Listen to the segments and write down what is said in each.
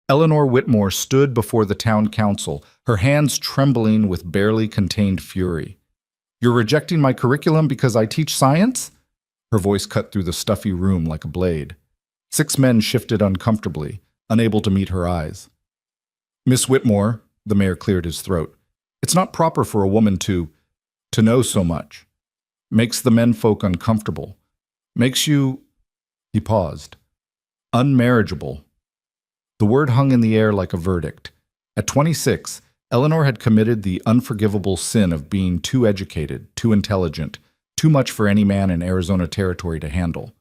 Eleanor Whitmore stood before the town council, her hands trembling with barely contained fury. "You're rejecting my curriculum because I teach science?" Her voice cut through the stuffy room like a blade. 6 men shifted uncomfortably, unable to meet her eyes. "Miss Whitmore," the mayor cleared his throat, "it's not proper for a woman to know so much. Makes the menfolk uncomfortable. Makes you—" He paused. "Unmarriageable." The word hung in the air like a verdict. At 26, Eleanor had committed the unforgivable sin of being too educated, too intelligent, too much for any man in Arizona territory to handle.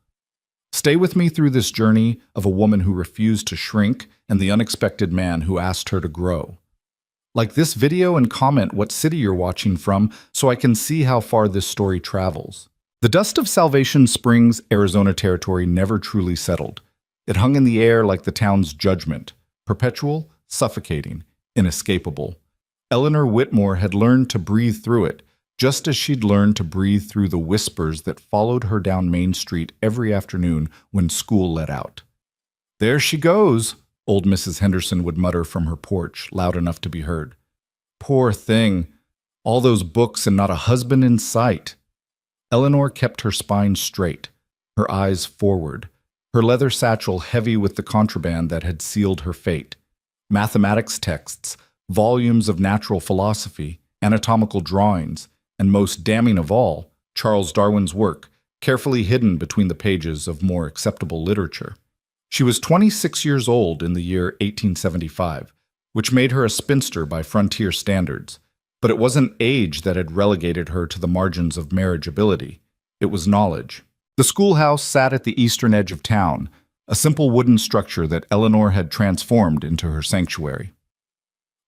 Stay with me through this journey of a woman who refused to shrink and the unexpected man who asked her to grow. Like this video and comment what city you're watching from so I can see how far this story travels. The dust of Salvation Springs, Arizona territory never truly settled. It hung in the air like the town's judgment, perpetual, suffocating, inescapable. Eleanor Whitmore had learned to breathe through it, just as she'd learned to breathe through the whispers that followed her down Main Street every afternoon when school let out. "There she goes," old Mrs. Henderson would mutter from her porch, loud enough to be heard. "Poor thing. All those books and not a husband in sight." Eleanor kept her spine straight, her eyes forward, her leather satchel heavy with the contraband that had sealed her fate. Mathematics texts, volumes of natural philosophy, anatomical drawings, and most damning of all, Charles Darwin's work, carefully hidden between the pages of more acceptable literature. She was 26 years old in the year 1875, which made her a spinster by frontier standards. But it wasn't age that had relegated her to the margins of marriageability. It was knowledge. The schoolhouse sat at the eastern edge of town, a simple wooden structure that Eleanor had transformed into her sanctuary.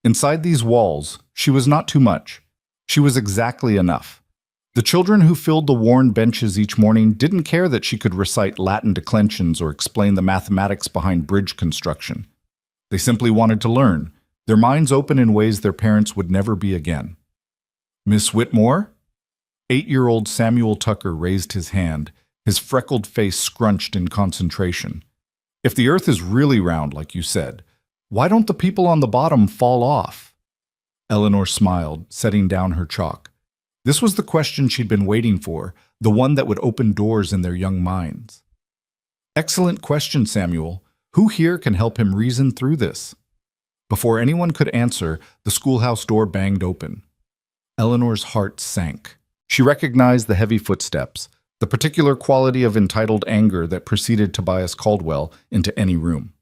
Inside these walls, she was not too much. She was exactly enough. The children who filled the worn benches each morning didn't care that she could recite Latin declensions or explain the mathematics behind bridge construction. They simply wanted to learn, their minds open in ways their parents would never be again. "Miss Whitmore?" 8-year-old Samuel Tucker raised his hand, his freckled face scrunched in concentration. "If the earth is really round, like you said, why don't the people on the bottom fall off?" Eleanor smiled, setting down her chalk. This was the question she'd been waiting for, the one that would open doors in their young minds. "Excellent question, Samuel. Who here can help him reason through this?" Before anyone could answer, the schoolhouse door banged open. Eleanor's heart sank. She recognized the heavy footsteps, the particular quality of entitled anger that preceded Tobias Caldwell into any room.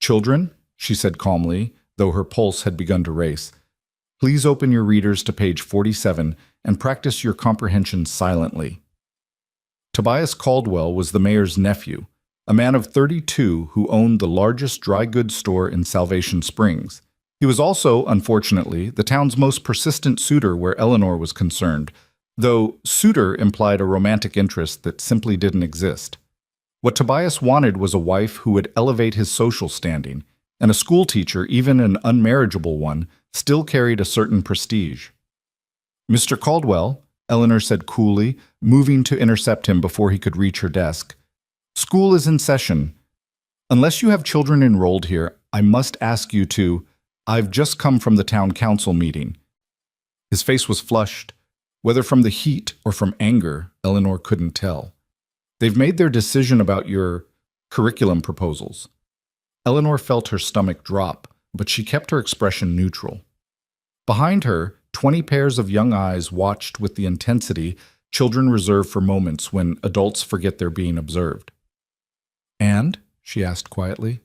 "Children," she said calmly, though her pulse had begun to race, "please open your readers to page 47 and practice your comprehension silently." Tobias Caldwell was the mayor's nephew, a man of 32 who owned the largest dry goods store in Salvation Springs. He was also, unfortunately, the town's most persistent suitor where Eleanor was concerned, though suitor implied a romantic interest that simply didn't exist. What Tobias wanted was a wife who would elevate his social standing, and a schoolteacher, even an unmarriageable one, still carried a certain prestige. "Mr. Caldwell," Eleanor said coolly, moving to intercept him before he could reach her desk, "school is in session. Unless you have children enrolled here, I must ask you to— I've just come from the town council meeting." His face was flushed. Whether from the heat or from anger, Eleanor couldn't tell. "They've made their decision about your curriculum proposals." Eleanor felt her stomach drop, but she kept her expression neutral. Behind her, 20 pairs of young eyes watched with the intensity children reserve for moments when adults forget they're being observed. "And?" she asked quietly.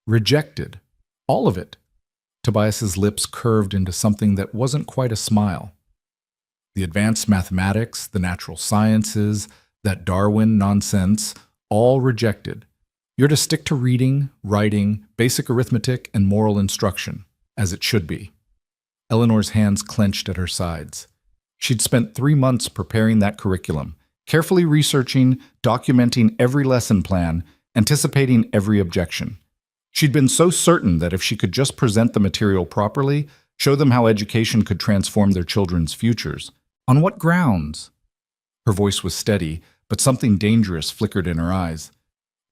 "Rejected. All of it." Tobias's lips curved into something that wasn't quite a smile. "The advanced mathematics, the natural sciences, that Darwin nonsense, all rejected. You're to stick to reading, writing, basic arithmetic, and moral instruction, as it should be." Eleanor's hands clenched at her sides. She'd spent 3 months preparing that curriculum, carefully researching, documenting every lesson plan, anticipating every objection. She'd been so certain that if she could just present the material properly, show them how education could transform their children's futures. On what grounds? Her voice was steady, but something dangerous flickered in her eyes.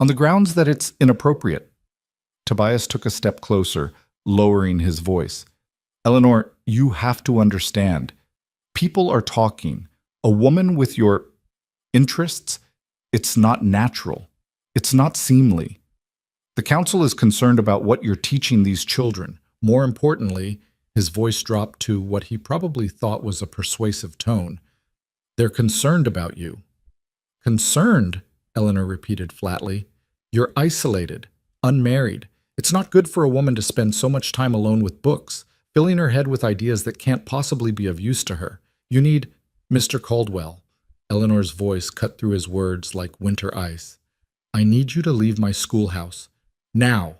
On the grounds that it's inappropriate. Tobias took a step closer, lowering his voice. Eleanor, you have to understand. People are talking. A woman with your interests, it's not natural. It's not seemly. The council is concerned about what you're teaching these children. More importantly, his voice dropped to what he probably thought was a persuasive tone. They're concerned about you. Concerned, Eleanor repeated flatly. You're isolated, unmarried. It's not good for a woman to spend so much time alone with books, filling her head with ideas that can't possibly be of use to her. You need Mr. Caldwell. Eleanor's voice cut through his words like winter ice. I need you to leave my schoolhouse. Now.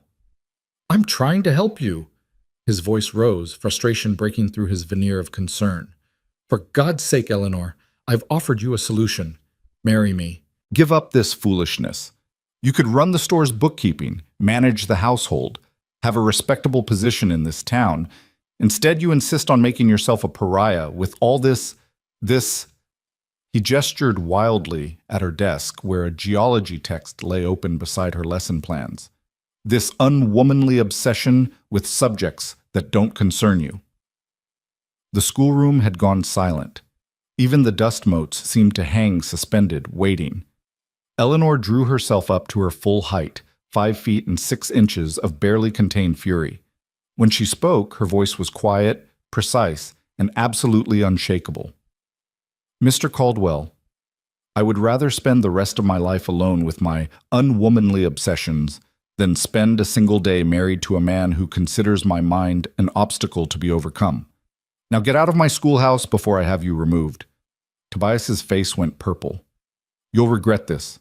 I'm trying to help you. His voice rose, frustration breaking through his veneer of concern. For God's sake, Eleanor, I've offered you a solution. Marry me. Give up this foolishness. You could run the store's bookkeeping, manage the household, have a respectable position in this town. Instead, you insist on making yourself a pariah with all this. He gestured wildly at her desk where a geology text lay open beside her lesson plans. This unwomanly obsession with subjects that don't concern you. The schoolroom had gone silent. Even the dust motes seemed to hang suspended, waiting. Eleanor drew herself up to her full height, 5 feet and 6 inches of barely contained fury. When she spoke, her voice was quiet, precise, and absolutely unshakable. Mr. Caldwell, I would rather spend the rest of my life alone with my unwomanly obsessions than spend a single day married to a man who considers my mind an obstacle to be overcome. Now get out of my schoolhouse before I have you removed. Tobias's face went purple. You'll regret this.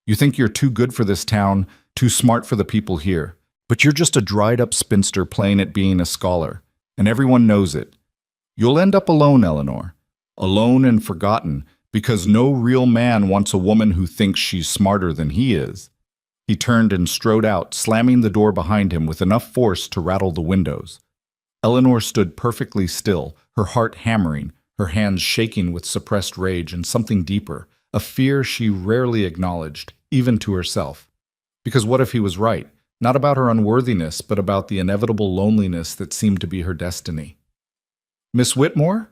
You think you're too good for this town, too smart for the people here, but you're just a dried-up spinster playing at being a scholar, and everyone knows it. You'll end up alone, Eleanor. Alone and forgotten, because no real man wants a woman who thinks she's smarter than he is. He turned and strode out, slamming the door behind him with enough force to rattle the windows. Eleanor stood perfectly still, her heart hammering, her hands shaking with suppressed rage and something deeper, a fear she rarely acknowledged, even to herself. Because what if he was right? Not about her unworthiness, but about the inevitable loneliness that seemed to be her destiny. Miss Whitmore?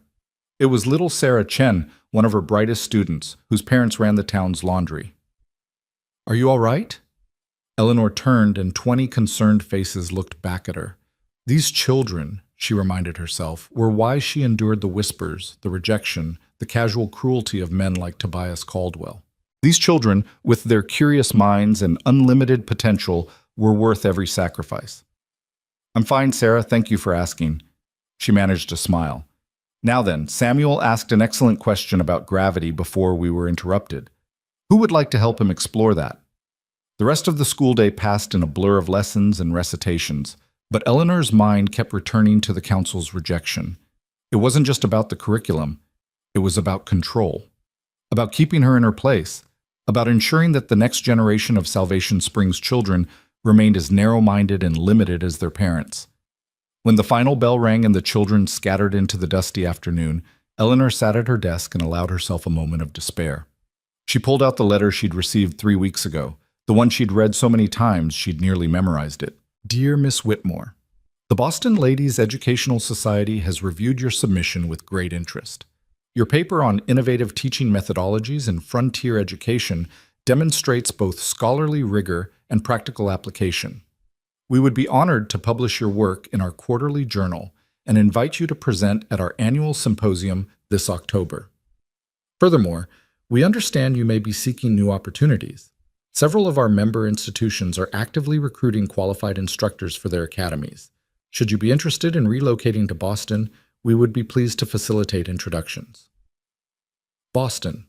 It was little Sarah Chen, one of her brightest students, whose parents ran the town's laundry. Are you all right? Eleanor turned and 20 concerned faces looked back at her. These children, she reminded herself, were why she endured the whispers, the rejection, the casual cruelty of men like Tobias Caldwell. These children, with their curious minds and unlimited potential, were worth every sacrifice. I'm fine, Sarah, thank you for asking. She managed to smile. Now then, Samuel asked an excellent question about gravity before we were interrupted. Who would like to help him explore that? The rest of the school day passed in a blur of lessons and recitations, but Eleanor's mind kept returning to the council's rejection. It wasn't just about the curriculum. It was about control, about keeping her in her place, about ensuring that the next generation of Salvation Springs children remained as narrow-minded and limited as their parents. When the final bell rang and the children scattered into the dusty afternoon, Eleanor sat at her desk and allowed herself a moment of despair. She pulled out the letter she'd received 3 weeks ago, the one she'd read so many times she'd nearly memorized it. Dear Miss Whitmore, the Boston Ladies Educational Society has reviewed your submission with great interest. Your paper on innovative teaching methodologies in frontier education demonstrates both scholarly rigor and practical application. We would be honored to publish your work in our quarterly journal and invite you to present at our annual symposium this October. Furthermore, we understand you may be seeking new opportunities. Several of our member institutions are actively recruiting qualified instructors for their academies. Should you be interested in relocating to Boston, we would be pleased to facilitate introductions. Boston,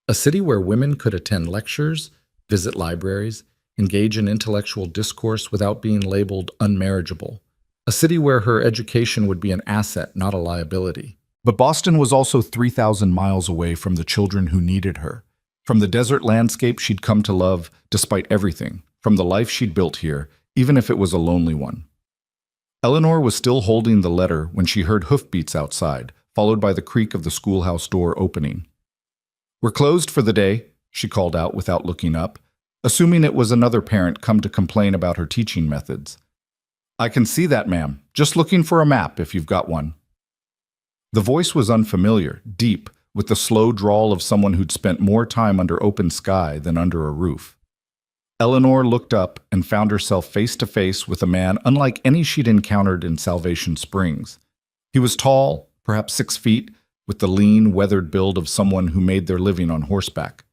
a city where women could attend lectures, visit libraries, engage in intellectual discourse without being labeled unmarriageable. A city where her education would be an asset, not a liability. But Boston was also 3,000 miles away from the children who needed her. From the desert landscape she'd come to love, despite everything, from the life she'd built here, even if it was a lonely one. Eleanor was still holding the letter when she heard hoofbeats outside, followed by the creak of the schoolhouse door opening. We're closed for the day, she called out without looking up. assuming it was another parent come to complain about her teaching methods. "I can see that, ma'am. Just looking for a map if you've got one." The voice was unfamiliar, deep, with the slow drawl of someone who'd spent more time under open sky than under a roof. Eleanor looked up and found herself face to face with a man unlike any she'd encountered in Salvation Springs. He was tall, perhaps 6 feet, with the lean, weathered build of someone who made their living on horseback.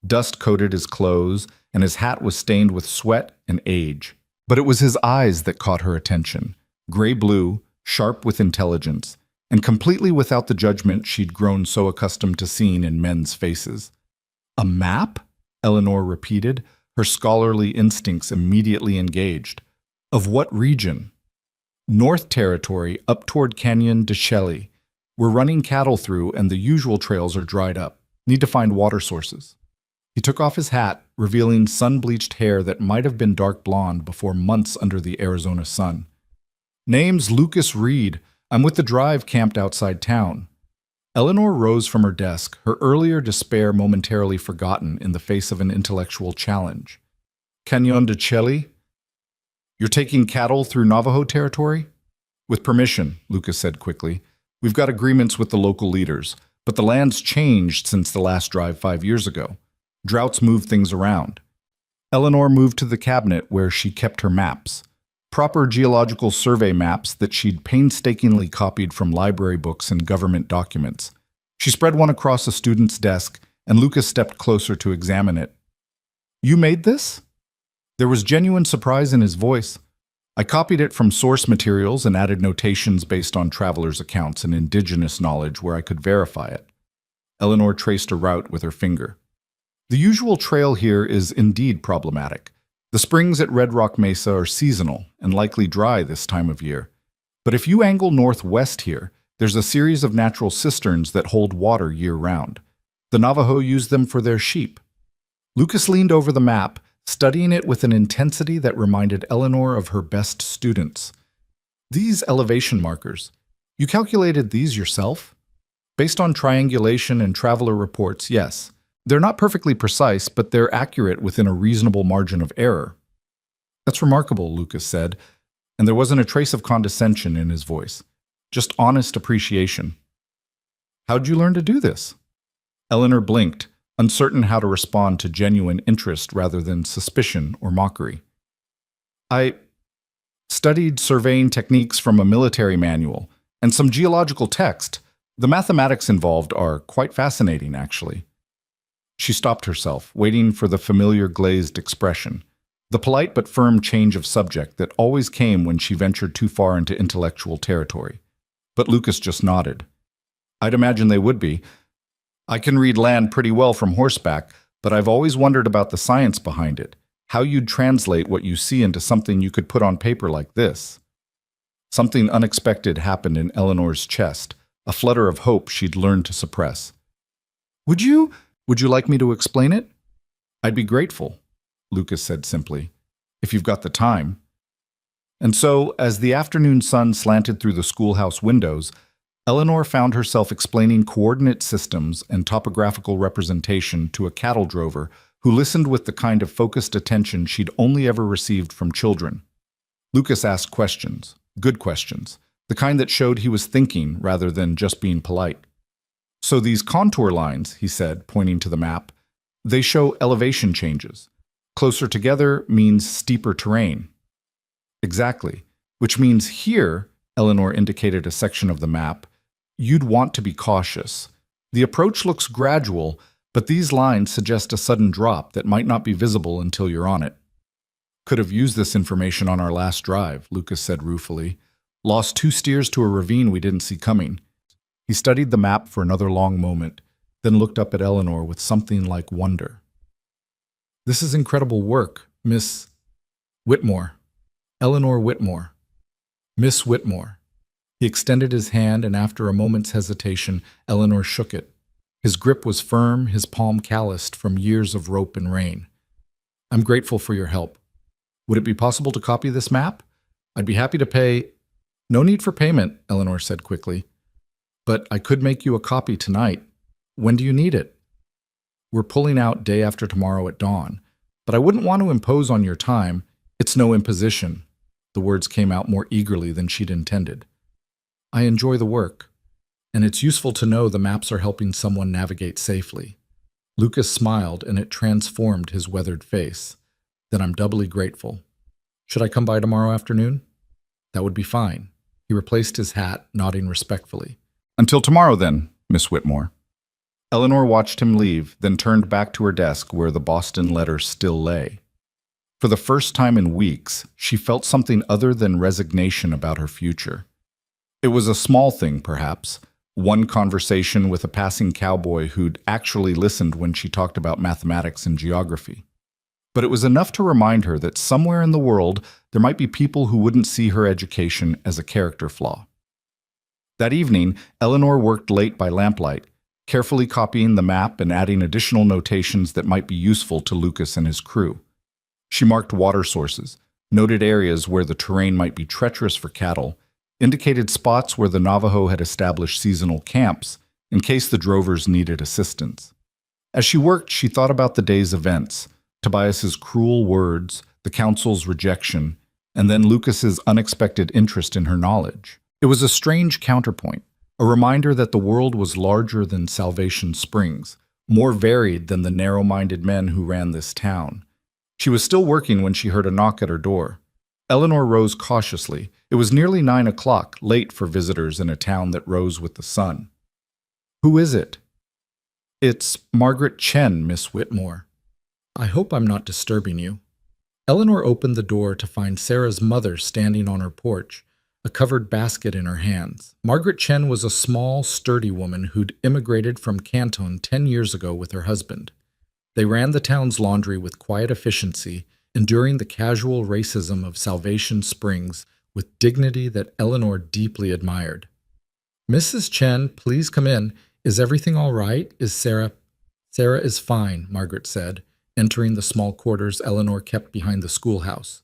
Dust coated his clothes, and his hat was stained with sweat and age. But it was his eyes that caught her attention, gray-blue, sharp with intelligence, and completely without the judgment she'd grown so accustomed to seeing in men's faces. "A map?" Eleanor repeated, her scholarly instincts immediately engaged. "Of what region?" "North Territory, up toward Canyon de Chelly. We're running cattle through, and the usual trails are dried up. Need to find water sources." He took off his hat, revealing sun-bleached hair that might have been dark blonde before months under the Arizona sun. "Name's Lucas Reed. I'm with the drive camped outside town." Eleanor rose from her desk, her earlier despair momentarily forgotten in the face of an intellectual challenge. "Canyon de Chelly? You're taking cattle through Navajo territory?" "With permission," Lucas said quickly. "We've got agreements with the local leaders, but the land's changed since the last drive 5 years ago. Droughts move things around." Eleanor moved to the cabinet where she kept her maps. Proper geological survey maps that she'd painstakingly copied from library books and government documents. She spread one across a student's desk, and Lucas stepped closer to examine it. "You made this?" There was genuine surprise in his voice. "I copied it from source materials and added notations based on travelers' accounts and indigenous knowledge where I could verify it." Eleanor traced a route with her finger. "The usual trail here is indeed problematic. The springs at Red Rock Mesa are seasonal and likely dry this time of year. But if you angle northwest here, there's a series of natural cisterns that hold water year-round. The Navajo use them for their sheep." Lucas leaned over the map, studying it with an intensity that reminded Eleanor of her best students. "These elevation markers, you calculated these yourself?" "Based on triangulation and traveler reports, yes. They're not perfectly precise, but they're accurate within a reasonable margin of error." "That's remarkable," Lucas said, and there wasn't a trace of condescension in his voice, just honest appreciation. "How'd you learn to do this?" Eleanor blinked, uncertain how to respond to genuine interest rather than suspicion or mockery. "I studied surveying techniques from a military manual and some geological text. The mathematics involved are quite fascinating, actually." She stopped herself, waiting for the familiar glazed expression, the polite but firm change of subject that always came when she ventured too far into intellectual territory. But Lucas just nodded. "I'd imagine they would be. I can read land pretty well from horseback, but I've always wondered about the science behind it, how you'd translate what you see into something you could put on paper like this." Something unexpected happened in Eleanor's chest, a flutter of hope she'd learned to suppress. Would you like me to explain it?" "I'd be grateful," Lucas said simply, "if you've got the time." And so, as the afternoon sun slanted through the schoolhouse windows, Eleanor found herself explaining coordinate systems and topographical representation to a cattle drover who listened with the kind of focused attention she'd only ever received from children. Lucas asked questions, good questions, the kind that showed he was thinking rather than just being polite. "So these contour lines," he said, pointing to the map, "they show elevation changes. Closer together means steeper terrain." "Exactly. Which means here," Eleanor indicated a section of the map, "you'd want to be cautious. The approach looks gradual, but these lines suggest a sudden drop that might not be visible until you're on it." "Could have used this information on our last drive," Lucas said ruefully. "Lost 2 steers to a ravine we didn't see coming." He studied the map for another long moment, then looked up at Eleanor with something like wonder. "This is incredible work, Miss Whitmore. Eleanor Whitmore. Miss Whitmore." He extended his hand, and after a moment's hesitation, Eleanor shook it. His grip was firm, his palm calloused from years of rope and rain. "I'm grateful for your help. Would it be possible to copy this map? I'd be happy to pay—" "No need for payment," Eleanor said quickly. "But I could make you a copy tonight. When do you need it?" "We're pulling out day after tomorrow at dawn. But I wouldn't want to impose on your time. It's no imposition. The words came out more eagerly than she'd intended. I enjoy the work, and it's useful to know the maps are helping someone navigate safely. Lucas smiled, and it transformed his weathered face. Then I'm doubly grateful. Should I come by tomorrow afternoon? That would be fine. He replaced his hat, nodding respectfully. Until tomorrow, then, Miss Whitmore. Eleanor watched him leave, then turned back to her desk where the Boston letter still lay. For the first time in weeks, she felt something other than resignation about her future. It was a small thing, perhaps, one conversation with a passing cowboy who'd actually listened when she talked about mathematics and geography. But it was enough to remind her that somewhere in the world there might be people who wouldn't see her education as a character flaw. That evening, Eleanor worked late by lamplight, carefully copying the map and adding additional notations that might be useful to Lucas and his crew. She marked water sources, noted areas where the terrain might be treacherous for cattle, indicated spots where the Navajo had established seasonal camps in case the drovers needed assistance. As she worked, she thought about the day's events, Tobias's cruel words, the council's rejection, and then Lucas's unexpected interest in her knowledge. It was a strange counterpoint, a reminder that the world was larger than Salvation Springs, more varied than the narrow-minded men who ran this town. She was still working when she heard a knock at her door. Eleanor rose cautiously. It was nearly 9 o'clock, late for visitors in a town that rose with the sun. "Who is it?" "It's Margaret Chen, Miss Whitmore." "I hope I'm not disturbing you." Eleanor opened the door to find Sarah's mother standing on her porch, a covered basket in her hands. Margaret Chen was a small, sturdy woman who'd immigrated from Canton 10 years ago with her husband. They ran the town's laundry with quiet efficiency, enduring the casual racism of Salvation Springs with dignity that Eleanor deeply admired. "Mrs. Chen, please come in. Is everything all right? Is Sarah—" "Sarah is fine," Margaret said, entering the small quarters Eleanor kept behind the schoolhouse.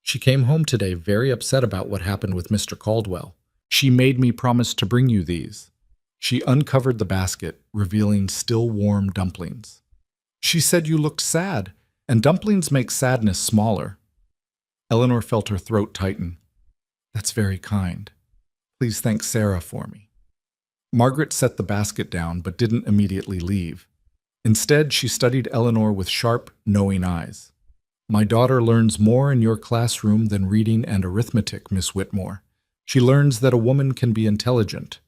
"She came home today very upset about what happened with Mr. Caldwell. She made me promise to bring you these." She uncovered the basket, revealing still warm dumplings. "She said you looked sad, and dumplings make sadness smaller." Eleanor felt her throat tighten. "That's very kind. Please thank Sarah for me." Margaret set the basket down but didn't immediately leave. Instead, she studied Eleanor with sharp, knowing eyes. "My daughter learns more in your classroom than reading and arithmetic, Miss Whitmore. She learns that a woman can be intelligent,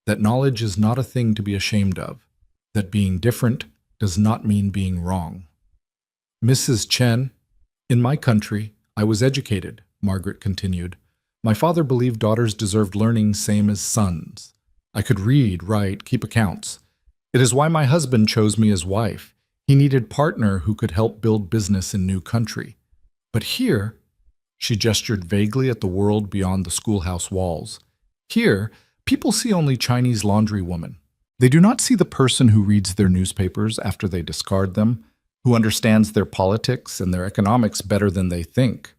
that knowledge is not a thing to be ashamed of, that being different does not mean being wrong." "Mrs. Chen, in my country, I was educated," Margaret continued. "My father believed daughters deserved learning same as sons. I could read, write, keep accounts. It is why my husband chose me as wife. He needed partner who could help build business in new country. But here," she gestured vaguely at the world beyond the schoolhouse walls, "here, people see only Chinese laundry women. They do not see the person who reads their newspapers after they discard them, who understands their politics and their economics better than they think."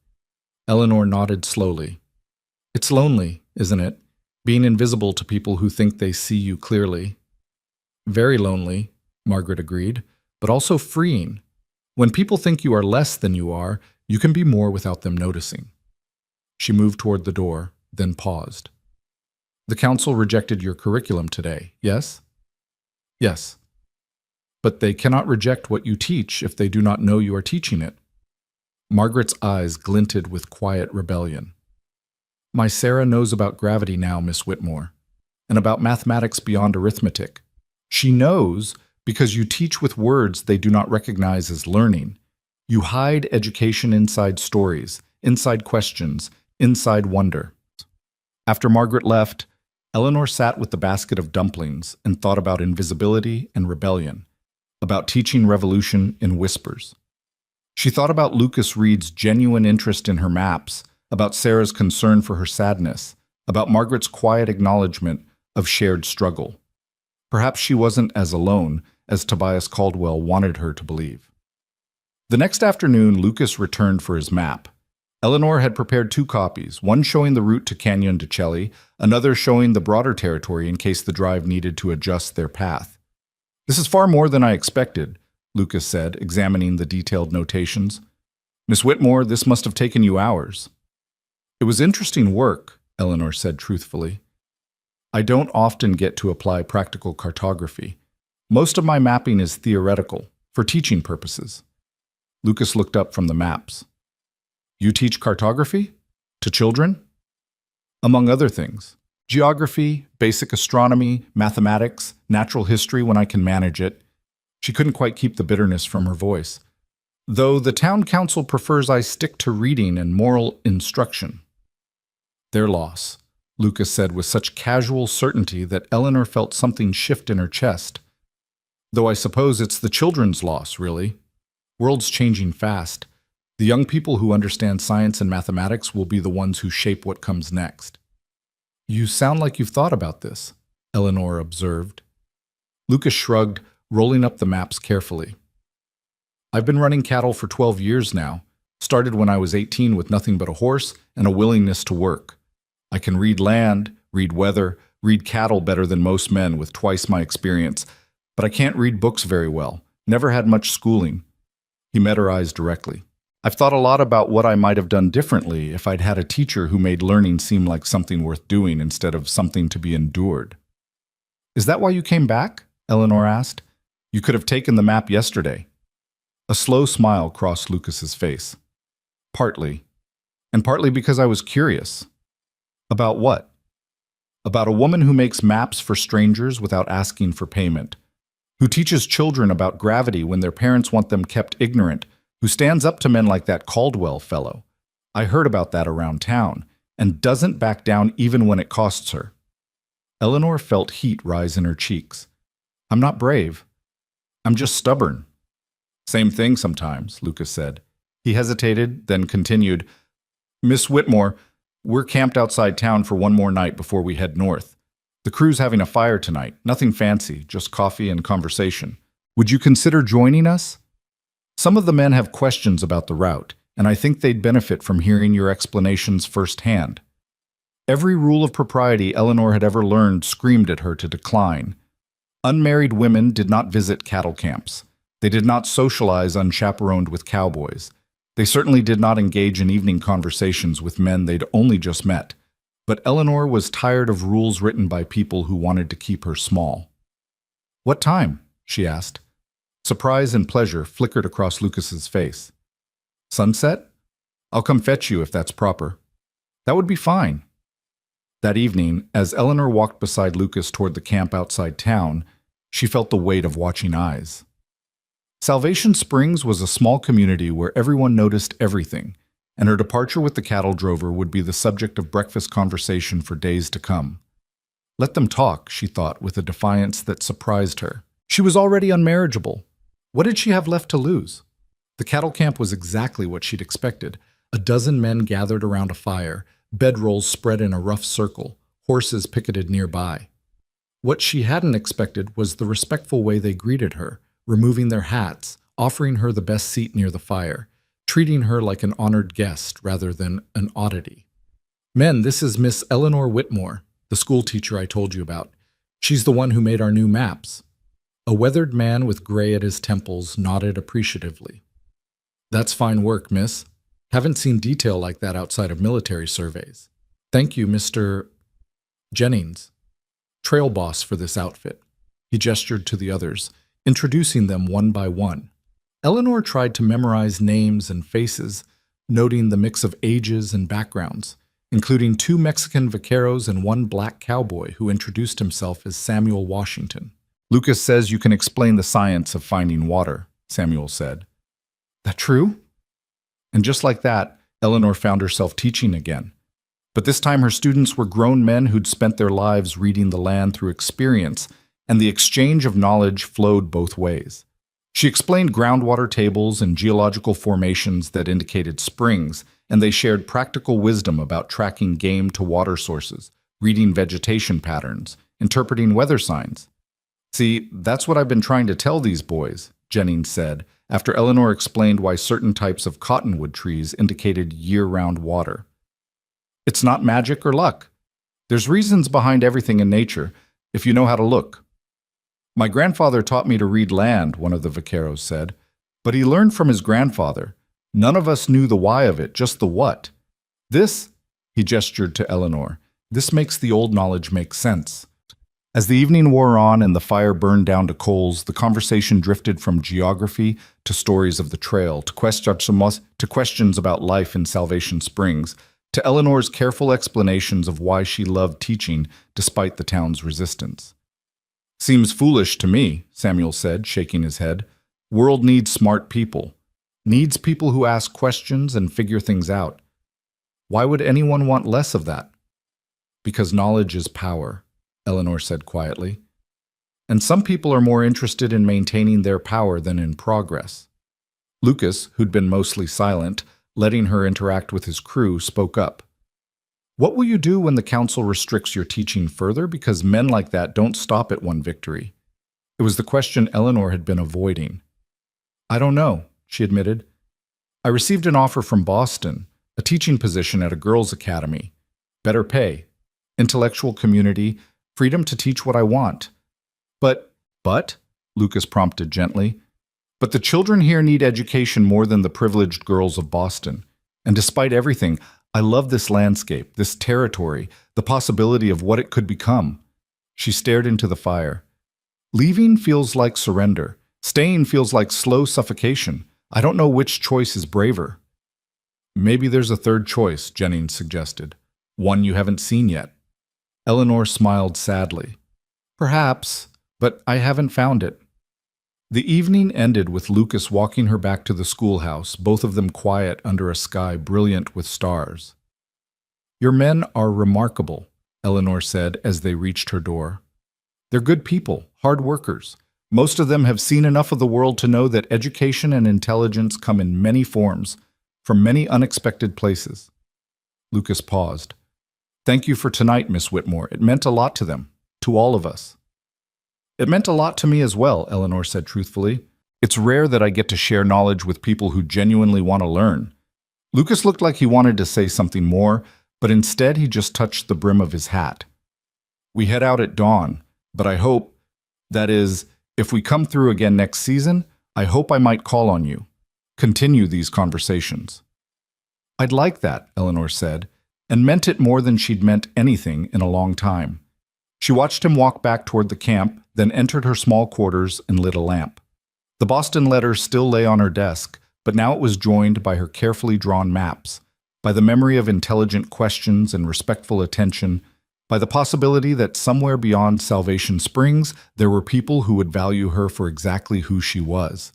Eleanor nodded slowly. "It's lonely, isn't it, being invisible to people who think they see you clearly?" "Very lonely," Margaret agreed, "but also freeing. When people think you are less than you are, you can be more without them noticing." She moved toward the door, then paused. "The council rejected your curriculum today, yes?" "Yes. But they cannot reject what you teach if they do not know you are teaching it." Margaret's eyes glinted with quiet rebellion. "My Sarah knows about gravity now, Miss Whitmore, and about mathematics beyond arithmetic. She knows because you teach with words they do not recognize as learning. You hide education inside stories, inside questions, inside wonder." After Margaret left, Eleanor sat with the basket of dumplings and thought about invisibility and rebellion, about teaching revolution in whispers. She thought about Lucas Reed's genuine interest in her maps, about Sarah's concern for her sadness, about Margaret's quiet acknowledgement of shared struggle. Perhaps she wasn't as alone as Tobias Caldwell wanted her to believe. The next afternoon, Lucas returned for his map. Eleanor had prepared 2 copies, one showing the route to Canyon de Chelly, another showing the broader territory in case the drive needed to adjust their path. "This is far more than I expected," Lucas said, examining the detailed notations. Miss Whitmore, this must have taken you hours. It was interesting work, Eleanor said truthfully. I don't often get to apply practical cartography. Most of my mapping is theoretical, for teaching purposes. Lucas looked up from the maps. You teach cartography? To children? Among other things. Geography, basic astronomy, mathematics, natural history when I can manage it. She couldn't quite keep the bitterness from her voice. Though the town council prefers I stick to reading and moral instruction. Their loss, Lucas said with such casual certainty that Eleanor felt something shift in her chest. Though I suppose it's the children's loss, really. World's changing fast. The young people who understand science and mathematics will be the ones who shape what comes next. You sound like you've thought about this, Eleanor observed. Lucas shrugged, rolling up the maps carefully. I've been running cattle for 12 years now. Started when I was 18 with nothing but a horse and a willingness to work. I can read land, read weather, read cattle better than most men with twice my experience, but I can't read books very well. Never had much schooling. He met her eyes directly. I've thought a lot about what I might have done differently if I'd had a teacher who made learning seem like something worth doing instead of something to be endured. Is that why you came back? Eleanor asked. You could have taken the map yesterday. A slow smile crossed Lucas's face. Partly. And partly because I was curious. About what? About a woman who makes maps for strangers without asking for payment, who teaches children about gravity when their parents want them kept ignorant, who stands up to men like that Caldwell fellow. I heard about that around town, and doesn't back down even when it costs her. Eleanor felt heat rise in her cheeks. I'm not brave. I'm just stubborn. Same thing sometimes, Lucas said. He hesitated, then continued, Miss Whitmore, we're camped outside town for one more night before we head north. The crew's having a fire tonight, nothing fancy, just coffee and conversation. Would you consider joining us? Some of the men have questions about the route, and I think they'd benefit from hearing your explanations firsthand. Every rule of propriety Eleanor had ever learned screamed at her to decline. Unmarried women did not visit cattle camps. They did not socialize unchaperoned with cowboys. They certainly did not engage in evening conversations with men they'd only just met. But Eleanor was tired of rules written by people who wanted to keep her small. What time? She asked. Surprise and pleasure flickered across Lucas's face. Sunset? I'll come fetch you if that's proper. That would be fine. That evening, as Eleanor walked beside Lucas toward the camp outside town, she felt the weight of watching eyes. Salvation Springs was a small community where everyone noticed everything, and her departure with the cattle drover would be the subject of breakfast conversation for days to come. Let them talk, she thought with a defiance that surprised her. She was already unmarriageable. What did she have left to lose? The cattle camp was exactly what she'd expected. A dozen men gathered around a fire, bedrolls spread in a rough circle, horses picketed nearby. What she hadn't expected was the respectful way they greeted her, removing their hats, offering her the best seat near the fire, treating her like an honored guest rather than an oddity. Men, this is Miss Eleanor Whitmore, the school teacher I told you about. She's the one who made our new maps. A weathered man with gray at his temples nodded appreciatively. That's fine work, miss. Haven't seen detail like that outside of military surveys. Thank you, Mr. Jennings, trail boss for this outfit. He gestured to the others, introducing them one by one. Eleanor tried to memorize names and faces, noting the mix of ages and backgrounds, including 2 Mexican vaqueros and 1 black cowboy who introduced himself as Samuel Washington. Lucas says you can explain the science of finding water, Samuel said. That true? And just like that, Eleanor found herself teaching again. But this time her students were grown men who'd spent their lives reading the land through experience, and the exchange of knowledge flowed both ways. She explained groundwater tables and geological formations that indicated springs, and they shared practical wisdom about tracking game to water sources, reading vegetation patterns, interpreting weather signs. See, that's what I've been trying to tell these boys, Jennings said, after Eleanor explained why certain types of cottonwood trees indicated year-round water. It's not magic or luck. There's reasons behind everything in nature, if you know how to look. My grandfather taught me to read land, one of the vaqueros said. But he learned from his grandfather. None of us knew the why of it, just the what. This, he gestured to Eleanor, this makes the old knowledge make sense. As the evening wore on and the fire burned down to coals, the conversation drifted from geography to stories of the trail, to questions about life in Salvation Springs, to Eleanor's careful explanations of why she loved teaching despite the town's resistance. Seems foolish to me, Samuel said, shaking his head. World needs smart people. Needs people who ask questions and figure things out. Why would anyone want less of that? Because knowledge is power, Eleanor said quietly. And some people are more interested in maintaining their power than in progress. Lucas, who'd been mostly silent, letting her interact with his crew, spoke up. What will you do when the council restricts your teaching further? Because men like that don't stop at one victory. It was the question Eleanor had been avoiding. I don't know, she admitted. I received an offer from Boston, a teaching position at a girls' academy. Better pay, intellectual community, freedom to teach what I want. But, Lucas prompted gently, but the children here need education more than the privileged girls of Boston. And despite everything, I love this landscape, this territory, the possibility of what it could become. She stared into the fire. Leaving feels like surrender. Staying feels like slow suffocation. I don't know which choice is braver. Maybe there's a third choice, Jennings suggested. One you haven't seen yet. Eleanor smiled sadly. Perhaps, but I haven't found it. The evening ended with Lucas walking her back to the schoolhouse, both of them quiet under a sky brilliant with stars. Your men are remarkable, Eleanor said as they reached her door. They're good people, hard workers. Most of them have seen enough of the world to know that education and intelligence come in many forms, from many unexpected places. Lucas paused. Thank you for tonight, Miss Whitmore. It meant a lot to them, to all of us. It meant a lot to me as well, Eleanor said truthfully. It's rare that I get to share knowledge with people who genuinely want to learn. Lucas looked like he wanted to say something more, but instead he just touched the brim of his hat. We head out at dawn, but I hope, that is, if we come through again next season, I hope I might call on you. Continue these conversations. I'd like that, Eleanor said, and meant it more than she'd meant anything in a long time. She watched him walk back toward the camp, then entered her small quarters and lit a lamp. The Boston letter still lay on her desk, but now it was joined by her carefully drawn maps, by the memory of intelligent questions and respectful attention, by the possibility that somewhere beyond Salvation Springs there were people who would value her for exactly who she was.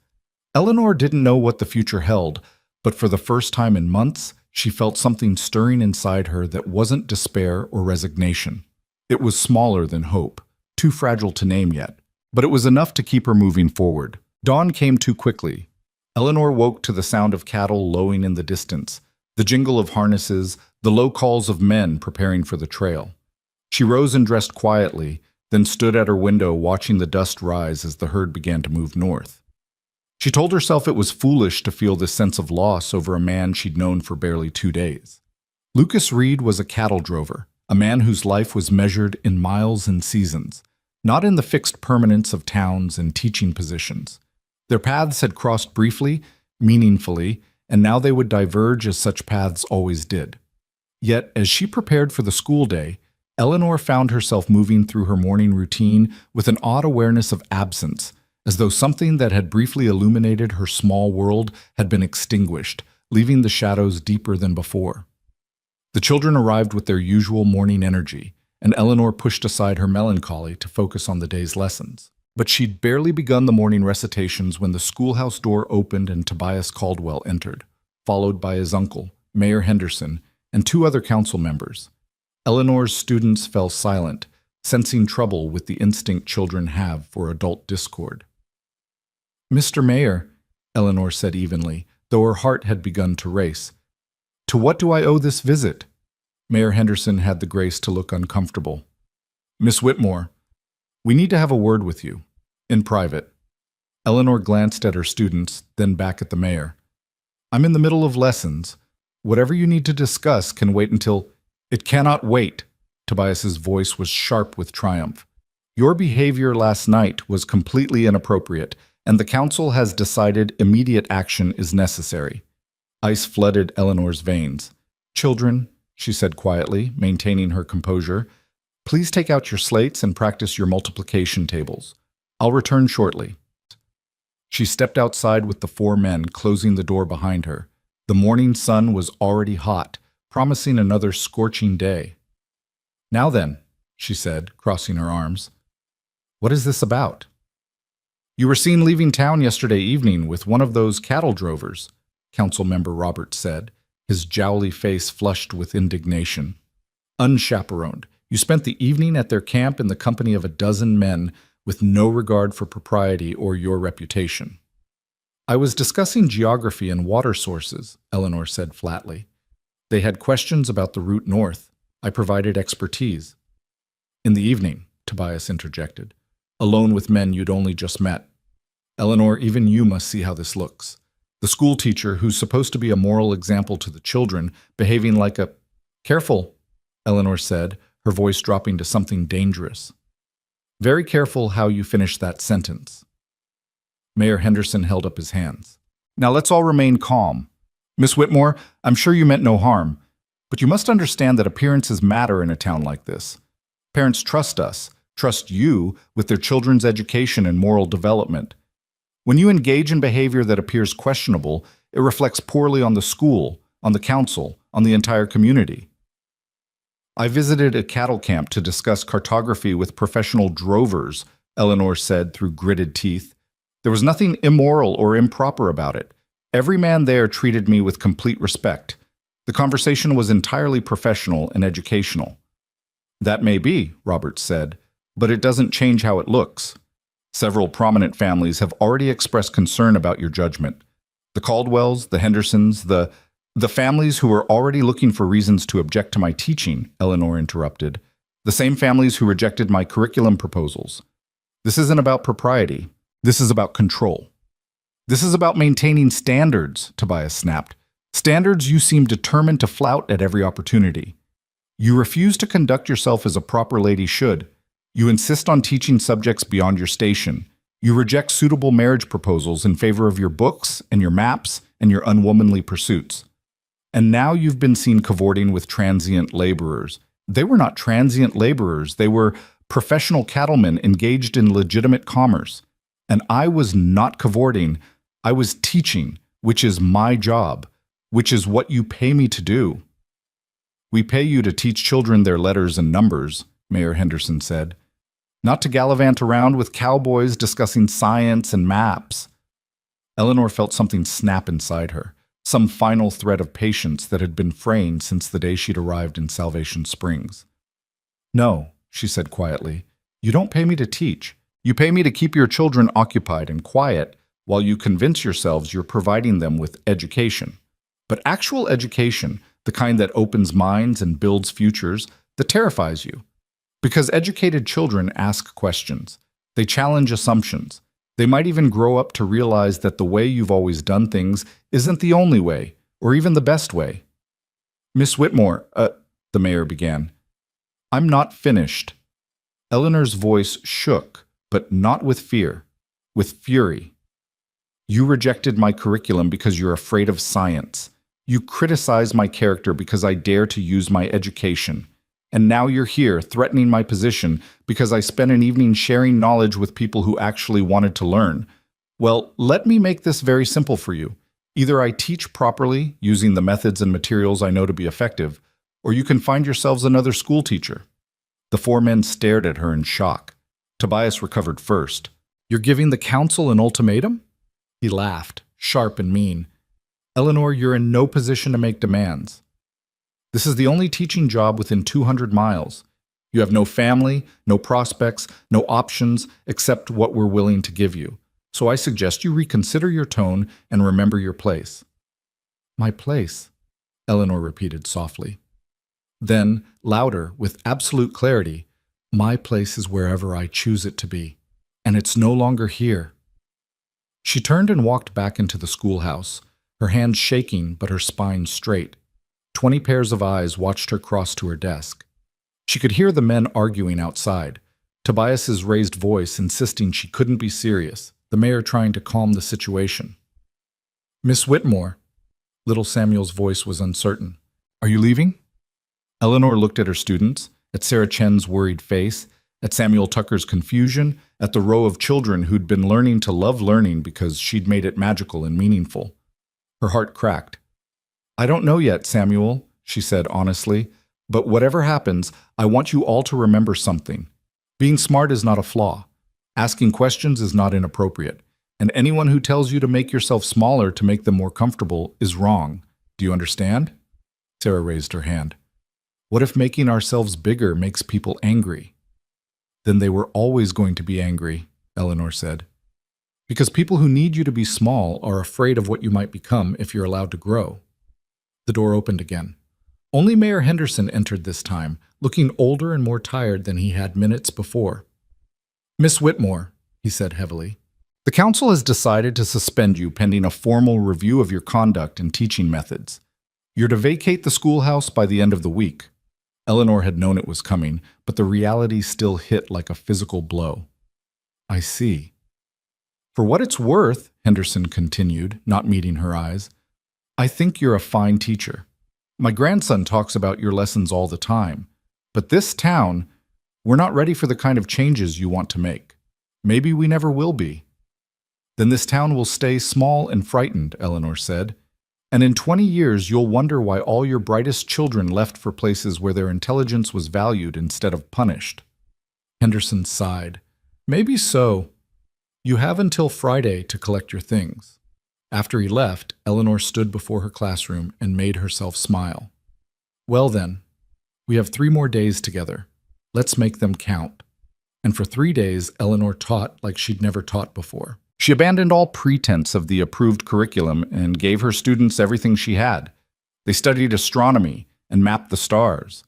Eleanor didn't know what the future held, but for the first time in months, she felt something stirring inside her that wasn't despair or resignation. It was smaller than hope, too fragile to name yet, but it was enough to keep her moving forward. Dawn came too quickly. Eleanor woke to the sound of cattle lowing in the distance, the jingle of harnesses, the low calls of men preparing for the trail. She rose and dressed quietly, then stood at her window watching the dust rise as the herd began to move north. She told herself it was foolish to feel this sense of loss over a man she'd known for barely 2 days. Lucas Reed was a cattle drover, a man whose life was measured in miles and seasons, not in the fixed permanence of towns and teaching positions. Their paths had crossed briefly, meaningfully, and now they would diverge as such paths always did. Yet, as she prepared for the school day, Eleanor found herself moving through her morning routine with an odd awareness of absence, as though something that had briefly illuminated her small world had been extinguished, leaving the shadows deeper than before. The children arrived with their usual morning energy, and Eleanor pushed aside her melancholy to focus on the day's lessons. But she'd barely begun the morning recitations when the schoolhouse door opened and Tobias Caldwell entered, followed by his uncle, Mayor Henderson, and 2 other council members. Eleanor's students fell silent, sensing trouble with the instinct children have for adult discord. Mr. Mayor, Eleanor said evenly, though her heart had begun to race. To what do I owe this visit? Mayor Henderson had the grace to look uncomfortable. Miss Whitmore, we need to have a word with you, in private. Eleanor glanced at her students, then back at the mayor. I'm in the middle of lessons. Whatever you need to discuss can wait until... It cannot wait. Tobias's voice was sharp with triumph. Your behavior last night was completely inappropriate, and the council has decided immediate action is necessary. Ice flooded Eleanor's veins. Children, she said quietly, maintaining her composure, please take out your slates and practice your multiplication tables. I'll return shortly. She stepped outside with the 4 men, closing the door behind her. The morning sun was already hot, promising another scorching day. Now then, she said, crossing her arms, what is this about? You were seen leaving town yesterday evening with one of those cattle drovers, Councilmember Roberts said, his jowly face flushed with indignation. Unchaperoned, you spent the evening at their camp in the company of a dozen men with no regard for propriety or your reputation. I was discussing geography and water sources, Eleanor said flatly. They had questions about the route north. I provided expertise. In the evening, Tobias interjected, alone with men you'd only just met. Eleanor, even you must see how this looks. The school teacher, who's supposed to be a moral example to the children, behaving like a... Careful, Eleanor said, her voice dropping to something dangerous. Very careful how you finish that sentence. Mayor Henderson held up his hands. Now let's all remain calm. Miss Whitmore, I'm sure you meant no harm, but you must understand that appearances matter in a town like this. Parents trust us, trust you with their children's education and moral development. When you engage in behavior that appears questionable, it reflects poorly on the school, on the council, on the entire community. I visited a cattle camp to discuss cartography with professional drovers, Eleanor said through gritted teeth. There was nothing immoral or improper about it. Every man there treated me with complete respect. The conversation was entirely professional and educational. That may be, Roberts said, but it doesn't change how it looks. Several prominent families have already expressed concern about your judgment. The Caldwells, the Hendersons, the families who are already looking for reasons to object to my teaching, Eleanor interrupted. The same families who rejected my curriculum proposals. This isn't about propriety. This is about control. This is about maintaining standards, Tobias snapped. Standards you seem determined to flout at every opportunity. You refuse to conduct yourself as a proper lady should. You insist on teaching subjects beyond your station. You reject suitable marriage proposals in favor of your books and your maps and your unwomanly pursuits. And now you've been seen cavorting with transient laborers. They were not transient laborers. They were professional cattlemen engaged in legitimate commerce. And I was not cavorting. I was teaching, which is my job, which is what you pay me to do. We pay you to teach children their letters and numbers, Mayor Henderson said, not to gallivant around with cowboys discussing science and maps. Eleanor felt something snap inside her, some final thread of patience that had been fraying since the day she'd arrived in Salvation Springs. No, she said quietly, you don't pay me to teach. You pay me to keep your children occupied and quiet while you convince yourselves you're providing them with education. But actual education, the kind that opens minds and builds futures, that terrifies you. Because educated children ask questions. They challenge assumptions. They might even grow up to realize that the way you've always done things isn't the only way, or even the best way. Miss Whitmore, the mayor began. I'm not finished. Eleanor's voice shook, but not with fear, with fury. You rejected my curriculum because you're afraid of science. You criticize my character because I dare to use my education. And now you're here threatening my position because I spent an evening sharing knowledge with people who actually wanted to learn. Well, let me make this very simple for you. Either I teach properly, using the methods and materials I know to be effective, or you can find yourselves another school teacher. The 4 men stared at her in shock. Tobias recovered first. You're giving the council an ultimatum? He laughed, sharp and mean. Eleanor, you're in no position to make demands. This is the only teaching job within 200 miles. You have no family, no prospects, no options except what we're willing to give you. So I suggest you reconsider your tone and remember your place. My place, Eleanor repeated softly. Then, louder, with absolute clarity, my place is wherever I choose it to be, and it's no longer here. She turned and walked back into the schoolhouse, her hands shaking but her spine straight. 20 pairs of eyes watched her cross to her desk. She could hear the men arguing outside. Tobias's raised voice insisting she couldn't be serious, the mayor trying to calm the situation. Miss Whitmore. Little Samuel's voice was uncertain. Are you leaving? Eleanor looked at her students, at Sarah Chen's worried face, at Samuel Tucker's confusion, at the row of children who'd been learning to love learning because she'd made it magical and meaningful. Her heart cracked. I don't know yet, Samuel, she said honestly, but whatever happens, I want you all to remember something. Being smart is not a flaw. Asking questions is not inappropriate. And anyone who tells you to make yourself smaller to make them more comfortable is wrong. Do you understand? Sarah raised her hand. What if making ourselves bigger makes people angry? Then they were always going to be angry, Eleanor said. Because people who need you to be small are afraid of what you might become if you're allowed to grow. The door opened again. Only Mayor Henderson entered this time, looking older and more tired than he had minutes before. Miss Whitmore, he said heavily, the council has decided to suspend you pending a formal review of your conduct and teaching methods. You're to vacate the schoolhouse by the end of the week. Eleanor had known it was coming, but the reality still hit like a physical blow. I see. For what it's worth, Henderson continued, not meeting her eyes, I think you're a fine teacher. My grandson talks about your lessons all the time. But this town, we're not ready for the kind of changes you want to make. Maybe we never will be. Then this town will stay small and frightened, Eleanor said. And in 20 years, you'll wonder why all your brightest children left for places where their intelligence was valued instead of punished. Henderson sighed. Maybe so. You have until Friday to collect your things. After he left, Eleanor stood before her classroom and made herself smile. Well then, we have 3 more days together. Let's make them count. And for 3 days, Eleanor taught like she'd never taught before. She abandoned all pretense of the approved curriculum and gave her students everything she had. They studied astronomy and mapped the stars.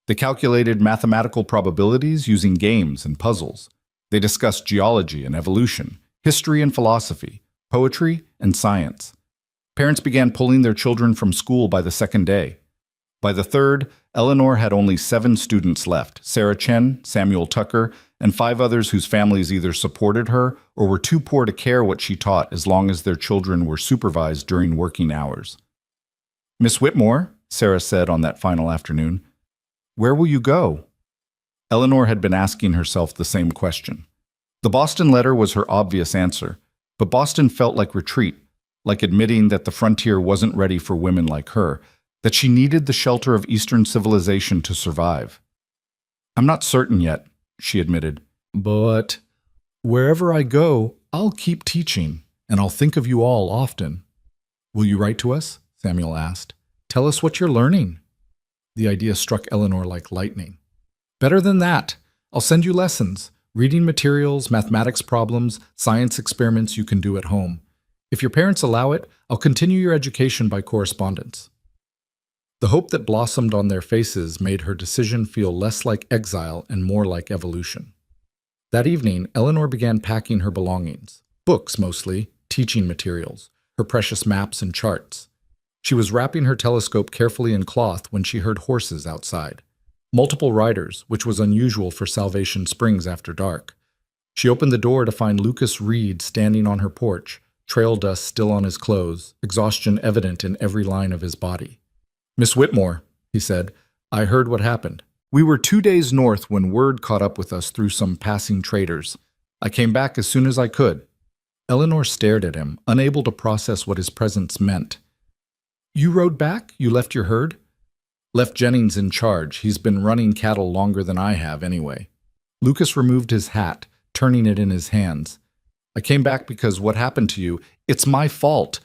They calculated mathematical probabilities using games and puzzles. They discussed geology and evolution, history and philosophy, poetry and science. Parents began pulling their children from school by the 2nd day. By the 3rd, Eleanor had only 7 students left, Sarah Chen, Samuel Tucker, and 5 others whose families either supported her or were too poor to care what she taught as long as their children were supervised during working hours. Miss Whitmore, Sarah said on that final afternoon, where will you go? Eleanor had been asking herself the same question. The Boston letter was her obvious answer, but Boston felt like retreat, like admitting that the frontier wasn't ready for women like her, that she needed the shelter of Eastern civilization to survive. I'm not certain yet, she admitted, but wherever I go, I'll keep teaching, and I'll think of you all often. Will you write to us? Samuel asked. Tell us what you're learning. The idea struck Eleanor like lightning. Better than that. I'll send you lessons, reading materials, mathematics problems, science experiments you can do at home. If your parents allow it, I'll continue your education by correspondence. The hope that blossomed on their faces made her decision feel less like exile and more like evolution. That evening, Eleanor began packing her belongings, books mostly, teaching materials, her precious maps and charts. She was wrapping her telescope carefully in cloth when she heard horses outside. Multiple riders, which was unusual for Salvation Springs after dark. She opened the door to find Lucas Reed standing on her porch, trail dust still on his clothes, exhaustion evident in every line of his body. Miss Whitmore, he said, I heard what happened. We were 2 days north when word caught up with us through some passing traders. I came back as soon as I could. Eleanor stared at him, unable to process what his presence meant. You rode back? You left your herd? Left Jennings in charge. He's been running cattle longer than I have anyway. Lucas removed his hat, turning it in his hands. I came back because what happened to you, it's my fault.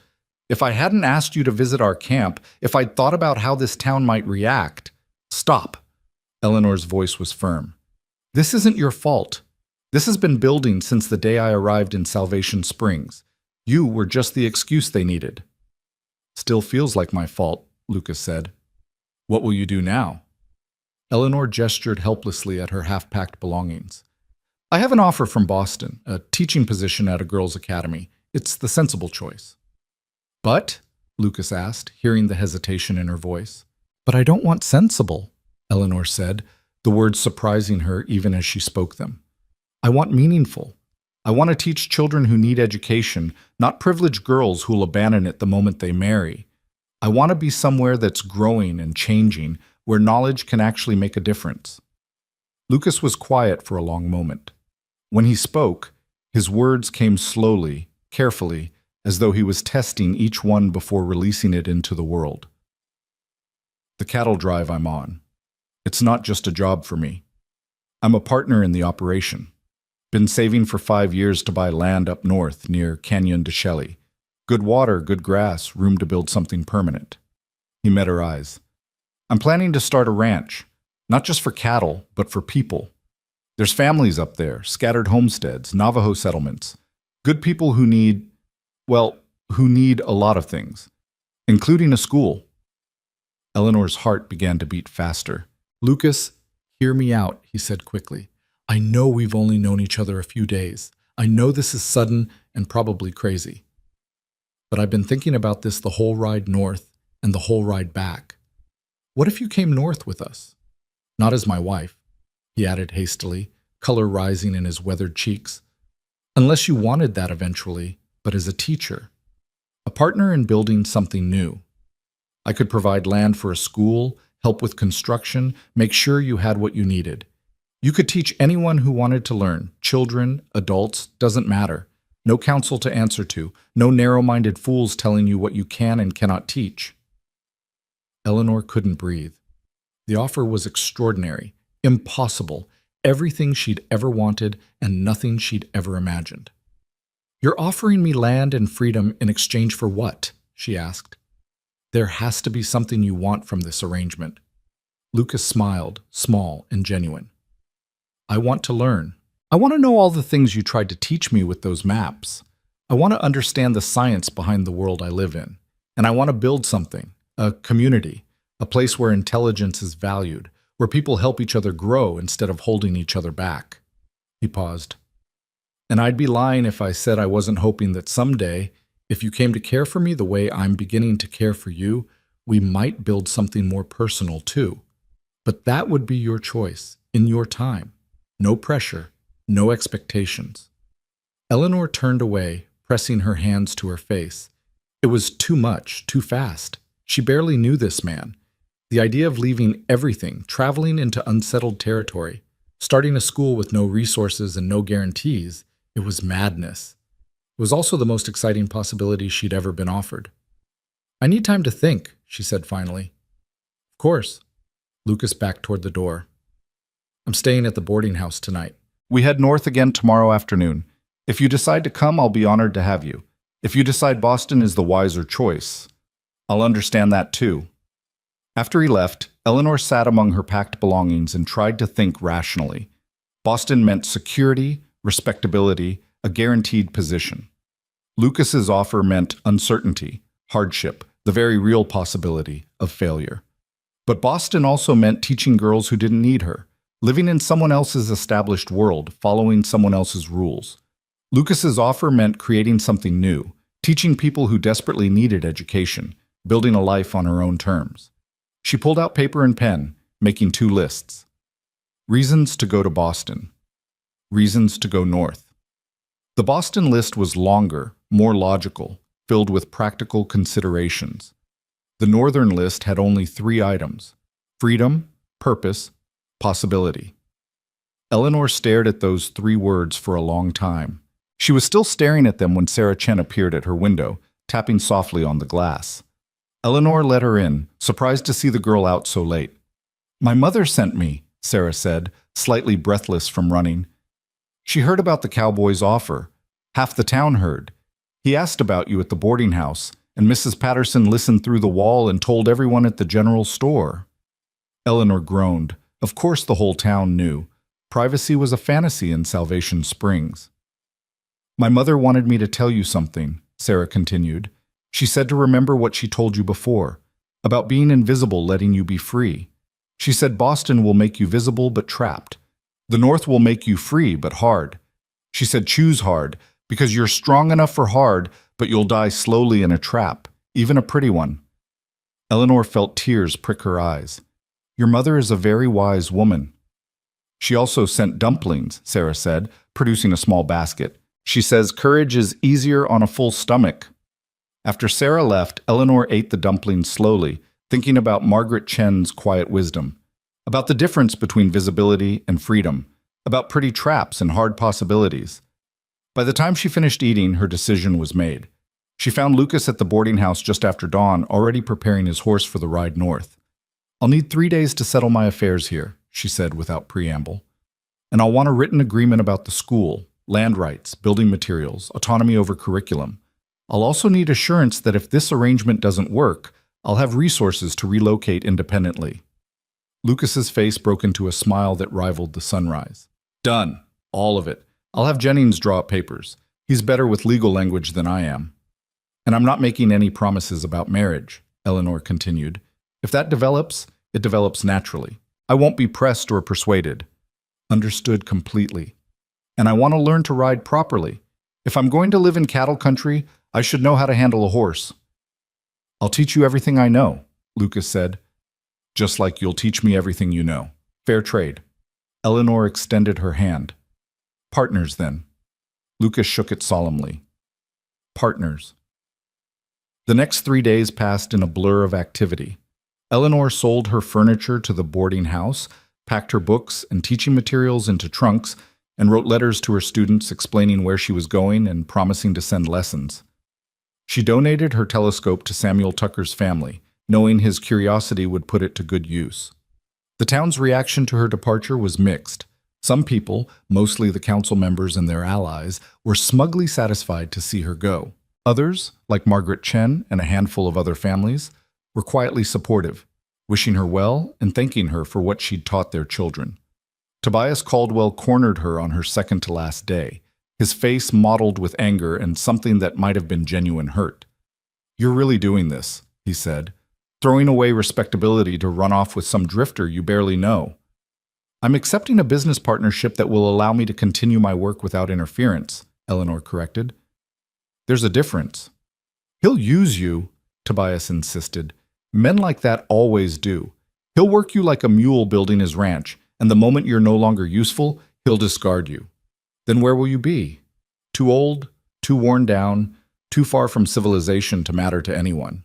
If I hadn't asked you to visit our camp, if I'd thought about how this town might react... Stop. Eleanor's voice was firm. This isn't your fault. This has been building since the day I arrived in Salvation Springs. You were just the excuse they needed. Still feels like my fault, Lucas said. What will you do now? Eleanor gestured helplessly at her half-packed belongings. I have an offer from Boston, a teaching position at a girls' academy. It's the sensible choice. But? Lucas asked, hearing the hesitation in her voice. But I don't want sensible, Eleanor said, the words surprising her even as she spoke them. I want meaningful. I want to teach children who need education, not privileged girls who'll abandon it the moment they marry. I want to be somewhere that's growing and changing, where knowledge can actually make a difference. Lucas was quiet for a long moment. When he spoke, his words came slowly, carefully, as though he was testing each one before releasing it into the world. The cattle drive I'm on. It's not just a job for me. I'm a partner in the operation. Been saving for 5 years to buy land up north near Canyon de Chelly. Good water, good grass, room to build something permanent. He met her eyes. I'm planning to start a ranch, not just for cattle, but for people. There's families up there, scattered homesteads, Navajo settlements. Good people who need a lot of things, including a school. Eleanor's heart began to beat faster. Lucas, hear me out, he said quickly. I know we've only known each other a few days. I know this is sudden and probably crazy. But I've been thinking about this the whole ride north and the whole ride back. What if you came north with us? Not as my wife, he added hastily, color rising in his weathered cheeks. Unless you wanted that eventually, but as a teacher. A partner in building something new. I could provide land for a school, help with construction, make sure you had what you needed. You could teach anyone who wanted to learn, children, adults, doesn't matter. No counsel to answer to, no narrow-minded fools telling you what you can and cannot teach. Eleanor couldn't breathe. The offer was extraordinary, impossible, everything she'd ever wanted and nothing she'd ever imagined. You're offering me land and freedom in exchange for what? She asked. There has to be something you want from this arrangement. Lucas smiled, small and genuine. I want to learn. I want to know all the things you tried to teach me with those maps. I want to understand the science behind the world I live in. And I want to build something, a community, a place where intelligence is valued, where people help each other grow instead of holding each other back. He paused. And I'd be lying if I said I wasn't hoping that someday, if you came to care for me the way I'm beginning to care for you, we might build something more personal too. But that would be your choice, in your time. No pressure, no expectations. Eleanor turned away, pressing her hands to her face. It was too much, too fast. She barely knew this man. The idea of leaving everything, traveling into unsettled territory, starting a school with no resources and no guarantees, it was madness. It was also the most exciting possibility she'd ever been offered. I need time to think, she said finally. Of course. Lucas backed toward the door. I'm staying at the boarding house tonight. We head north again tomorrow afternoon. If you decide to come, I'll be honored to have you. If you decide Boston is the wiser choice, I'll understand that too. After he left, Eleanor sat among her packed belongings and tried to think rationally. Boston meant security, respectability, a guaranteed position. Lucas's offer meant uncertainty, hardship, the very real possibility of failure. But Boston also meant teaching girls who didn't need her, living in someone else's established world, following someone else's rules. Lucas's offer meant creating something new, teaching people who desperately needed education, building a life on her own terms. She pulled out paper and pen, making 2 lists. Reasons to go to Boston. Reasons to go north. The Boston list was longer, more logical, filled with practical considerations. The northern list had only 3 items: freedom, purpose, possibility. Eleanor stared at those 3 words for a long time. She was still staring at them when Sarah Chen appeared at her window, tapping softly on the glass. Eleanor let her in, surprised to see the girl out so late. My mother sent me, Sarah said, slightly breathless from running. She heard about the Cowboy's offer. Half the town heard. He asked about you at the boarding house, and Mrs. Patterson listened through the wall and told everyone at the general store. Eleanor groaned. Of course the whole town knew. Privacy was a fantasy in Salvation Springs. My mother wanted me to tell you something, Sarah continued. She said to remember what she told you before, about being invisible letting you be free. She said Boston will make you visible but trapped. The North will make you free but hard. She said choose hard, because you're strong enough for hard, but you'll die slowly in a trap, even a pretty one. Eleanor felt tears prick her eyes. Your mother is a very wise woman. She also sent dumplings, Sarah said, producing a small basket. She says courage is easier on a full stomach. After Sarah left, Eleanor ate the dumplings slowly, thinking about Margaret Chen's quiet wisdom, about the difference between visibility and freedom, about pretty traps and hard possibilities. By the time she finished eating, her decision was made. She found Lucas at the boarding house just after dawn, already preparing his horse for the ride north. "I'll need 3 days to settle my affairs here," she said without preamble. "And I'll want a written agreement about the school, land rights, building materials, autonomy over curriculum. I'll also need assurance that if this arrangement doesn't work, I'll have resources to relocate independently." Lucas's face broke into a smile that rivaled the sunrise. "Done. All of it. I'll have Jennings draw up papers. He's better with legal language than I am. And I'm not making any promises about marriage," Eleanor continued. "If that develops, it develops naturally. I won't be pressed or persuaded." "Understood completely. And I want to learn to ride properly. If I'm going to live in cattle country, I should know how to handle a horse." "I'll teach you everything I know," Lucas said. "Just like you'll teach me everything you know. Fair trade." Eleanor extended her hand. "Partners, then." Lucas shook it solemnly. "Partners." The next 3 days passed in a blur of activity. Eleanor sold her furniture to the boarding house, packed her books and teaching materials into trunks, and wrote letters to her students explaining where she was going and promising to send lessons. She donated her telescope to Samuel Tucker's family, knowing his curiosity would put it to good use. The town's reaction to her departure was mixed. Some people, mostly the council members and their allies, were smugly satisfied to see her go. Others, like Margaret Chen and a handful of other families, were quietly supportive, wishing her well and thanking her for what she'd taught their children. Tobias Caldwell cornered her on her second-to-last day, his face mottled with anger and something that might have been genuine hurt. "You're really doing this," he said, "throwing away respectability to run off with some drifter you barely know." "I'm accepting a business partnership that will allow me to continue my work without interference," Eleanor corrected. "There's a difference." "He'll use you," Tobias insisted. "Men like that always do. He'll work you like a mule building his ranch, and the moment you're no longer useful, he'll discard you. Then where will you be? Too old, too worn down, too far from civilization to matter to anyone."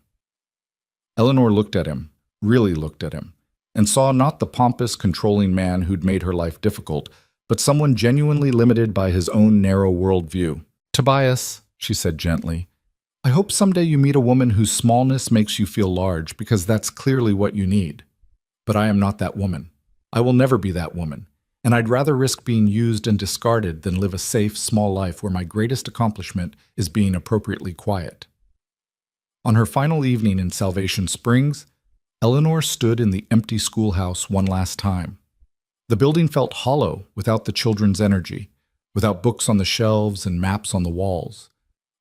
Eleanor looked at him, really looked at him, and saw not the pompous, controlling man who'd made her life difficult, but someone genuinely limited by his own narrow worldview. "Tobias," she said gently, "I hope someday you meet a woman whose smallness makes you feel large, because that's clearly what you need. But I am not that woman. I will never be that woman, and I'd rather risk being used and discarded than live a safe, small life where my greatest accomplishment is being appropriately quiet." On her final evening in Salvation Springs, Eleanor stood in the empty schoolhouse one last time. The building felt hollow without the children's energy, without books on the shelves and maps on the walls.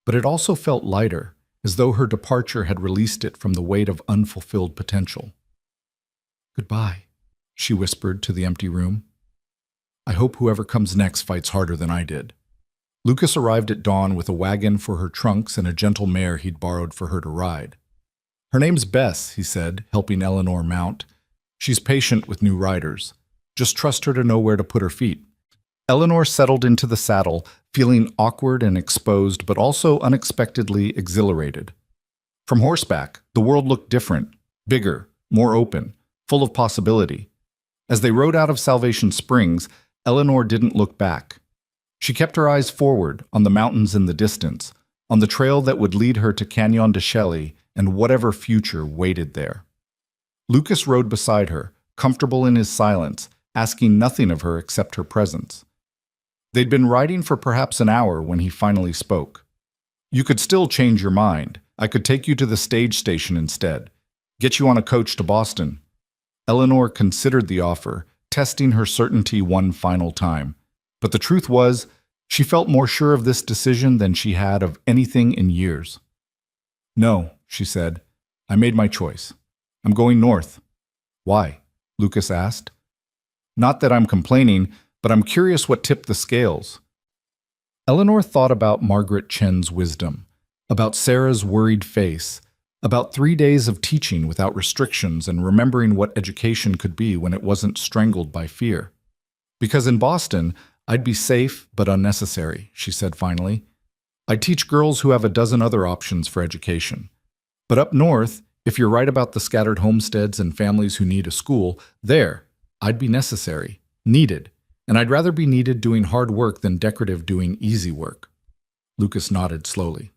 But it also felt lighter, as though her departure had released it from the weight of unfulfilled potential. "Goodbye," she whispered to the empty room. "I hope whoever comes next fights harder than I did." Lucas arrived at dawn with a wagon for her trunks and a gentle mare he'd borrowed for her to ride. "Her name's Bess," he said, helping Eleanor mount. "She's patient with new riders. Just trust her to know where to put her feet." Eleanor settled into the saddle, feeling awkward and exposed, but also unexpectedly exhilarated. From horseback, the world looked different, bigger, more open, full of possibility. As they rode out of Salvation Springs, Eleanor didn't look back. She kept her eyes forward, on the mountains in the distance, on the trail that would lead her to Canyon de Chelly and whatever future waited there. Lucas rode beside her, comfortable in his silence, asking nothing of her except her presence. They'd been riding for perhaps an hour when he finally spoke. "You could still change your mind. I could take you to the stage station instead. Get you on a coach to Boston." Eleanor considered the offer, testing her certainty one final time. But the truth was, she felt more sure of this decision than she had of anything in years. "No," she said. "I made my choice. I'm going north." "Why?" Lucas asked. "Not that I'm complaining, but I'm curious what tipped the scales." Eleanor thought about Margaret Chen's wisdom, about Sarah's worried face, about 3 days of teaching without restrictions and remembering what education could be when it wasn't strangled by fear. Because in Boston, I'd be safe, but unnecessary, she said finally. I teach girls who have a dozen other options for education. But up north, if you're right about the scattered homesteads and families who need a school, there, I'd be necessary, needed, and I'd rather be needed doing hard work than decorative doing easy work. Lucas nodded slowly.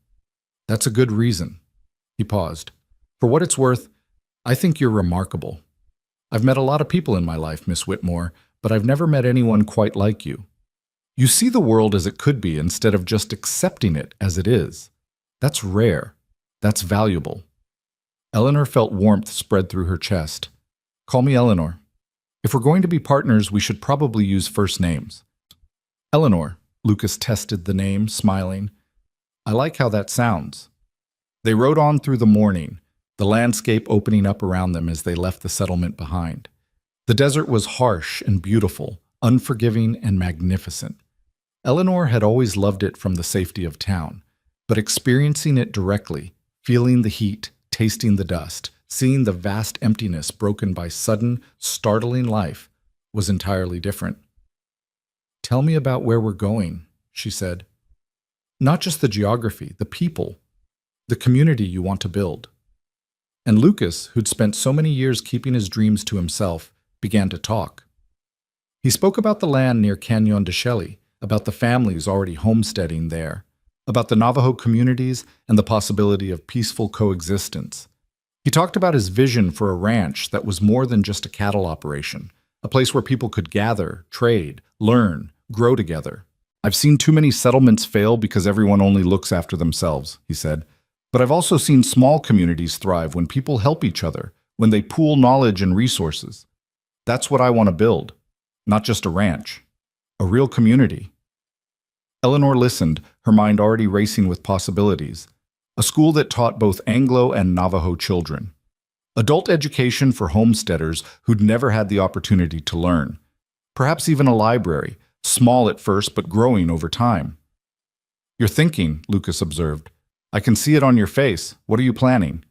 That's a good reason. He paused. For what it's worth, I think you're remarkable. I've met a lot of people in my life, Miss Whitmore, but I've never met anyone quite like you. You see the world as it could be instead of just accepting it as it is. That's rare. That's valuable. Eleanor felt warmth spread through her chest. Call me Eleanor. If we're going to be partners, we should probably use first names. Eleanor, Lucas tested the name, smiling. I like how that sounds. They rode on through the morning, the landscape opening up around them as they left the settlement behind. The desert was harsh and beautiful, unforgiving and magnificent. Eleanor had always loved it from the safety of town, but experiencing it directly, feeling the heat, tasting the dust, seeing the vast emptiness broken by sudden, startling life, was entirely different. Tell me about where we're going, she said. Not just the geography, the people, the community you want to build. And Lucas, who'd spent so many years keeping his dreams to himself, began to talk. He spoke about the land near Canyon de Chelly, about the families already homesteading there, about the Navajo communities and the possibility of peaceful coexistence. He talked about his vision for a ranch that was more than just a cattle operation, a place where people could gather, trade, learn, grow together. I've seen too many settlements fail because everyone only looks after themselves, he said. But I've also seen small communities thrive when people help each other, when they pool knowledge and resources. That's what I want to build, not just a ranch, a real community. Eleanor listened, her mind already racing with possibilities. A school that taught both Anglo and Navajo children. Adult education for homesteaders who'd never had the opportunity to learn. Perhaps even a library, small at first but growing over time. You're thinking, Lucas observed. I can see it on your face. What are you planning?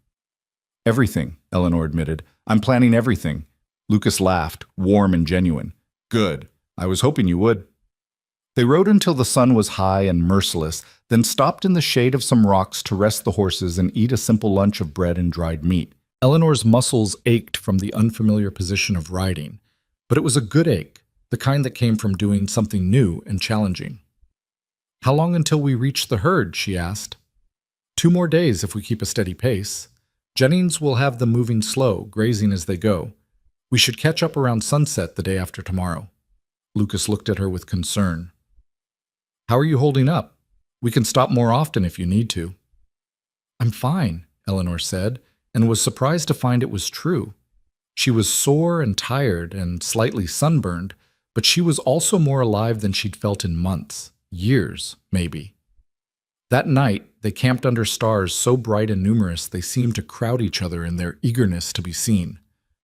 Everything, Eleanor admitted. I'm planning everything. Lucas laughed, warm and genuine. Good. I was hoping you would. They rode until the sun was high and merciless, then stopped in the shade of some rocks to rest the horses and eat a simple lunch of bread and dried meat. Eleanor's muscles ached from the unfamiliar position of riding, but it was a good ache, the kind that came from doing something new and challenging. How long until we reach the herd? She asked. 2 more days if we keep a steady pace. Jennings will have them moving slow, grazing as they go. We should catch up around sunset the day after tomorrow. Lucas looked at her with concern. How are you holding up? We can stop more often if you need to. I'm fine, Eleanor said, and was surprised to find it was true. She was sore and tired and slightly sunburned, but she was also more alive than she'd felt in months, years, maybe. That night, they camped under stars so bright and numerous they seemed to crowd each other in their eagerness to be seen.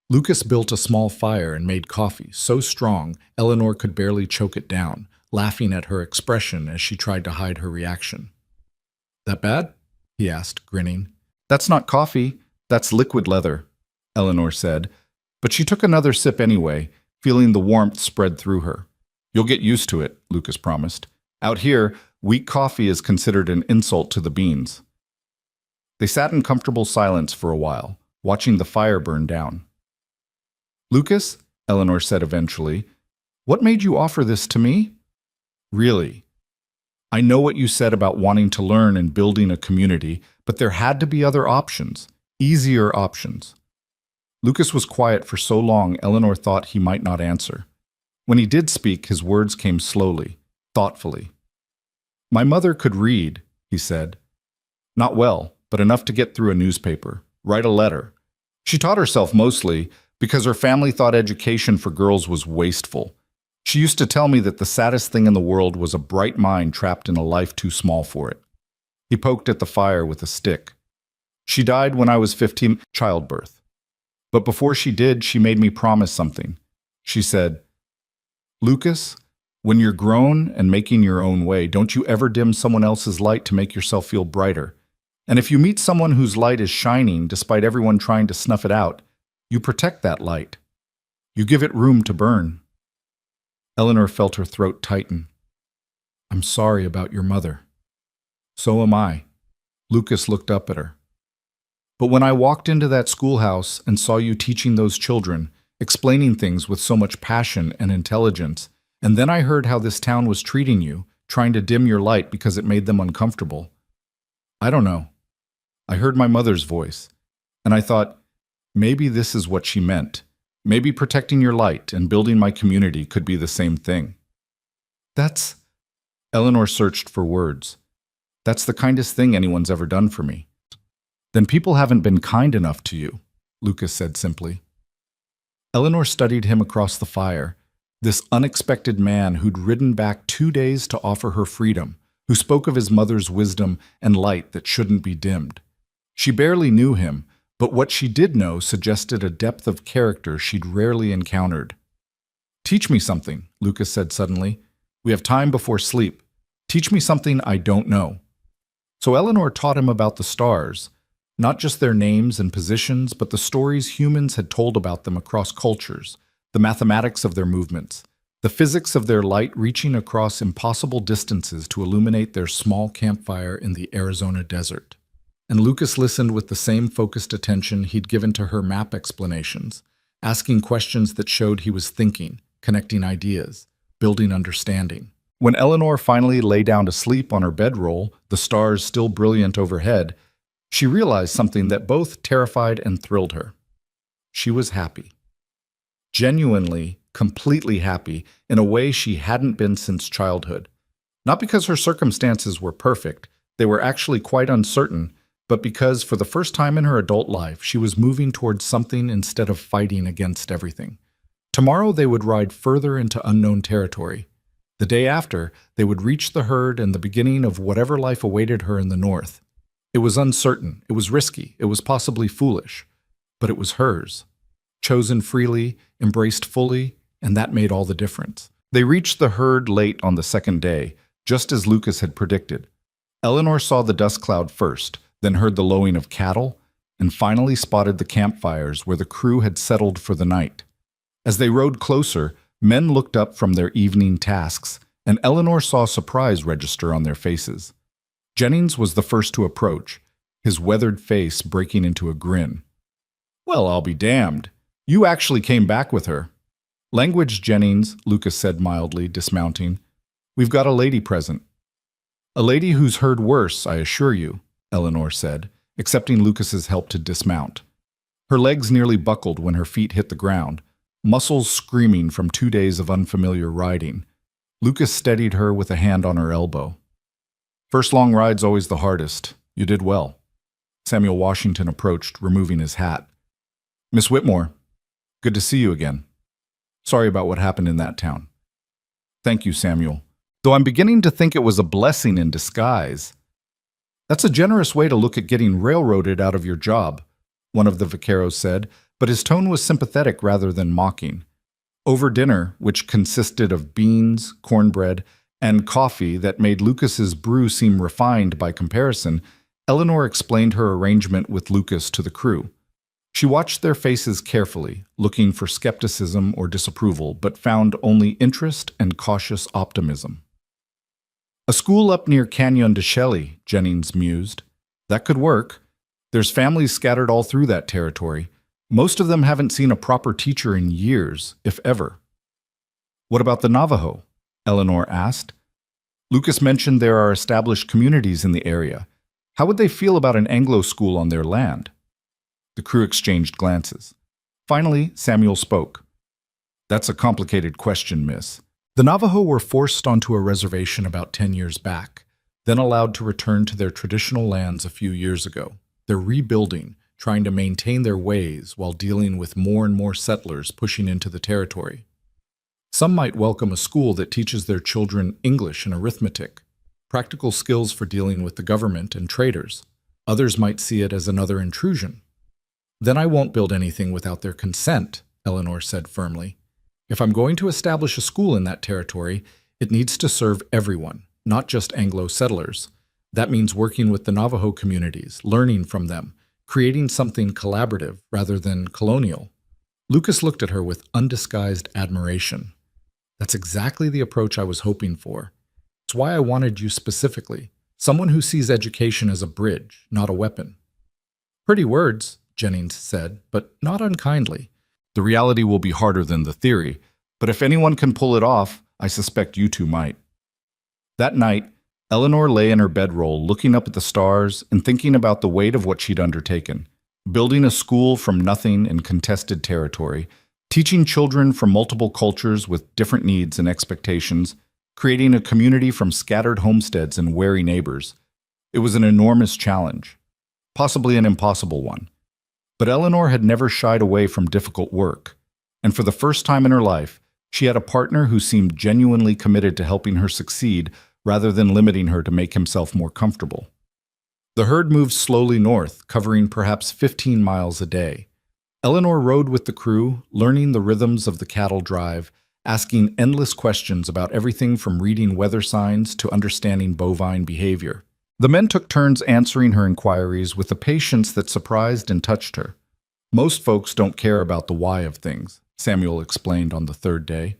Lucas built a small fire and made coffee so strong Eleanor could barely choke it down, laughing at her expression as she tried to hide her reaction. That bad? He asked, grinning. That's not coffee, that's liquid leather, Eleanor said, but she took another sip anyway, feeling the warmth spread through her. You'll get used to it, Lucas promised. Out here, weak coffee is considered an insult to the beans. They sat in comfortable silence for a while, watching the fire burn down. Lucas, Eleanor said eventually, what made you offer this to me? Really? I know what you said about wanting to learn and building a community, but there had to be other options, easier options. Lucas was quiet for so long Eleanor thought he might not answer. When he did speak, his words came slowly, thoughtfully. My mother could read, he said. Not well, but enough to get through a newspaper, write a letter. She taught herself mostly because her family thought education for girls was wasteful. She used to tell me that the saddest thing in the world was a bright mind trapped in a life too small for it. He poked at the fire with a stick. She died when I was 15, childbirth. But before she did, she made me promise something. She said, Lucas, when you're grown and making your own way, don't you ever dim someone else's light to make yourself feel brighter. And if you meet someone whose light is shining despite everyone trying to snuff it out, you protect that light. You give it room to burn. Eleanor felt her throat tighten. I'm sorry about your mother. So am I. Lucas looked up at her. But when I walked into that schoolhouse and saw you teaching those children, explaining things with so much passion and intelligence, and then I heard how this town was treating you, trying to dim your light because it made them uncomfortable. I don't know. I heard my mother's voice, and I thought, maybe this is what she meant. Maybe protecting your light and building my community could be the same thing. That's... Eleanor searched for words. That's the kindest thing anyone's ever done for me. Then people haven't been kind enough to you, Lucas said simply. Eleanor studied him across the fire, this unexpected man who'd ridden back 2 days to offer her freedom, who spoke of his mother's wisdom and light that shouldn't be dimmed. She barely knew him, but what she did know suggested a depth of character she'd rarely encountered. Teach me something, Lucas said suddenly. We have time before sleep. Teach me something I don't know. So Eleanor taught him about the stars, not just their names and positions, but the stories humans had told about them across cultures, the mathematics of their movements, the physics of their light reaching across impossible distances to illuminate their small campfire in the Arizona desert. And Lucas listened with the same focused attention he'd given to her map explanations, asking questions that showed he was thinking, connecting ideas, building understanding. When Eleanor finally lay down to sleep on her bedroll, the stars still brilliant overhead, she realized something that both terrified and thrilled her. She was happy. Genuinely, completely happy in a way she hadn't been since childhood. Not because her circumstances were perfect, they were actually quite uncertain, but because for the first time in her adult life, she was moving towards something instead of fighting against everything. Tomorrow they would ride further into unknown territory. The day after, they would reach the herd and the beginning of whatever life awaited her in the north. It was uncertain, it was risky, it was possibly foolish, but it was hers. Chosen freely, embraced fully, and that made all the difference. They reached the herd late on the second day, just as Lucas had predicted. Eleanor saw the dust cloud first, then heard the lowing of cattle, and finally spotted the campfires where the crew had settled for the night. As they rode closer, men looked up from their evening tasks, and Eleanor saw surprise register on their faces. Jennings was the first to approach, his weathered face breaking into a grin. Well, I'll be damned. You actually came back with her. Language, Jennings, Lucas said mildly, dismounting. We've got a lady present. A lady who's heard worse, I assure you, Eleanor said, accepting Lucas's help to dismount. Her legs nearly buckled when her feet hit the ground, muscles screaming from 2 days of unfamiliar riding. Lucas steadied her with a hand on her elbow. First long ride's always the hardest. You did well. Samuel Washington approached, removing his hat. Miss Whitmore, good to see you again. Sorry about what happened in that town. Thank you, Samuel. Though I'm beginning to think it was a blessing in disguise. That's a generous way to look at getting railroaded out of your job, one of the vaqueros said, but his tone was sympathetic rather than mocking. Over dinner, which consisted of beans, cornbread, and coffee that made Lucas's brew seem refined by comparison, Eleanor explained her arrangement with Lucas to the crew. She watched their faces carefully, looking for skepticism or disapproval, but found only interest and cautious optimism. A school up near Canyon de Chelly, Jennings mused. That could work. There's families scattered all through that territory. Most of them haven't seen a proper teacher in years, if ever. What about the Navajo? Eleanor asked. Lucas mentioned there are established communities in the area. How would they feel about an Anglo school on their land? The crew exchanged glances. Finally, Samuel spoke. That's a complicated question, miss. The Navajo were forced onto a reservation about 10 years back, then allowed to return to their traditional lands a few years ago. They're rebuilding, trying to maintain their ways while dealing with more and more settlers pushing into the territory. Some might welcome a school that teaches their children English and arithmetic, practical skills for dealing with the government and traders. Others might see it as another intrusion. Then I won't build anything without their consent, Eleanor said firmly. If I'm going to establish a school in that territory, it needs to serve everyone, not just Anglo settlers. That means working with the Navajo communities, learning from them, creating something collaborative rather than colonial. Lucas looked at her with undisguised admiration. That's exactly the approach I was hoping for. It's why I wanted you specifically. Someone who sees education as a bridge, not a weapon. Pretty words, Jennings said, but not unkindly. The reality will be harder than the theory, but if anyone can pull it off, I suspect you two might. That night, Eleanor lay in her bedroll looking up at the stars and thinking about the weight of what she'd undertaken. Building a school from nothing in contested territory, teaching children from multiple cultures with different needs and expectations, creating a community from scattered homesteads and wary neighbors. It was an enormous challenge, possibly an impossible one. But Eleanor had never shied away from difficult work, and for the first time in her life, she had a partner who seemed genuinely committed to helping her succeed rather than limiting her to make himself more comfortable. The herd moved slowly north, covering perhaps 15 miles a day. Eleanor rode with the crew, learning the rhythms of the cattle drive, asking endless questions about everything from reading weather signs to understanding bovine behavior. The men took turns answering her inquiries with a patience that surprised and touched her. Most folks don't care about the why of things, Samuel explained on the third day.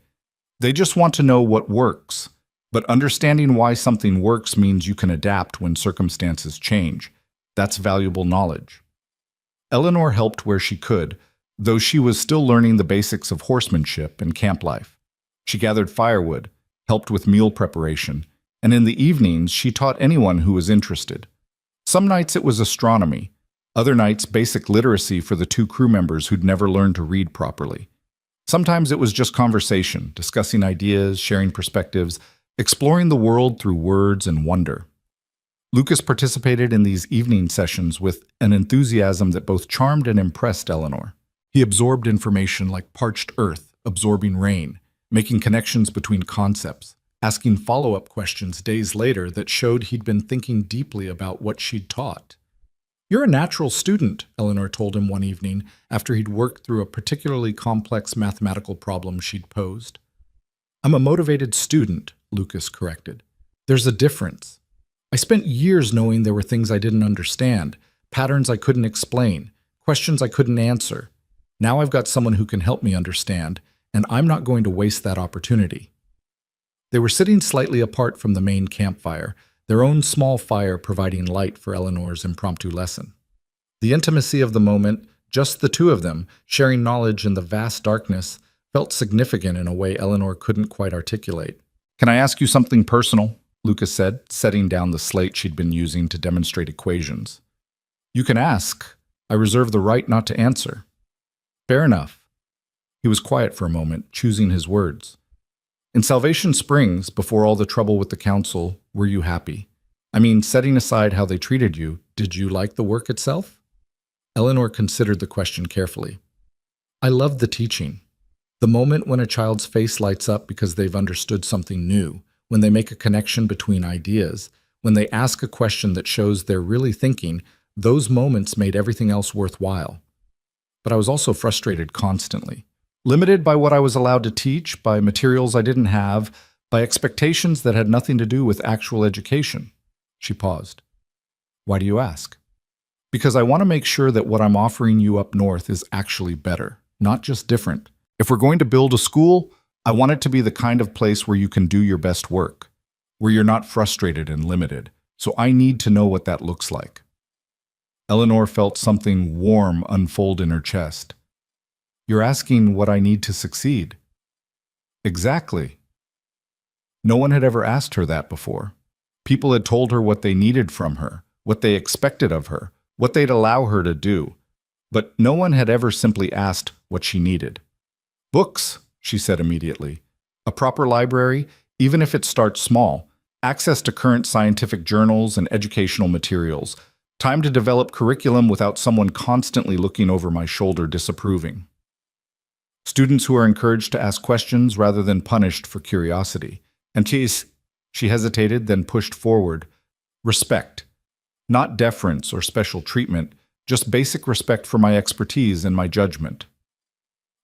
They just want to know what works. But understanding why something works means you can adapt when circumstances change. That's valuable knowledge. Eleanor helped where she could, though she was still learning the basics of horsemanship and camp life. She gathered firewood, helped with meal preparation, and in the evenings she taught anyone who was interested. Some nights it was astronomy, other nights basic literacy for the two crew members who'd never learned to read properly. Sometimes it was just conversation, discussing ideas, sharing perspectives, exploring the world through words and wonder. Lucas participated in these evening sessions with an enthusiasm that both charmed and impressed Eleanor. He absorbed information like parched earth, absorbing rain, making connections between concepts, asking follow-up questions days later that showed he'd been thinking deeply about what she'd taught. "You're a natural student," Eleanor told him one evening after he'd worked through a particularly complex mathematical problem she'd posed. "I'm a motivated student," Lucas corrected. "There's a difference. I spent years knowing there were things I didn't understand, patterns I couldn't explain, questions I couldn't answer. Now I've got someone who can help me understand, and I'm not going to waste that opportunity." They were sitting slightly apart from the main campfire, their own small fire providing light for Eleanor's impromptu lesson. The intimacy of the moment, just the two of them, sharing knowledge in the vast darkness, felt significant in a way Eleanor couldn't quite articulate. "Can I ask you something personal?" Lucas said, setting down the slate she'd been using to demonstrate equations. "You can ask. I reserve the right not to answer." "Fair enough." He was quiet for a moment, choosing his words. "In Salvation Springs, before all the trouble with the council, were you happy? I mean, setting aside how they treated you, did you like the work itself?" Eleanor considered the question carefully. "I loved the teaching. The moment when a child's face lights up because they've understood something new, when they make a connection between ideas, when they ask a question that shows they're really thinking, those moments made everything else worthwhile. But I was also frustrated constantly. Limited by what I was allowed to teach, by materials I didn't have, by expectations that had nothing to do with actual education." She paused. "Why do you ask?" "Because I want to make sure that what I'm offering you up north is actually better, not just different. If we're going to build a school, I want it to be the kind of place where you can do your best work, where you're not frustrated and limited. So I need to know what that looks like." Eleanor felt something warm unfold in her chest. "You're asking what I need to succeed." "Exactly." No one had ever asked her that before. People had told her what they needed from her, what they expected of her, what they'd allow her to do. But no one had ever simply asked what she needed. "Books," she said immediately. "A proper library, even if it starts small. Access to current scientific journals and educational materials. Time to develop curriculum without someone constantly looking over my shoulder disapproving. Students who are encouraged to ask questions rather than punished for curiosity. And she hesitated, then pushed forward. Respect. Not deference or special treatment, just basic respect for my expertise and my judgment."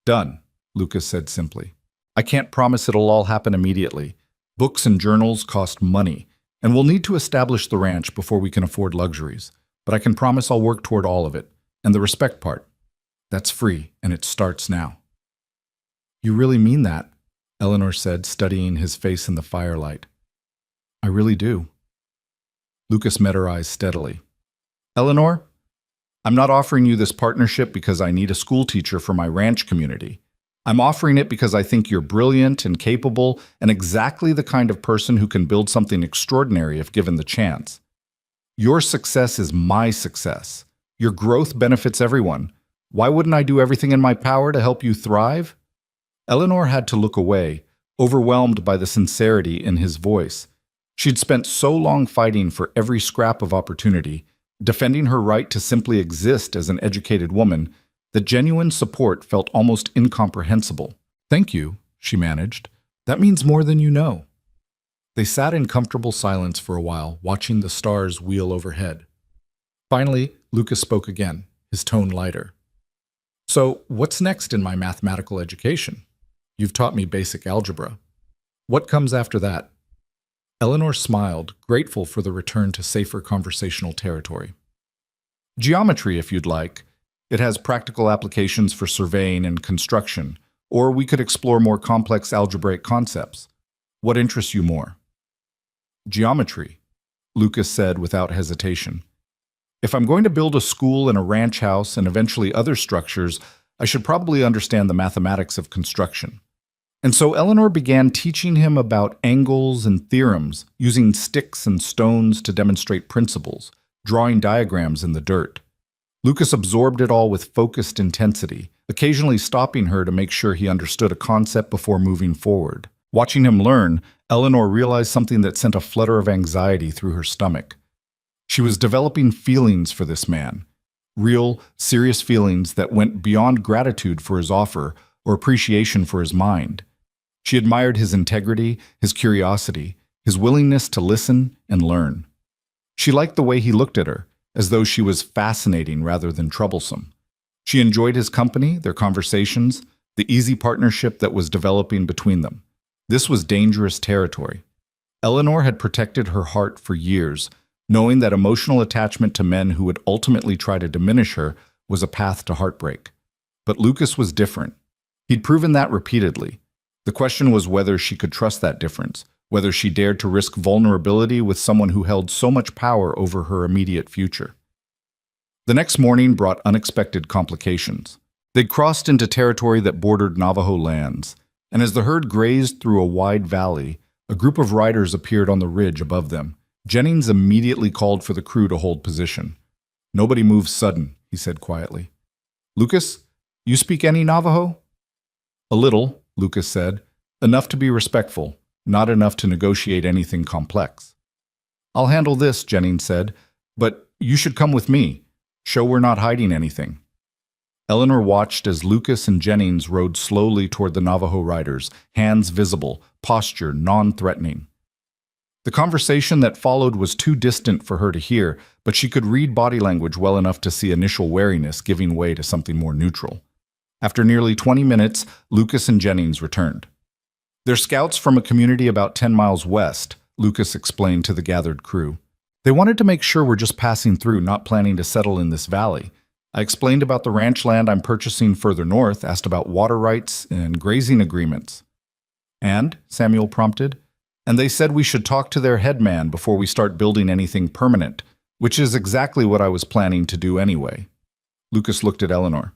"Done," Lucas said simply. "I can't promise it'll all happen immediately. Books and journals cost money, and we'll need to establish the ranch before we can afford luxuries. But I can promise I'll work toward all of it. And the respect part, that's free, and it starts now." "You really mean that?" Eleanor said, studying his face in the firelight. I really do. Lucas met her eyes steadily. Eleanor, I'm not offering you this partnership because I need a school teacher for my ranch community. I'm offering it because I think you're brilliant and capable and exactly the kind of person who can build something extraordinary if given the chance. Your success is my success. Your growth benefits everyone. Why wouldn't I do everything in my power to help you thrive? Eleanor had to look away, overwhelmed by the sincerity in his voice. She'd spent so long fighting for every scrap of opportunity, defending her right to simply exist as an educated woman, that genuine support felt almost incomprehensible. Thank you, she managed. That means more than you know. They sat in comfortable silence for a while, watching the stars wheel overhead. Finally, Lucas spoke again, his tone lighter. So, what's next in my mathematical education? You've taught me basic algebra. What comes after that? Eleanor smiled, grateful for the return to safer conversational territory. Geometry, if you'd like. It has practical applications for surveying and construction, or we could explore more complex algebraic concepts. What interests you more? Geometry, Lucas said without hesitation. If I'm going to build a school and a ranch house and eventually other structures, I should probably understand the mathematics of construction. And so Eleanor began teaching him about angles and theorems, using sticks and stones to demonstrate principles, drawing diagrams in the dirt. Lucas absorbed it all with focused intensity, occasionally stopping her to make sure he understood a concept before moving forward. Watching him learn, Eleanor realized something that sent a flutter of anxiety through her stomach. She was developing feelings for this man, real, serious feelings that went beyond gratitude for his offer or appreciation for his mind. She admired his integrity, his curiosity, his willingness to listen and learn. She liked the way he looked at her, as though she was fascinating rather than troublesome. She enjoyed his company, their conversations, the easy partnership that was developing between them. This was dangerous territory. Eleanor had protected her heart for years, knowing that emotional attachment to men who would ultimately try to diminish her was a path to heartbreak. But Lucas was different. He'd proven that repeatedly. The question was whether she could trust that difference, whether she dared to risk vulnerability with someone who held so much power over her immediate future. The next morning brought unexpected complications. They'd crossed into territory that bordered Navajo lands, and as the herd grazed through a wide valley, a group of riders appeared on the ridge above them. Jennings immediately called for the crew to hold position. Nobody moves sudden, he said quietly. Lucas, you speak any Navajo? A little, Lucas said. Enough to be respectful, not enough to negotiate anything complex. I'll handle this, Jennings said, but you should come with me. Show we're not hiding anything. Eleanor watched as Lucas and Jennings rode slowly toward the Navajo riders, hands visible, posture non-threatening. The conversation that followed was too distant for her to hear, but she could read body language well enough to see initial wariness giving way to something more neutral. After nearly 20 minutes, Lucas and Jennings returned. They're scouts from a community about 10 miles west, Lucas explained to the gathered crew. They wanted to make sure we're just passing through, not planning to settle in this valley. I explained about the ranch land I'm purchasing further north, asked about water rights and grazing agreements. And, Samuel prompted, and they said we should talk to their headman before we start building anything permanent, which is exactly what I was planning to do anyway. Lucas looked at Eleanor.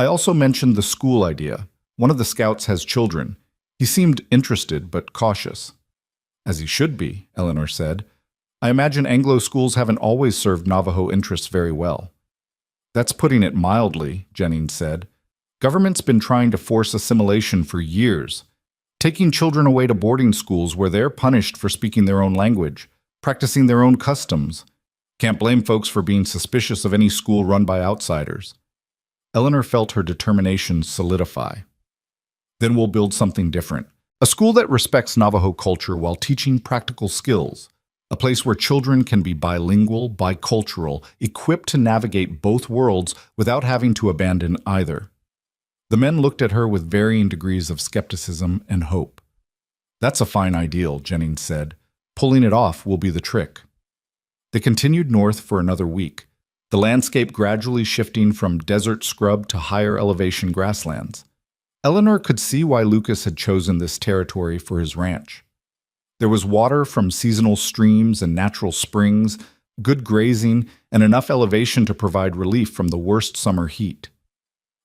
I also mentioned the school idea. One of the scouts has children. He seemed interested but cautious. As he should be, Eleanor said. I imagine Anglo schools haven't always served Navajo interests very well. That's putting it mildly, Jennings said. Government's been trying to force assimilation for years, taking children away to boarding schools where they're punished for speaking their own language, practicing their own customs. Can't blame folks for being suspicious of any school run by outsiders. Eleanor felt her determination solidify. Then we'll build something different. A school that respects Navajo culture while teaching practical skills. A place where children can be bilingual, bicultural, equipped to navigate both worlds without having to abandon either. The men looked at her with varying degrees of skepticism and hope. That's a fine ideal, Jennings said. Pulling it off will be the trick. They continued north for another week, the landscape gradually shifting from desert scrub to higher elevation grasslands. Eleanor could see why Lucas had chosen this territory for his ranch. There was water from seasonal streams and natural springs, good grazing, and enough elevation to provide relief from the worst summer heat.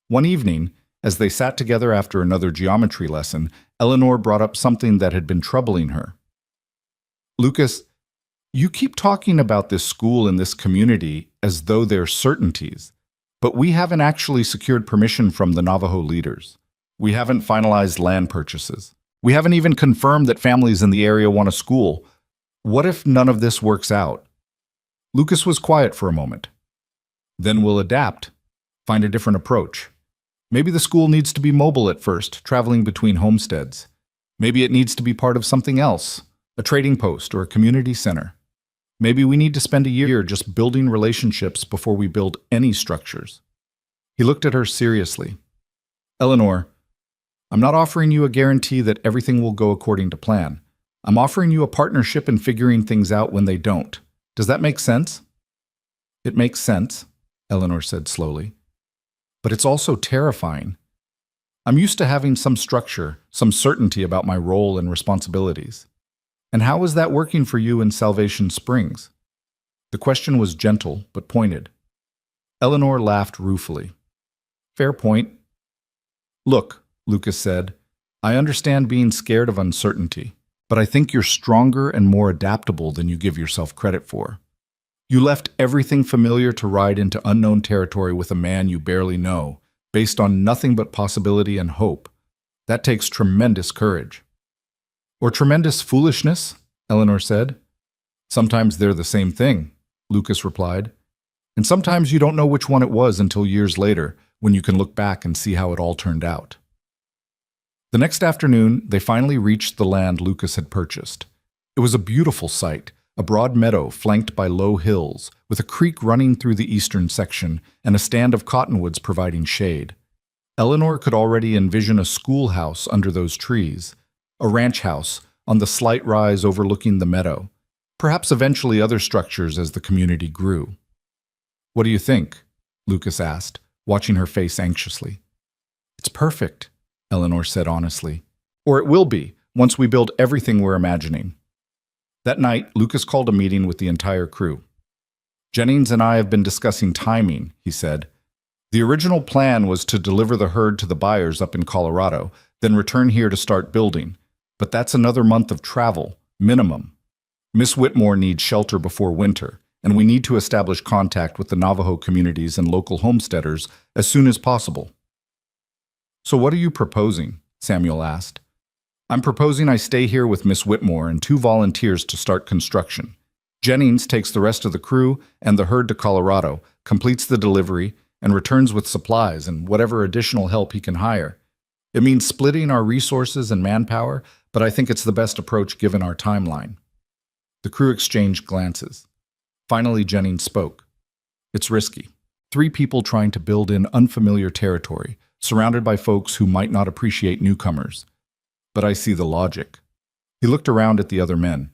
One evening, as they sat together after another geometry lesson, Eleanor brought up something that had been troubling her. "Lucas, you keep talking about this school and this community as though they're certainties, but we haven't actually secured permission from the Navajo leaders. We haven't finalized land purchases. We haven't even confirmed that families in the area want a school. What if none of this works out?" Lucas was quiet for a moment. "Then we'll adapt, find a different approach. Maybe the school needs to be mobile at first, traveling between homesteads. Maybe it needs to be part of something else, a trading post or a community center. Maybe we need to spend a year just building relationships before we build any structures." He looked at her seriously. "Eleanor, I'm not offering you a guarantee that everything will go according to plan. I'm offering you a partnership in figuring things out when they don't. Does that make sense?" "It makes sense," Eleanor said slowly. "But it's also terrifying. I'm used to having some structure, some certainty about my role and responsibilities. And how is that working for you in Salvation Springs?" The question was gentle but pointed. Eleanor laughed ruefully. "Fair point." "Look," Lucas said, "I understand being scared of uncertainty, but I think you're stronger and more adaptable than you give yourself credit for. You left everything familiar to ride into unknown territory with a man you barely know, based on nothing but possibility and hope. That takes tremendous courage." "Or tremendous foolishness," Eleanor said. "Sometimes they're the same thing," Lucas replied. "And sometimes you don't know which one it was until years later, when you can look back and see how it all turned out." The next afternoon, they finally reached the land Lucas had purchased. It was a beautiful sight, a broad meadow flanked by low hills, with a creek running through the eastern section and a stand of cottonwoods providing shade. Eleanor could already envision a schoolhouse under those trees, a ranch house on the slight rise overlooking the meadow, perhaps eventually other structures as the community grew. "What do you think?" Lucas asked, watching her face anxiously. "It's perfect," Eleanor said honestly. "Or it will be, once we build everything we're imagining." That night, Lucas called a meeting with the entire crew. "Jennings and I have been discussing timing," he said. "The original plan was to deliver the herd to the buyers up in Colorado, then return here to start building. But that's another month of travel, minimum. Miss Whitmore needs shelter before winter, and we need to establish contact with the Navajo communities and local homesteaders as soon as possible." "So what are you proposing?" Samuel asked. "I'm proposing I stay here with Miss Whitmore and 2 volunteers to start construction. Jennings takes the rest of the crew and the herd to Colorado, completes the delivery, and returns with supplies and whatever additional help he can hire. It means splitting our resources and manpower, but I think it's the best approach given our timeline." The crew exchanged glances. Finally, Jennings spoke. "It's risky. 3 people trying to build in unfamiliar territory, surrounded by folks who might not appreciate newcomers. But I see the logic." He looked around at the other men.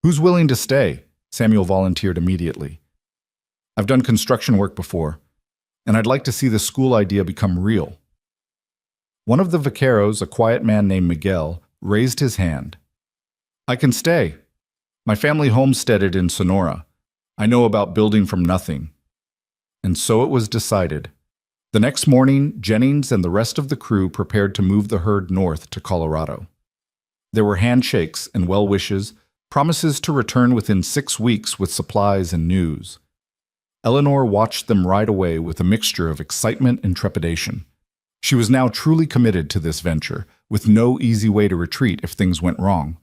"Who's willing to stay?" Samuel volunteered immediately. "I've done construction work before, and I'd like to see the school idea become real." One of the vaqueros, a quiet man named Miguel, raised his hand. "I can stay. My family homesteaded in Sonora. I know about building from nothing." And so it was decided. The next morning, Jennings and the rest of the crew prepared to move the herd north to Colorado. There were handshakes and well wishes, promises to return within 6 weeks with supplies and news. Eleanor watched them ride away with a mixture of excitement and trepidation. She was now truly committed to this venture, with no easy way to retreat if things went wrong.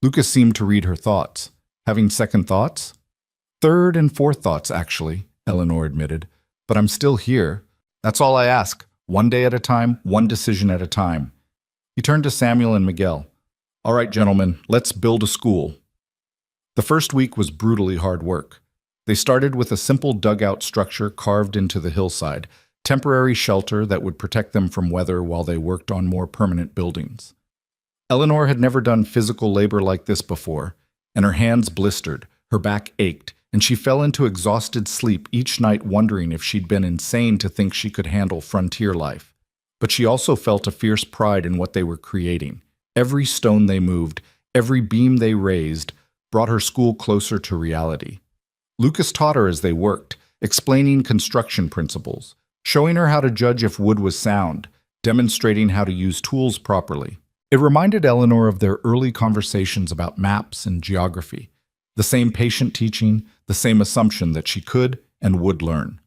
Lucas seemed to read her thoughts. Having second thoughts? "Third and fourth thoughts, actually," Eleanor admitted. "But I'm still here. That's all I ask. One day at a time, one decision at a time." He turned to Samuel and Miguel. "All right, gentlemen, let's build a school." The first week was brutally hard work. They started with a simple dugout structure carved into the hillside, temporary shelter that would protect them from weather while they worked on more permanent buildings. Eleanor had never done physical labor like this before, and her hands blistered, her back ached, and she fell into exhausted sleep each night wondering if she'd been insane to think she could handle frontier life. but she also felt a fierce pride in what they were creating. Every stone they moved, every beam they raised, brought her school closer to reality. Lucas taught her as they worked, explaining construction principles, showing her how to judge if wood was sound, demonstrating how to use tools properly. It reminded Eleanor of their early conversations about maps and geography, the same patient teaching, the same assumption that she could and would learn.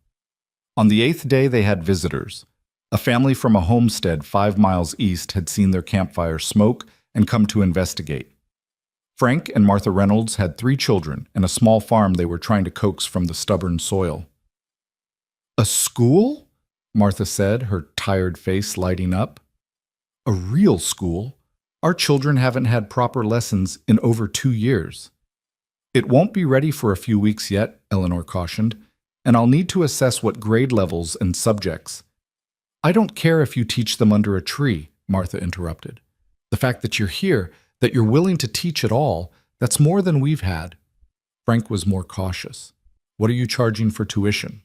On the 8th day, they had visitors. A family from a homestead 5 miles east had seen their campfire smoke and come to investigate. Frank and Martha Reynolds had 3 children and a small farm they were trying to coax from the stubborn soil. "A school?" Martha said, her tired face lighting up. "A real school? Our children haven't had proper lessons in over 2 years." "It won't be ready for a few weeks yet," Eleanor cautioned, "and I'll need to assess what grade levels and subjects." "I don't care if you teach them under a tree," Martha interrupted. "The fact that you're here, that you're willing to teach at all, that's more than we've had." Frank was more cautious. "What are you charging for tuition?"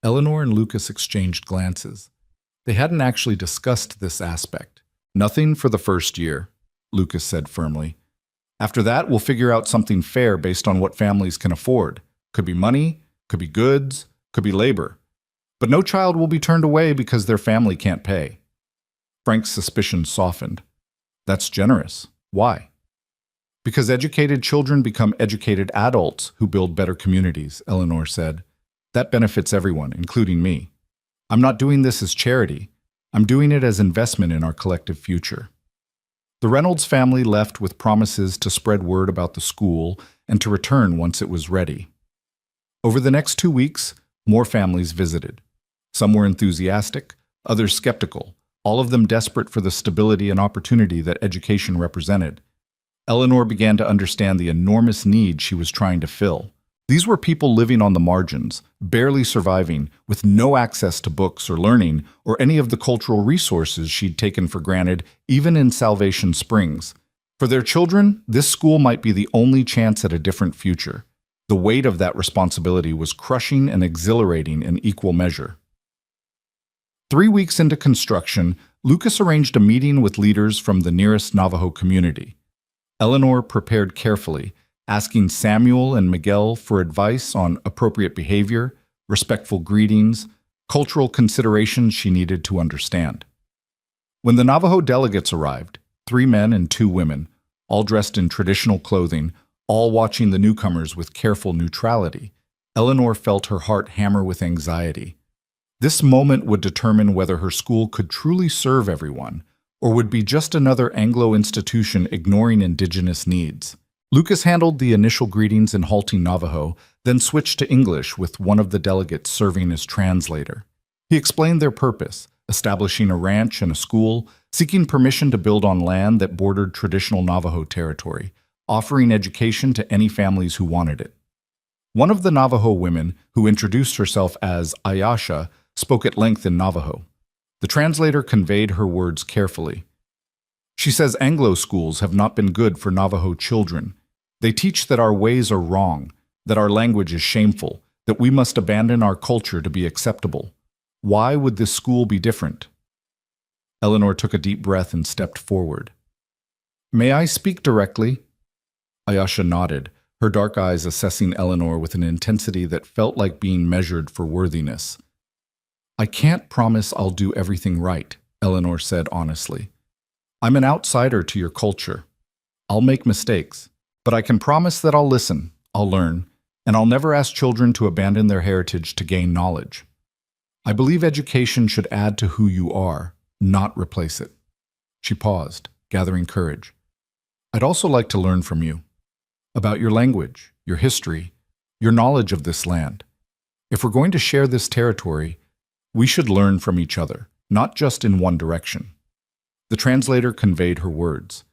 Eleanor and Lucas exchanged glances. They hadn't actually discussed this aspect. "Nothing for the first year," Lucas said firmly. "After that, we'll figure out something fair based on what families can afford. Could be money, could be goods, could be labor. But no child will be turned away because their family can't pay." Frank's suspicion softened. "That's generous. Why?" "Because educated children become educated adults who build better communities," Eleanor said. "That benefits everyone, including me. I'm not doing this as charity. I'm doing it as investment in our collective future." The Reynolds family left with promises to spread word about the school and to return once it was ready. Over the next 2 weeks, more families visited. Some were enthusiastic, others skeptical, all of them desperate for the stability and opportunity that education represented. Eleanor began to understand the enormous need she was trying to fill. These were people living on the margins, barely surviving, with no access to books or learning or any of the cultural resources she'd taken for granted, even in Salvation Springs. For their children, this school might be the only chance at a different future. The weight of that responsibility was crushing and exhilarating in equal measure. 3 weeks into construction, Lucas arranged a meeting with leaders from the nearest Navajo community. Eleanor prepared carefully, asking Samuel and Miguel for advice on appropriate behavior, respectful greetings, cultural considerations she needed to understand. When the Navajo delegates arrived, 3 men and 2 women, all dressed in traditional clothing, all watching the newcomers with careful neutrality, Eleanor felt her heart hammer with anxiety. This moment would determine whether her school could truly serve everyone, or would be just another Anglo institution ignoring indigenous needs. Lucas handled the initial greetings in halting Navajo, then switched to English with one of the delegates serving as translator. He explained their purpose, establishing a ranch and a school, seeking permission to build on land that bordered traditional Navajo territory, offering education to any families who wanted it. One of the Navajo women, who introduced herself as Ayasha, spoke at length in Navajo. The translator conveyed her words carefully. She says Anglo schools have not been good for Navajo children. They teach that our ways are wrong, that our language is shameful, that we must abandon our culture to be acceptable. Why would this school be different? Eleanor took a deep breath and stepped forward. "May I speak directly?" Ayasha nodded, her dark eyes assessing Eleanor with an intensity that felt like being measured for worthiness. "I can't promise I'll do everything right," Eleanor said honestly. "I'm an outsider to your culture. I'll make mistakes, but I can promise that I'll listen, I'll learn, and I'll never ask children to abandon their heritage to gain knowledge. I believe education should add to who you are, not replace it." She paused, gathering courage. "I'd also like to learn from you, about your language, your history, your knowledge of this land. If we're going to share this territory, we should learn from each other, not just in one direction." The translator conveyed her words.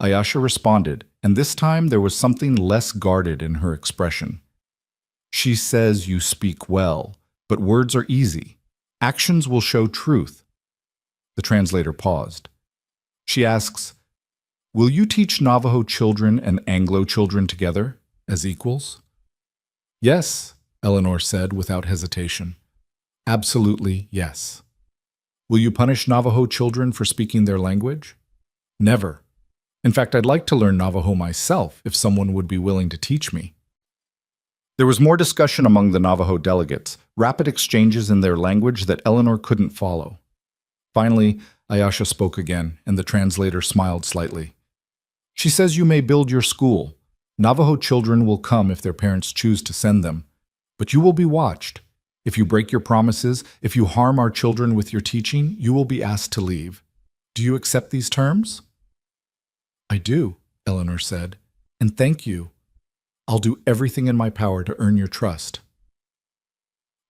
Ayasha responded, and this time there was something less guarded in her expression. "She says you speak well, but words are easy. Actions will show truth." The translator paused. She asks, "Will you teach Navajo children and Anglo children together, as equals?" "Yes," Eleanor said without hesitation. "Absolutely yes." Will you punish Navajo children for speaking their language? Never. In fact, I'd like to learn Navajo myself if someone would be willing to teach me. There was more discussion among the Navajo delegates, rapid exchanges in their language that Eleanor couldn't follow. Finally, Ayasha spoke again, and the translator smiled slightly. She says you may build your school. Navajo children will come if their parents choose to send them. But you will be watched. If you break your promises, if you harm our children with your teaching, you will be asked to leave. Do you accept these terms? I do, Eleanor said, and thank you. I'll do everything in my power to earn your trust.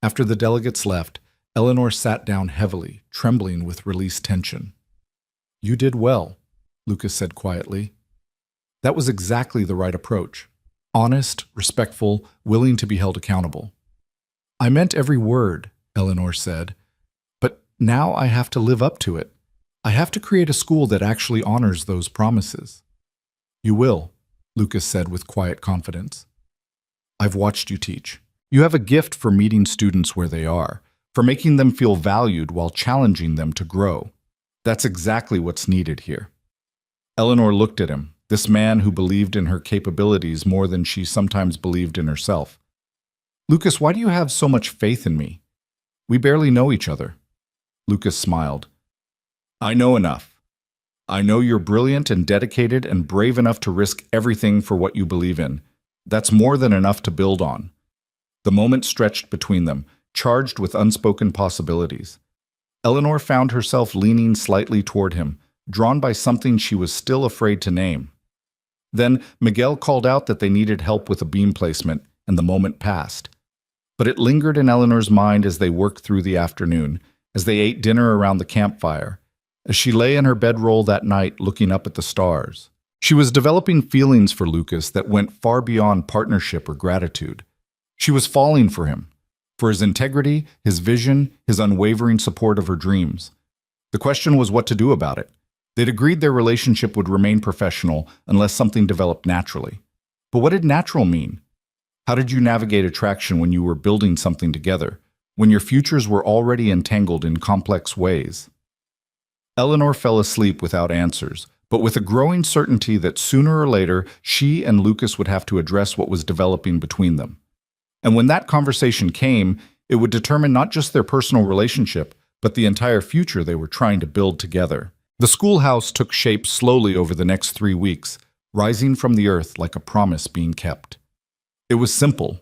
After the delegates left, Eleanor sat down heavily, trembling with released tension. You did well, Lucas said quietly. That was exactly the right approach. Honest, respectful, willing to be held accountable. I meant every word, Eleanor said, but now I have to live up to it. I have to create a school that actually honors those promises. You will, Lucas said with quiet confidence. I've watched you teach. You have a gift for meeting students where they are, for making them feel valued while challenging them to grow. That's exactly what's needed here. Eleanor looked at him, this man who believed in her capabilities more than she sometimes believed in herself. Lucas, why do you have so much faith in me? We barely know each other. Lucas smiled. I know enough. I know you're brilliant and dedicated and brave enough to risk everything for what you believe in. That's more than enough to build on. The moment stretched between them, charged with unspoken possibilities. Eleanor found herself leaning slightly toward him, drawn by something she was still afraid to name. Then Miguel called out that they needed help with a beam placement, and the moment passed. But it lingered in Eleanor's mind as they worked through the afternoon, as they ate dinner around the campfire, as she lay in her bedroll that night looking up at the stars. She was developing feelings for Lucas that went far beyond partnership or gratitude. She was falling for him, for his integrity, his vision, his unwavering support of her dreams. The question was what to do about it. They'd agreed their relationship would remain professional unless something developed naturally. But what did natural mean? How did you navigate attraction when you were building something together, when your futures were already entangled in complex ways? Eleanor fell asleep without answers, but with a growing certainty that sooner or later she and Lucas would have to address what was developing between them. And when that conversation came, it would determine not just their personal relationship, but the entire future they were trying to build together. The schoolhouse took shape slowly over the next 3 weeks, rising from the earth like a promise being kept. It was simple.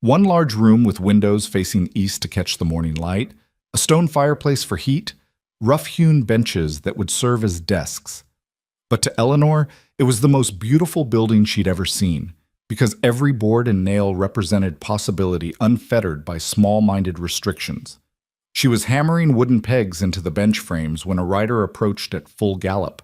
One large room with windows facing east to catch the morning light, a stone fireplace for heat, rough-hewn benches that would serve as desks. But to Eleanor, it was the most beautiful building she'd ever seen, because every board and nail represented possibility unfettered by small-minded restrictions. She was hammering wooden pegs into the bench frames when a rider approached at full gallop.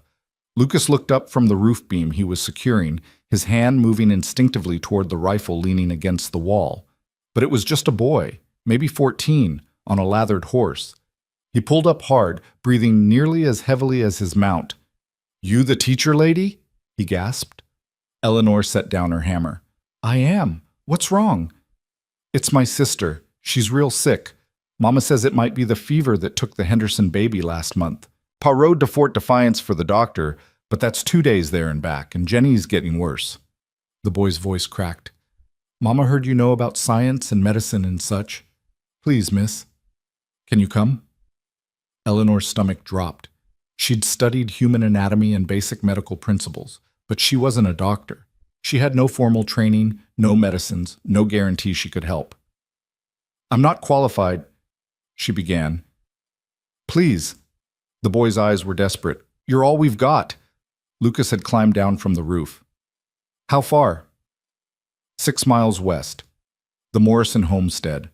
Lucas looked up from the roof beam he was securing, his hand moving instinctively toward the rifle leaning against the wall. But it was just a boy, maybe 14, on a lathered horse. He pulled up hard, breathing nearly as heavily as his mount. "You the teacher lady?" he gasped. Eleanor set down her hammer. "I am. What's wrong?" "It's my sister. She's real sick. Mama says it might be the fever that took the Henderson baby last month. Pa rode to Fort Defiance for the doctor, but that's 2 days there and back, and Jenny's getting worse." The boy's voice cracked. "Mama heard you know about science and medicine and such. Please, miss. Can you come?" Eleanor's stomach dropped. She'd studied human anatomy and basic medical principles, but she wasn't a doctor. She had no formal training, no medicines, no guarantee she could help. "I'm not qualified," she began. "Please." The boy's eyes were desperate. "You're all we've got." Lucas had climbed down from the roof. "How far?" 6 miles west. The Morrison homestead.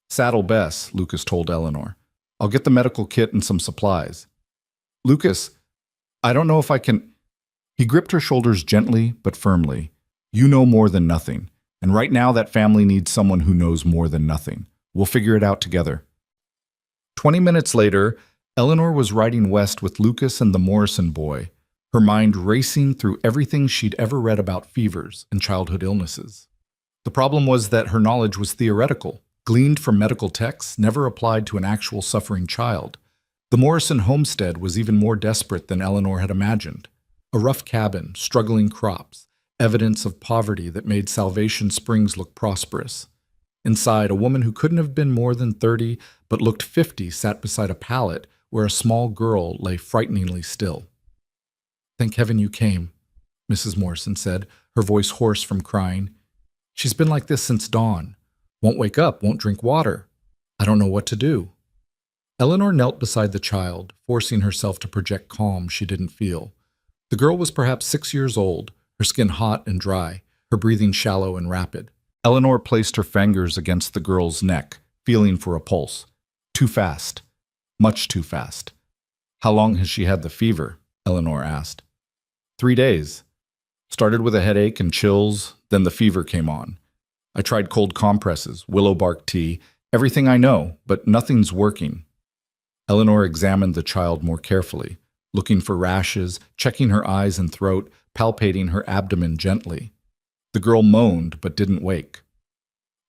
"Saddle Bess," Lucas told Eleanor. "I'll get the medical kit and some supplies." "Lucas, I don't know if I can—" He gripped her shoulders gently but firmly. "You know more than nothing, and right now that family needs someone who knows more than nothing. We'll figure it out together." 20 minutes later, Eleanor was riding west with Lucas and the Morrison boy, her mind racing through everything she'd ever read about fevers and childhood illnesses. The problem was that her knowledge was theoretical, gleaned from medical texts, never applied to an actual suffering child. The Morrison homestead was even more desperate than Eleanor had imagined. A rough cabin, struggling crops, evidence of poverty that made Salvation Springs look prosperous. Inside, a woman who couldn't have been more than 30 but looked 50 sat beside a pallet where a small girl lay frighteningly still. "Thank heaven you came," Mrs. Morrison said, her voice hoarse from crying. "She's been like this since dawn. Won't wake up, won't drink water. I don't know what to do." Eleanor knelt beside the child, forcing herself to project calm she didn't feel. The girl was perhaps 6 years old, her skin hot and dry, her breathing shallow and rapid. Eleanor placed her fingers against the girl's neck, feeling for a pulse. Too fast. Much too fast. "How long has she had the fever?" Eleanor asked. 3 days. Started with a headache and chills, then the fever came on. I tried cold compresses, willow bark tea, everything I know, but nothing's working." Eleanor examined the child more carefully, looking for rashes, checking her eyes and throat, palpating her abdomen gently. The girl moaned but didn't wake.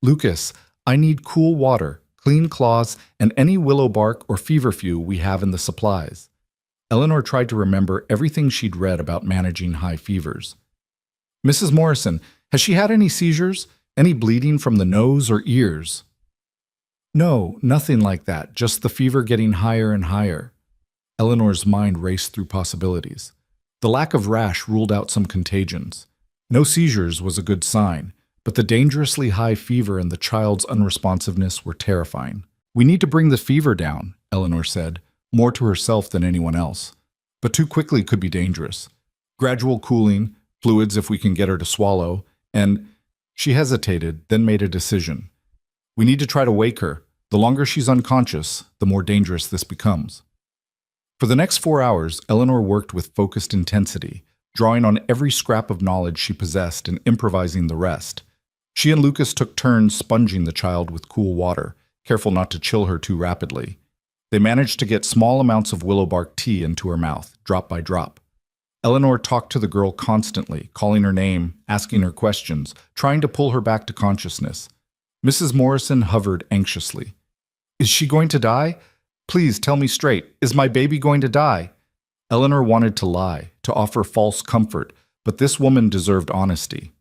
"Lucas, I need cool water, clean cloths, and any willow bark or feverfew we have in the supplies." Eleanor tried to remember everything she'd read about managing high fevers. "Mrs. Morrison, has she had any seizures? Any bleeding from the nose or ears?" "No, nothing like that, just the fever getting higher and higher." Eleanor's mind raced through possibilities. The lack of rash ruled out some contagions. No seizures was a good sign, but the dangerously high fever and the child's unresponsiveness were terrifying. "We need to bring the fever down," Eleanor said, more to herself than anyone else. But too quickly could be dangerous. Gradual cooling, fluids if we can get her to swallow, and she hesitated, then made a decision. "We need to try to wake her. The longer she's unconscious, the more dangerous this becomes." For the next 4 hours, Eleanor worked with focused intensity, drawing on every scrap of knowledge she possessed and improvising the rest. She and Lucas took turns sponging the child with cool water, careful not to chill her too rapidly. They managed to get small amounts of willow bark tea into her mouth, drop by drop. Eleanor talked to the girl constantly, calling her name, asking her questions, trying to pull her back to consciousness. Mrs. Morrison hovered anxiously. "Is she going to die? Please tell me straight. Is my baby going to die?" Eleanor wanted to lie, to offer false comfort, but this woman deserved honesty.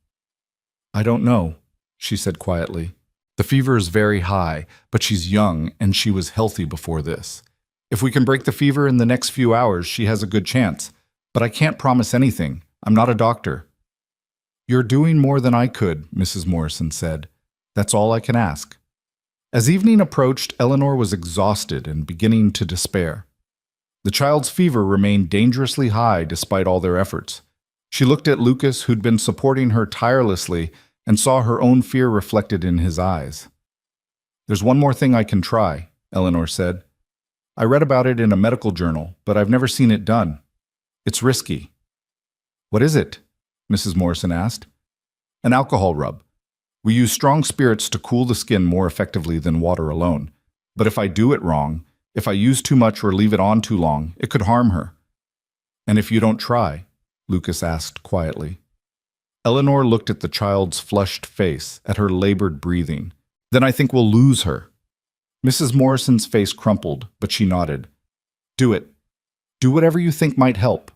"I don't know," she said quietly. "The fever is very high, but she's young and she was healthy before this. If we can break the fever in the next few hours, she has a good chance. But I can't promise anything. I'm not a doctor." "You're doing more than I could," Mrs. Morrison said. "That's all I can ask." As evening approached, Eleanor was exhausted and beginning to despair. The child's fever remained dangerously high despite all their efforts. She looked at Lucas, who'd been supporting her tirelessly, and saw her own fear reflected in his eyes. "There's one more thing I can try," Eleanor said. "I read about it in a medical journal, but I've never seen it done. It's risky." "What is it?" Mrs. Morrison asked. "An alcohol rub. We use strong spirits to cool the skin more effectively than water alone. But if I do it wrong, if I use too much or leave it on too long, it could harm her." "And if you don't try?" Lucas asked quietly. Eleanor looked at the child's flushed face, at her labored breathing. "Then I think we'll lose her." Mrs. Morrison's face crumpled, but she nodded. "Do it. Do whatever you think might help."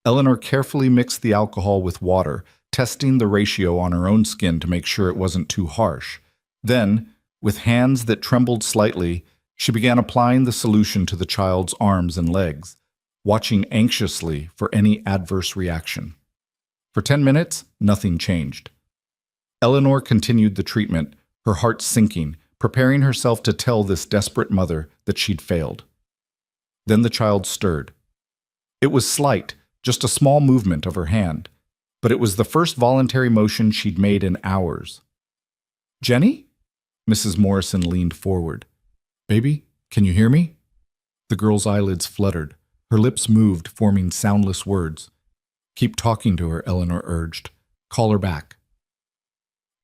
Eleanor carefully mixed the alcohol with water, testing the ratio on her own skin to make sure it wasn't too harsh. Then, with hands that trembled slightly, she began applying the solution to the child's arms and legs, watching anxiously for any adverse reaction. For 10 minutes, nothing changed. Eleanor continued the treatment, her heart sinking, preparing herself to tell this desperate mother that she'd failed. Then the child stirred. It was slight, just a small movement of her hand, but it was the first voluntary motion she'd made in hours. "Jenny?" Mrs. Morrison leaned forward. "Baby, can you hear me?" The girl's eyelids fluttered. Her lips moved, forming soundless words. "Keep talking to her," Eleanor urged. "Call her back."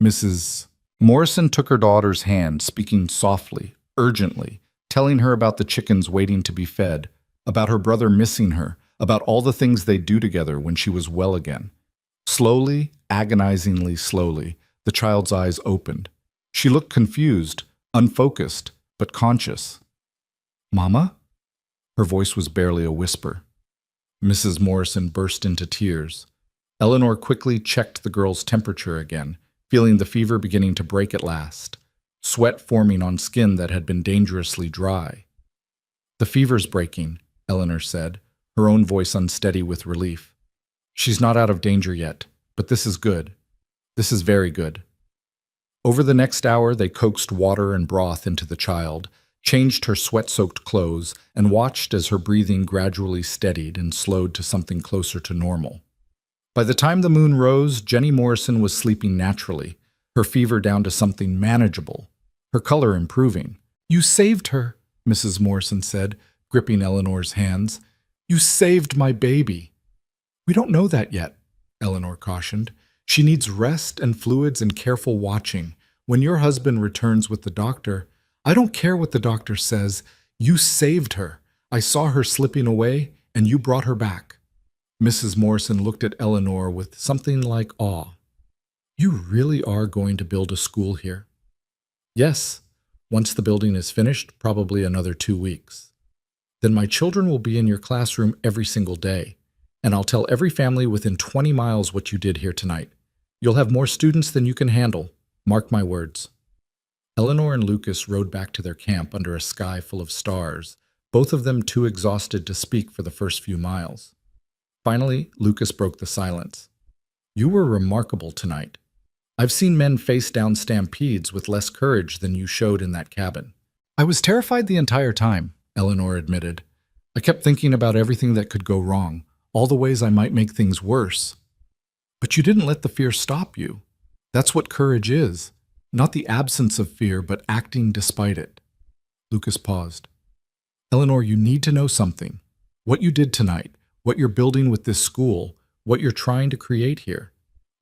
Mrs. Morrison took her daughter's hand, speaking softly, urgently, telling her about the chickens waiting to be fed, about her brother missing her, about all the things they'd do together when she was well again. Slowly, agonizingly slowly, the child's eyes opened. She looked confused, unfocused, but conscious. "Mama?" Her voice was barely a whisper. Mrs. Morrison burst into tears. Eleanor quickly checked the girl's temperature again, feeling the fever beginning to break at last, sweat forming on skin that had been dangerously dry. "The fever's breaking," Eleanor said, her own voice unsteady with relief. "She's not out of danger yet, but this is good. This is very good." Over the next hour, they coaxed water and broth into the child, changed her sweat-soaked clothes, and watched as her breathing gradually steadied and slowed to something closer to normal. By the time the moon rose, Jenny Morrison was sleeping naturally, her fever down to something manageable, her color improving. "You saved her," Mrs. Morrison said, gripping Eleanor's hands. "You saved my baby." "We don't know that yet," Eleanor cautioned. "She needs rest and fluids and careful watching. When your husband returns with the doctor—" "I don't care what the doctor says. You saved her. I saw her slipping away, and you brought her back." Mrs. Morrison looked at Eleanor with something like awe. "You really are going to build a school here?" "Yes. Once the building is finished, probably another 2 weeks. Then my children will be in your classroom every single day, and I'll tell every family within 20 miles what you did here tonight. You'll have more students than you can handle. Mark my words." Eleanor and Lucas rode back to their camp under a sky full of stars, both of them too exhausted to speak for the first few miles. Finally, Lucas broke the silence. "You were remarkable tonight. I've seen men face down stampedes with less courage than you showed in that cabin." "I was terrified the entire time," Eleanor admitted. "I kept thinking about everything that could go wrong, all the ways I might make things worse. But you didn't let the fear stop you. That's what courage is. Not the absence of fear, but acting despite it." Lucas paused. "Eleanor, you need to know something. What you did tonight, what you're building with this school, what you're trying to create here,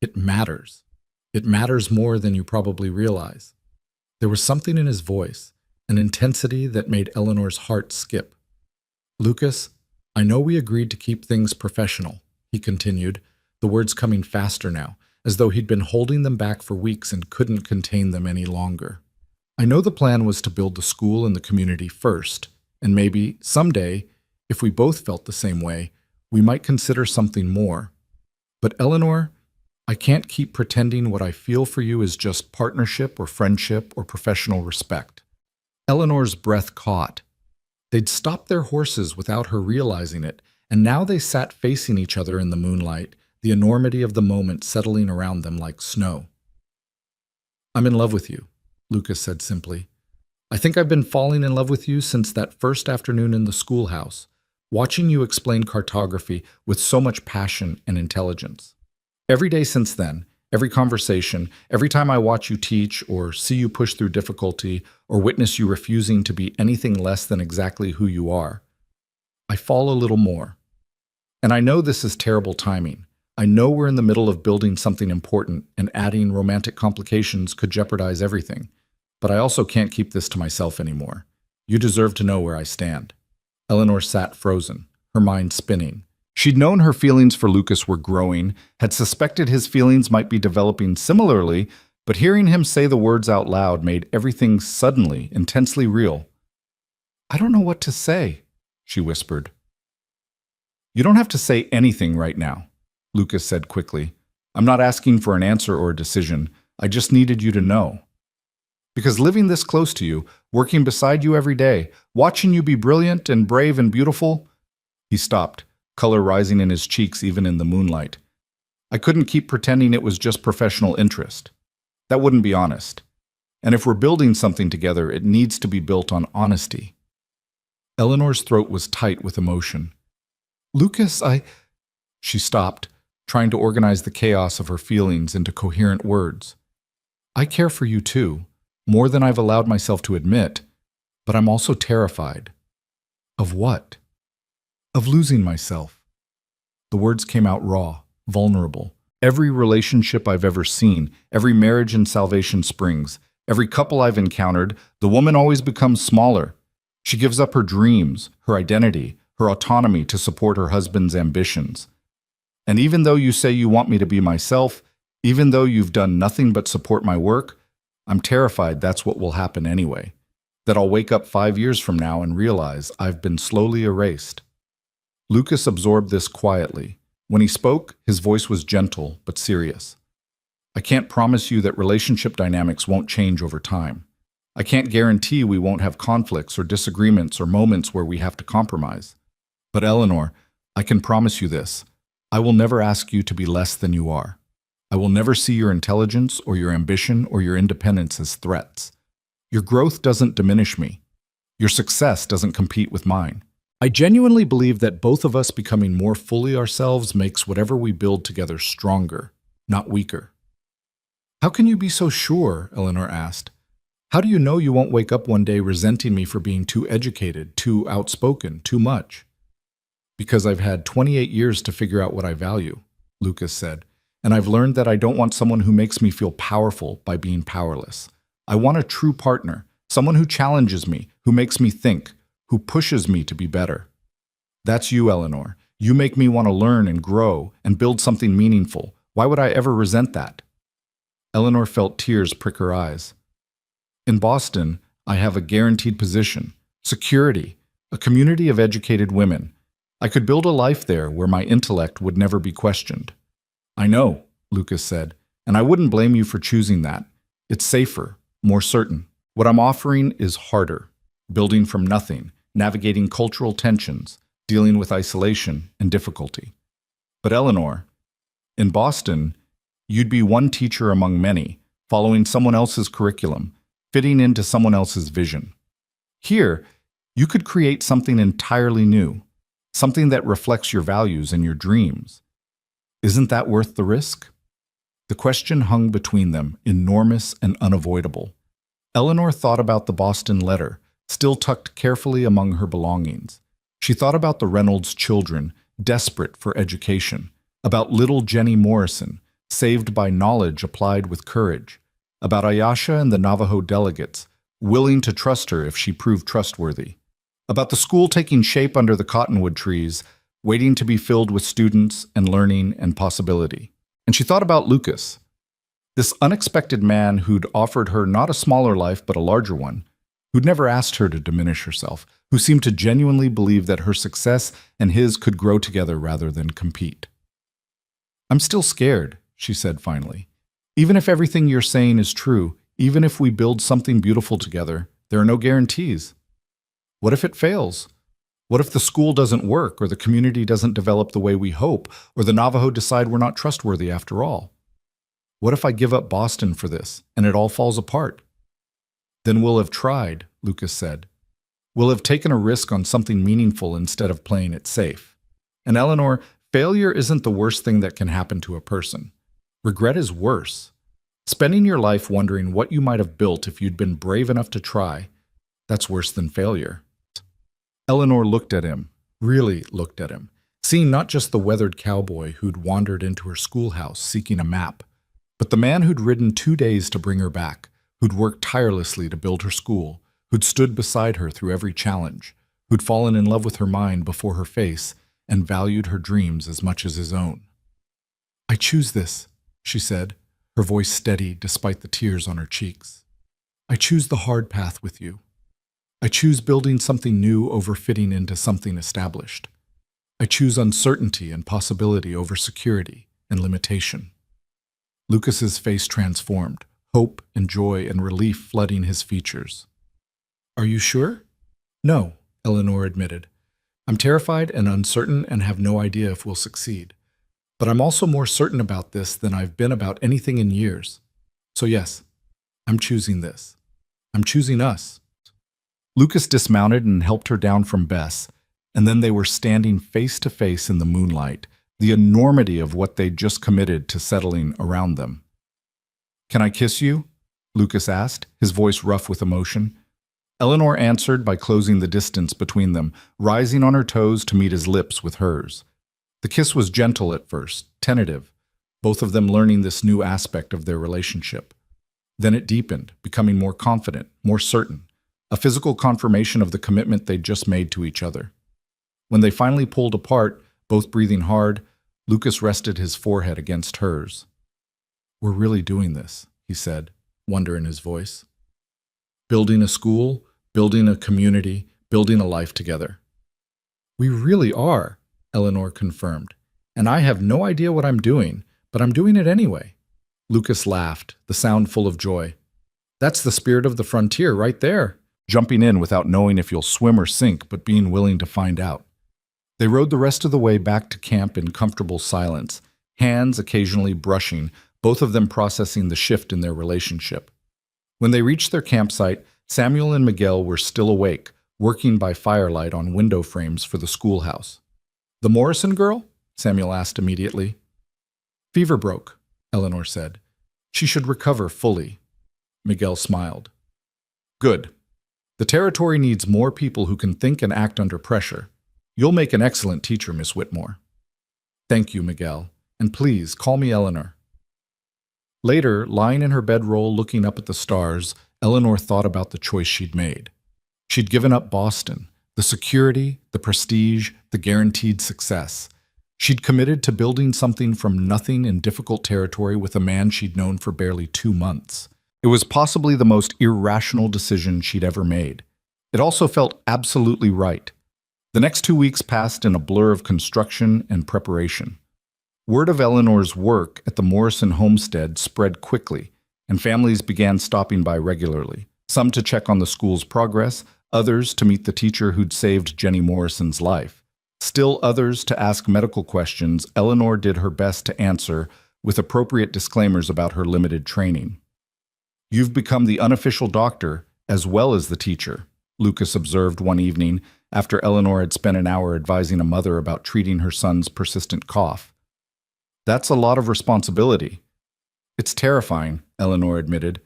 it matters. It matters more than you probably realize." There was something in his voice, an intensity that made Eleanor's heart skip. "Lucas, I know we agreed to keep things professional," he continued, the words coming faster now, as though he'd been holding them back for weeks and couldn't contain them any longer. "I know the plan was to build the school and the community first, and maybe, someday, if we both felt the same way, we might consider something more. But Eleanor, I can't keep pretending what I feel for you is just partnership or friendship or professional respect." Eleanor's breath caught. They'd stopped their horses without her realizing it, and now they sat facing each other in the moonlight, the enormity of the moment settling around them like snow. "I'm in love with you," Lucas said simply. "I think I've been falling in love with you since that first afternoon in the schoolhouse, watching you explain cartography with so much passion and intelligence. Every day since then, every conversation, every time I watch you teach or see you push through difficulty or witness you refusing to be anything less than exactly who you are, I fall a little more. And I know this is terrible timing. I know we're in the middle of building something important, and adding romantic complications could jeopardize everything. But I also can't keep this to myself anymore. You deserve to know where I stand." Eleanor sat frozen, her mind spinning. She'd known her feelings for Lucas were growing, had suspected his feelings might be developing similarly, but hearing him say the words out loud made everything suddenly intensely real. "I don't know what to say," she whispered. "You don't have to say anything right now," Lucas said quickly. "I'm not asking for an answer or a decision. I just needed you to know. Because living this close to you, working beside you every day, watching you be brilliant and brave and beautiful—" He stopped, color rising in his cheeks even in the moonlight. "I couldn't keep pretending it was just professional interest. That wouldn't be honest. And if we're building something together, it needs to be built on honesty." Eleanor's throat was tight with emotion. "Lucas, She stopped, trying to organize the chaos of her feelings into coherent words. "I care for you too, more than I've allowed myself to admit, but I'm also terrified." "Of what?" "Of losing myself." The words came out raw, vulnerable. Every relationship I've ever seen, every marriage in Salvation Springs, every couple I've encountered, the woman always becomes smaller. She gives up her dreams, her identity, her autonomy to support her husband's ambitions. And even though you say you want me to be myself, even though you've done nothing but support my work, I'm terrified that's what will happen anyway. That I'll wake up 5 years from now and realize I've been slowly erased. Lucas absorbed this quietly. When he spoke, his voice was gentle but serious. I can't promise you that relationship dynamics won't change over time. I can't guarantee we won't have conflicts or disagreements or moments where we have to compromise. But Eleanor, I can promise you this. I will never ask you to be less than you are. I will never see your intelligence or your ambition or your independence as threats. Your growth doesn't diminish me. Your success doesn't compete with mine. I genuinely believe that both of us becoming more fully ourselves makes whatever we build together stronger, not weaker. How can you be so sure? Eleanor asked. How do you know you won't wake up one day resenting me for being too educated, too outspoken, too much? Because I've had 28 years to figure out what I value, Lucas said, and I've learned that I don't want someone who makes me feel powerful by being powerless. I want a true partner, someone who challenges me, who makes me think, who pushes me to be better. That's you, Eleanor. You make me want to learn and grow and build something meaningful. Why would I ever resent that? Eleanor felt tears prick her eyes. In Boston, I have a guaranteed position, security, a community of educated women. I could build a life there where my intellect would never be questioned. I know, Lucas said, and I wouldn't blame you for choosing that. It's safer, more certain. What I'm offering is harder, building from nothing, navigating cultural tensions, dealing with isolation and difficulty. But Eleanor, in Boston, you'd be one teacher among many, following someone else's curriculum, fitting into someone else's vision. Here, you could create something entirely new, something that reflects your values and your dreams. Isn't that worth the risk? The question hung between them, enormous and unavoidable. Eleanor thought about the Boston letter, still tucked carefully among her belongings. She thought about the Reynolds children, desperate for education, about little Jenny Morrison, saved by knowledge applied with courage, about Ayasha and the Navajo delegates, willing to trust her if she proved trustworthy, about the school taking shape under the cottonwood trees, waiting to be filled with students and learning and possibility. And she thought about Lucas, this unexpected man who'd offered her not a smaller life but a larger one, who'd never asked her to diminish herself, who seemed to genuinely believe that her success and his could grow together rather than compete. I'm still scared, she said finally. Even if everything you're saying is true, even if we build something beautiful together, there are no guarantees. What if it fails? What if the school doesn't work, or the community doesn't develop the way we hope, or the Navajo decide we're not trustworthy after all? What if I give up Boston for this, and it all falls apart? Then we'll have tried, Lucas said. We'll have taken a risk on something meaningful instead of playing it safe. And Eleanor, failure isn't the worst thing that can happen to a person. Regret is worse. Spending your life wondering what you might have built if you'd been brave enough to try, that's worse than failure. Eleanor looked at him, really looked at him, seeing not just the weathered cowboy who'd wandered into her schoolhouse seeking a map, but the man who'd ridden 2 days to bring her back, who'd worked tirelessly to build her school, who'd stood beside her through every challenge, who'd fallen in love with her mind before her face and valued her dreams as much as his own. I choose this, she said, her voice steady despite the tears on her cheeks. I choose the hard path with you. I choose building something new over fitting into something established. I choose uncertainty and possibility over security and limitation. Lucas's face transformed, hope and joy and relief flooding his features. Are you sure? No, Eleanor admitted. I'm terrified and uncertain and have no idea if we'll succeed. But I'm also more certain about this than I've been about anything in years. So yes, I'm choosing this. I'm choosing us. Lucas dismounted and helped her down from Bess, and then they were standing face to face in the moonlight, the enormity of what they'd just committed to settling around them. Can I kiss you? Lucas asked, his voice rough with emotion. Eleanor answered by closing the distance between them, rising on her toes to meet his lips with hers. The kiss was gentle at first, tentative, both of them learning this new aspect of their relationship. Then it deepened, becoming more confident, more certain, a physical confirmation of the commitment they'd just made to each other. When they finally pulled apart, both breathing hard, Lucas rested his forehead against hers. We're really doing this, he said, wonder in his voice. Building a school, building a community, building a life together. We really are, Eleanor confirmed. And I have no idea what I'm doing, but I'm doing it anyway. Lucas laughed, the sound full of joy. That's the spirit of the frontier right there. Jumping in without knowing if you'll swim or sink, but being willing to find out. They rode the rest of the way back to camp in comfortable silence, hands occasionally brushing, both of them processing the shift in their relationship. When they reached their campsite, Samuel and Miguel were still awake, working by firelight on window frames for the schoolhouse. The Morrison girl? Samuel asked immediately. Fever broke, Eleanor said. She should recover fully. Miguel smiled. Good. The territory needs more people who can think and act under pressure. You'll make an excellent teacher, Miss Whitmore. Thank you, Miguel. And please, call me Eleanor. Later, lying in her bedroll looking up at the stars, Eleanor thought about the choice she'd made. She'd given up Boston, the security, the prestige, the guaranteed success. She'd committed to building something from nothing in difficult territory with a man she'd known for barely 2 months. It was possibly the most irrational decision she'd ever made. It also felt absolutely right. The next 2 weeks passed in a blur of construction and preparation. Word of Eleanor's work at the Morrison homestead spread quickly, and families began stopping by regularly, some to check on the school's progress, others to meet the teacher who'd saved Jenny Morrison's life. Still others to ask medical questions Eleanor did her best to answer with appropriate disclaimers about her limited training. You've become the unofficial doctor as well as the teacher, Lucas observed one evening after Eleanor had spent an hour advising a mother about treating her son's persistent cough. That's a lot of responsibility. It's terrifying, Eleanor admitted,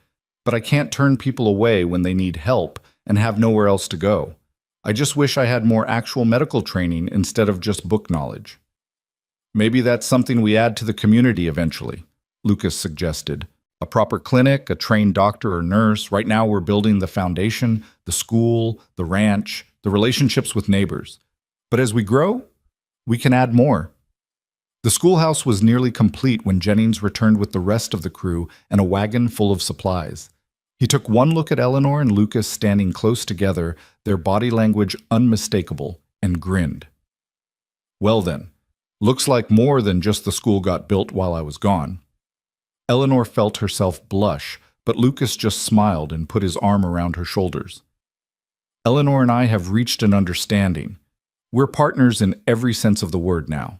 but I can't turn people away when they need help and have nowhere else to go. I just wish I had more actual medical training instead of just book knowledge. Maybe that's something we add to the community eventually, Lucas suggested. A proper clinic, a trained doctor or nurse. Right now we're building the foundation, the school, the ranch, the relationships with neighbors. But as we grow, we can add more. The schoolhouse was nearly complete when Jennings returned with the rest of the crew and a wagon full of supplies. He took one look at Eleanor and Lucas standing close together, their body language unmistakable, and grinned. Well then, looks like more than just the school got built while I was gone. Eleanor felt herself blush, but Lucas just smiled and put his arm around her shoulders. Eleanor and I have reached an understanding. We're partners in every sense of the word now.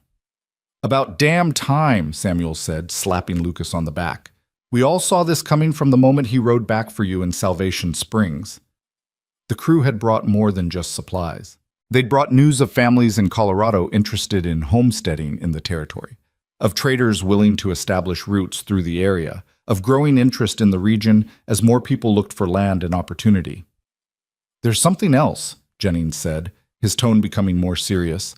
About damn time, Samuel said, slapping Lucas on the back. We all saw this coming from the moment he rode back for you in Salvation Springs. The crew had brought more than just supplies. They'd brought news of families in Colorado interested in homesteading in the territory, of traders willing to establish roots through the area, of growing interest in the region as more people looked for land and opportunity. There's something else, Jennings said, his tone becoming more serious.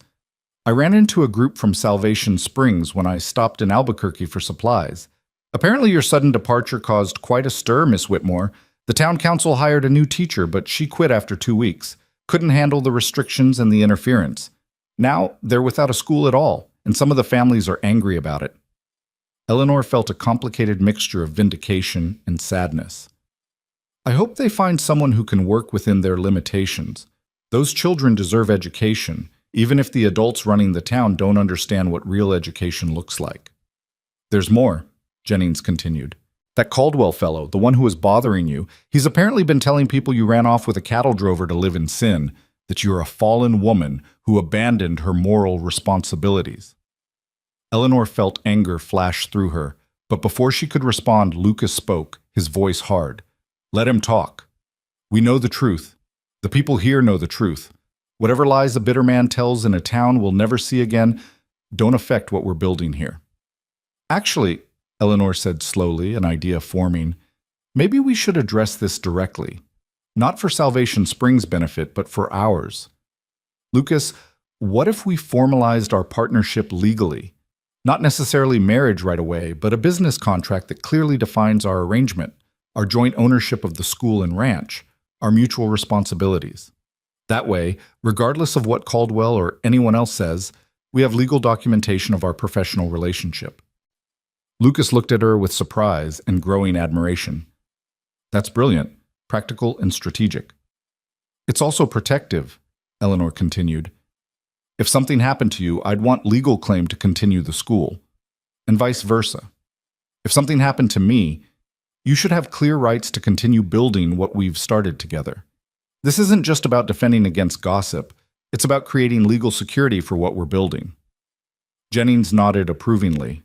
I ran into a group from Salvation Springs when I stopped in Albuquerque for supplies. Apparently your sudden departure caused quite a stir, Miss Whitmore. The town council hired a new teacher, but she quit after 2 weeks. Couldn't handle the restrictions and the interference. Now they're without a school at all, and some of the families are angry about it. Eleanor felt a complicated mixture of vindication and sadness. I hope they find someone who can work within their limitations. Those children deserve education, even if the adults running the town don't understand what real education looks like. There's more, Jennings continued. That Caldwell fellow, the one who was bothering you, he's apparently been telling people you ran off with a cattle drover to live in sin, that you're a fallen woman who abandoned her moral responsibilities. Eleanor felt anger flash through her, but before she could respond, Lucas spoke, his voice hard. Let him talk. We know the truth. The people here know the truth. Whatever lies a bitter man tells in a town we'll never see again don't affect what we're building here. Actually, Eleanor said slowly, an idea forming, maybe we should address this directly. Not for Salvation Springs' benefit, but for ours. Lucas, what if we formalized our partnership legally? Not necessarily marriage right away, but a business contract that clearly defines our arrangement, our joint ownership of the school and ranch, our mutual responsibilities. That way, regardless of what Caldwell or anyone else says, we have legal documentation of our professional relationship. Lucas looked at her with surprise and growing admiration. That's brilliant, practical and strategic. It's also protective, Eleanor continued. If something happened to you, I'd want legal claim to continue the school, and vice versa. If something happened to me, you should have clear rights to continue building what we've started together. This isn't just about defending against gossip, it's about creating legal security for what we're building. Jennings nodded approvingly.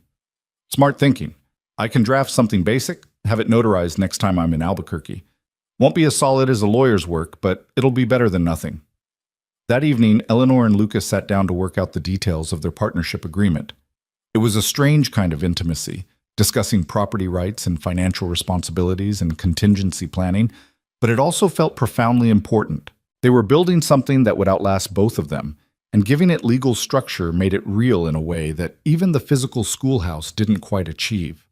Smart thinking. I can draft something basic, have it notarized next time I'm in Albuquerque. Won't be as solid as a lawyer's work, but it'll be better than nothing. That evening, Eleanor and Lucas sat down to work out the details of their partnership agreement. It was a strange kind of intimacy, discussing property rights and financial responsibilities and contingency planning, but it also felt profoundly important. They were building something that would outlast both of them, and giving it legal structure made it real in a way that even the physical schoolhouse didn't quite achieve.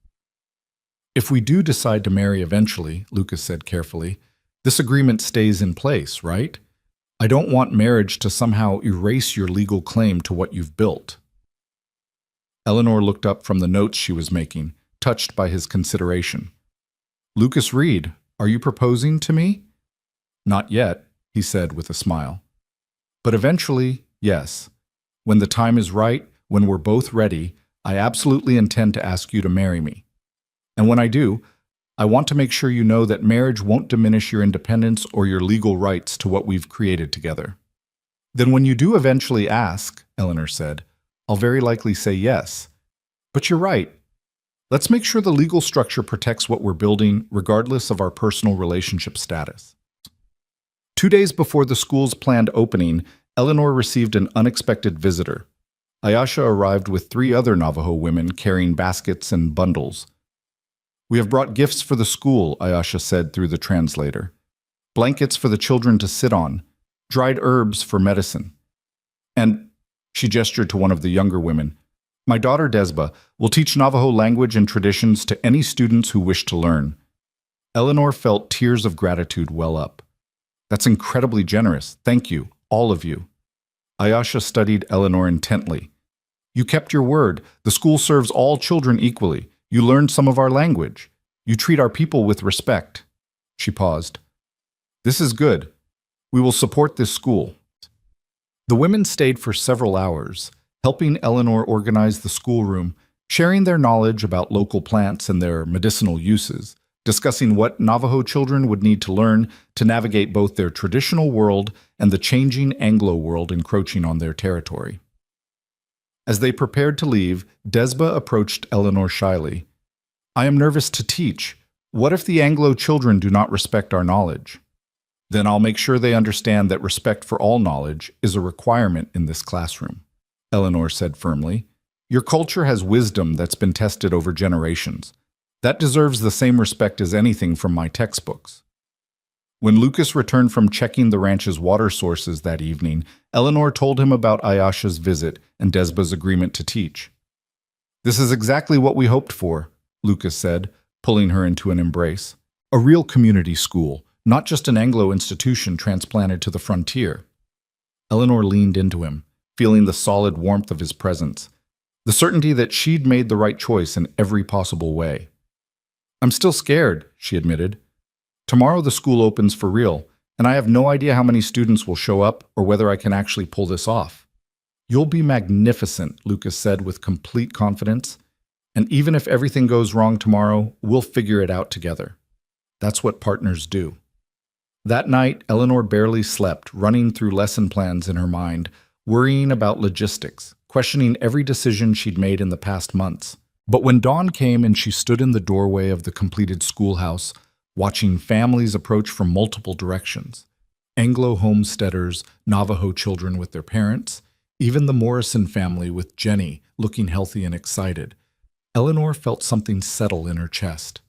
If we do decide to marry eventually, Lucas said carefully, this agreement stays in place, right? I don't want marriage to somehow erase your legal claim to what you've built. Eleanor looked up from the notes she was making, touched by his consideration. Lucas Reed, are you proposing to me? Not yet, he said with a smile. But eventually, yes. When the time is right, when we're both ready, I absolutely intend to ask you to marry me. And when I do, I want to make sure you know that marriage won't diminish your independence or your legal rights to what we've created together. Then when you do eventually ask, Eleanor said, I'll very likely say yes. But you're right. Let's make sure the legal structure protects what we're building, regardless of our personal relationship status. 2 days before the school's planned opening, Eleanor received an unexpected visitor. Ayesha arrived with 3 other Navajo women carrying baskets and bundles. We have brought gifts for the school, Ayesha said through the translator. Blankets for the children to sit on, dried herbs for medicine. And, she gestured to one of the younger women, my daughter Desba will teach Navajo language and traditions to any students who wish to learn. Eleanor felt tears of gratitude well up. That's incredibly generous. Thank you, all of you. Ayesha studied Eleanor intently. You kept your word. The school serves all children equally. You learned some of our language. You treat our people with respect. She paused. This is good. We will support this school. The women stayed for several hours, helping Eleanor organize the schoolroom, sharing their knowledge about local plants and their medicinal uses, discussing what Navajo children would need to learn to navigate both their traditional world and the changing Anglo world encroaching on their territory. As they prepared to leave, Desba approached Eleanor shyly. I am nervous to teach. What if the Anglo children do not respect our knowledge? Then I'll make sure they understand that respect for all knowledge is a requirement in this classroom, Eleanor said firmly. Your culture has wisdom that's been tested over generations. That deserves the same respect as anything from my textbooks. When Lucas returned from checking the ranch's water sources that evening, Eleanor told him about Ayesha's visit and Desba's agreement to teach. This is exactly what we hoped for, Lucas said, pulling her into an embrace. A real community school, not just an Anglo institution transplanted to the frontier. Eleanor leaned into him, feeling the solid warmth of his presence, the certainty that she'd made the right choice in every possible way. I'm still scared, she admitted. Tomorrow the school opens for real, and I have no idea how many students will show up or whether I can actually pull this off. You'll be magnificent, Lucas said with complete confidence. And even if everything goes wrong tomorrow, we'll figure it out together. That's what partners do. That night, Eleanor barely slept, running through lesson plans in her mind, worrying about logistics, questioning every decision she'd made in the past months. But when dawn came and she stood in the doorway of the completed schoolhouse, watching families approach from multiple directions, Anglo homesteaders, Navajo children with their parents, even the Morrison family with Jenny looking healthy and excited, Eleanor felt something settle in her chest.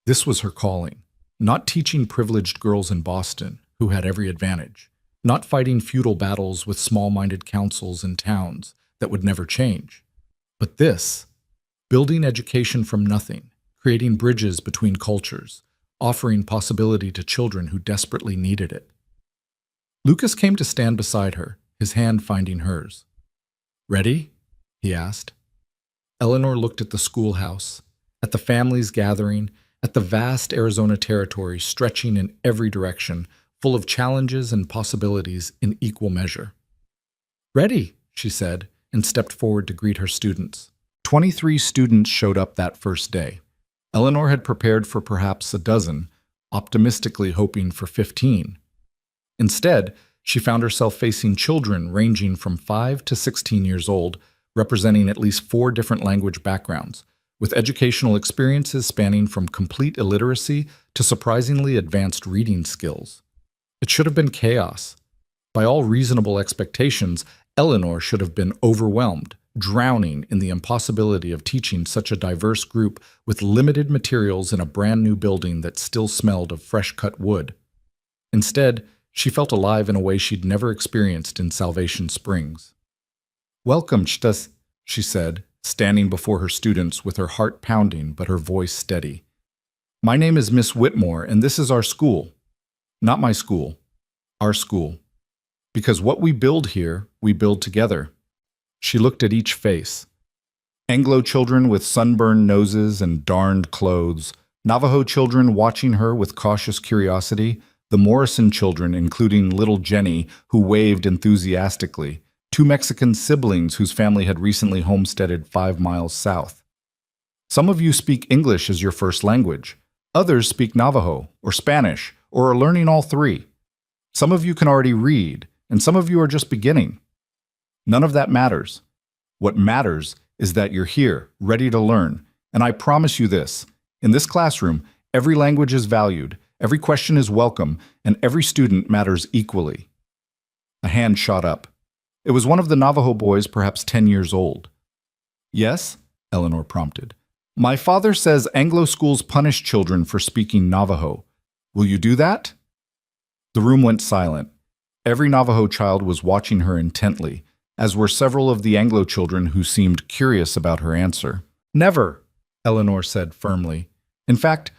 This was her calling, not teaching privileged girls in Boston who had every advantage, not fighting feudal battles with small-minded councils in towns that would never change, but this, building education from nothing, creating bridges between cultures, offering possibility to children who desperately needed it. Lucas came to stand beside her, his hand finding hers. Ready? He asked. Eleanor looked at the schoolhouse, at the families gathering, at the vast Arizona territory stretching in every direction, full of challenges and possibilities in equal measure. "Ready," she said, and stepped forward to greet her students. 23 students showed up that first day. Eleanor had prepared for perhaps a dozen, optimistically hoping for 15. Instead, she found herself facing children ranging from 5 to 16 years old, representing at least 4 different language backgrounds, with educational experiences spanning from complete illiteracy to surprisingly advanced reading skills. It should have been chaos. By all reasonable expectations, Eleanor should have been overwhelmed, drowning in the impossibility of teaching such a diverse group with limited materials in a brand new building that still smelled of fresh-cut wood. Instead, she felt alive in a way she'd never experienced in Salvation Springs. "Welcome, Chtas," she said, standing before her students with her heart pounding but her voice steady. "My name is Miss Whitmore, and this is our school. Not my school, our school. Because what we build here, we build together." She looked at each face. Anglo children with sunburned noses and darned clothes, Navajo children watching her with cautious curiosity, the Morrison children, including little Jenny, who waved enthusiastically, 2 Mexican siblings whose family had recently homesteaded 5 miles south. Some of you speak English as your first language. Others speak Navajo or Spanish or are learning all 3. Some of you can already read, and some of you are just beginning. None of that matters. What matters is that you're here, ready to learn. And I promise you this, in this classroom, every language is valued, every question is welcome, and every student matters equally. A hand shot up. It was one of the Navajo boys, perhaps 10 years old. "Yes?" Eleanor prompted. "My father says Anglo schools punish children for speaking Navajo. Will you do that?" The room went silent. Every Navajo child was watching her intently, as were several of the Anglo children who seemed curious about her answer. "Never," Eleanor said firmly. "In fact,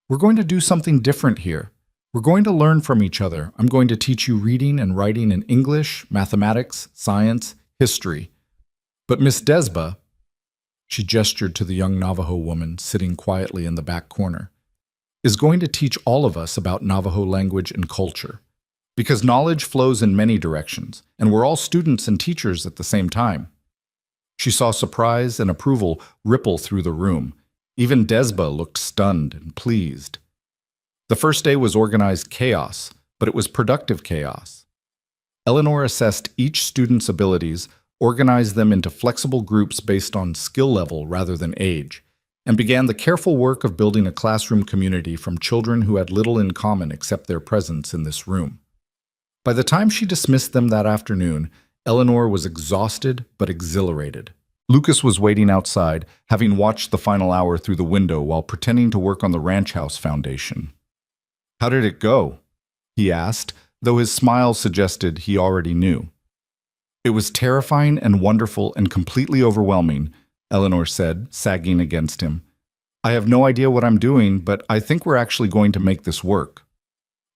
we're going to do something different here. We're going to learn from each other. I'm going to teach you reading and writing in English, mathematics, science, history. But Miss Desba," she gestured to the young Navajo woman sitting quietly in the back corner, "is going to teach all of us about Navajo language and culture. Because knowledge flows in many directions, and we're all students and teachers at the same time." She saw surprise and approval ripple through the room. Even Desba looked stunned and pleased. The first day was organized chaos, but it was productive chaos. Eleanor assessed each student's abilities, organized them into flexible groups based on skill level rather than age, and began the careful work of building a classroom community from children who had little in common except their presence in this room. By the time she dismissed them that afternoon, Eleanor was exhausted but exhilarated. Lucas was waiting outside, having watched the final hour through the window while pretending to work on the ranch house foundation. "How did it go?" he asked, though his smile suggested he already knew. "It was terrifying and wonderful and completely overwhelming," Eleanor said, sagging against him. "I have no idea what I'm doing, but I think we're actually going to make this work."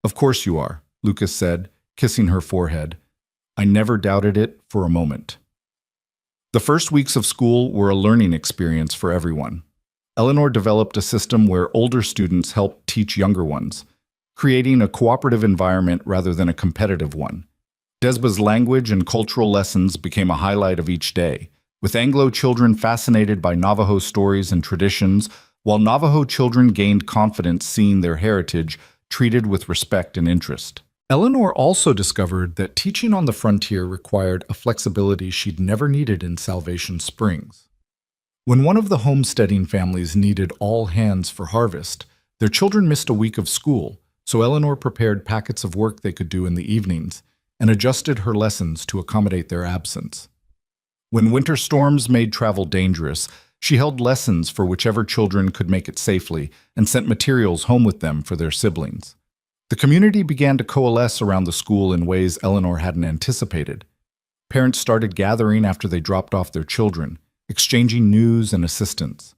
"Of course you are," Lucas said, kissing her forehead. "I never doubted it for a moment." The first weeks of school were a learning experience for everyone. Eleanor developed a system where older students helped teach younger ones, creating a cooperative environment rather than a competitive one. Desba's language and cultural lessons became a highlight of each day, with Anglo children fascinated by Navajo stories and traditions, while Navajo children gained confidence seeing their heritage treated with respect and interest. Eleanor also discovered that teaching on the frontier required a flexibility she'd never needed in Salvation Springs. When one of the homesteading families needed all hands for harvest, their children missed a week of school, so Eleanor prepared packets of work they could do in the evenings and adjusted her lessons to accommodate their absence. When winter storms made travel dangerous, she held lessons for whichever children could make it safely and sent materials home with them for their siblings. The community began to coalesce around the school in ways Eleanor hadn't anticipated. Parents started gathering after they dropped off their children, exchanging news and assistance.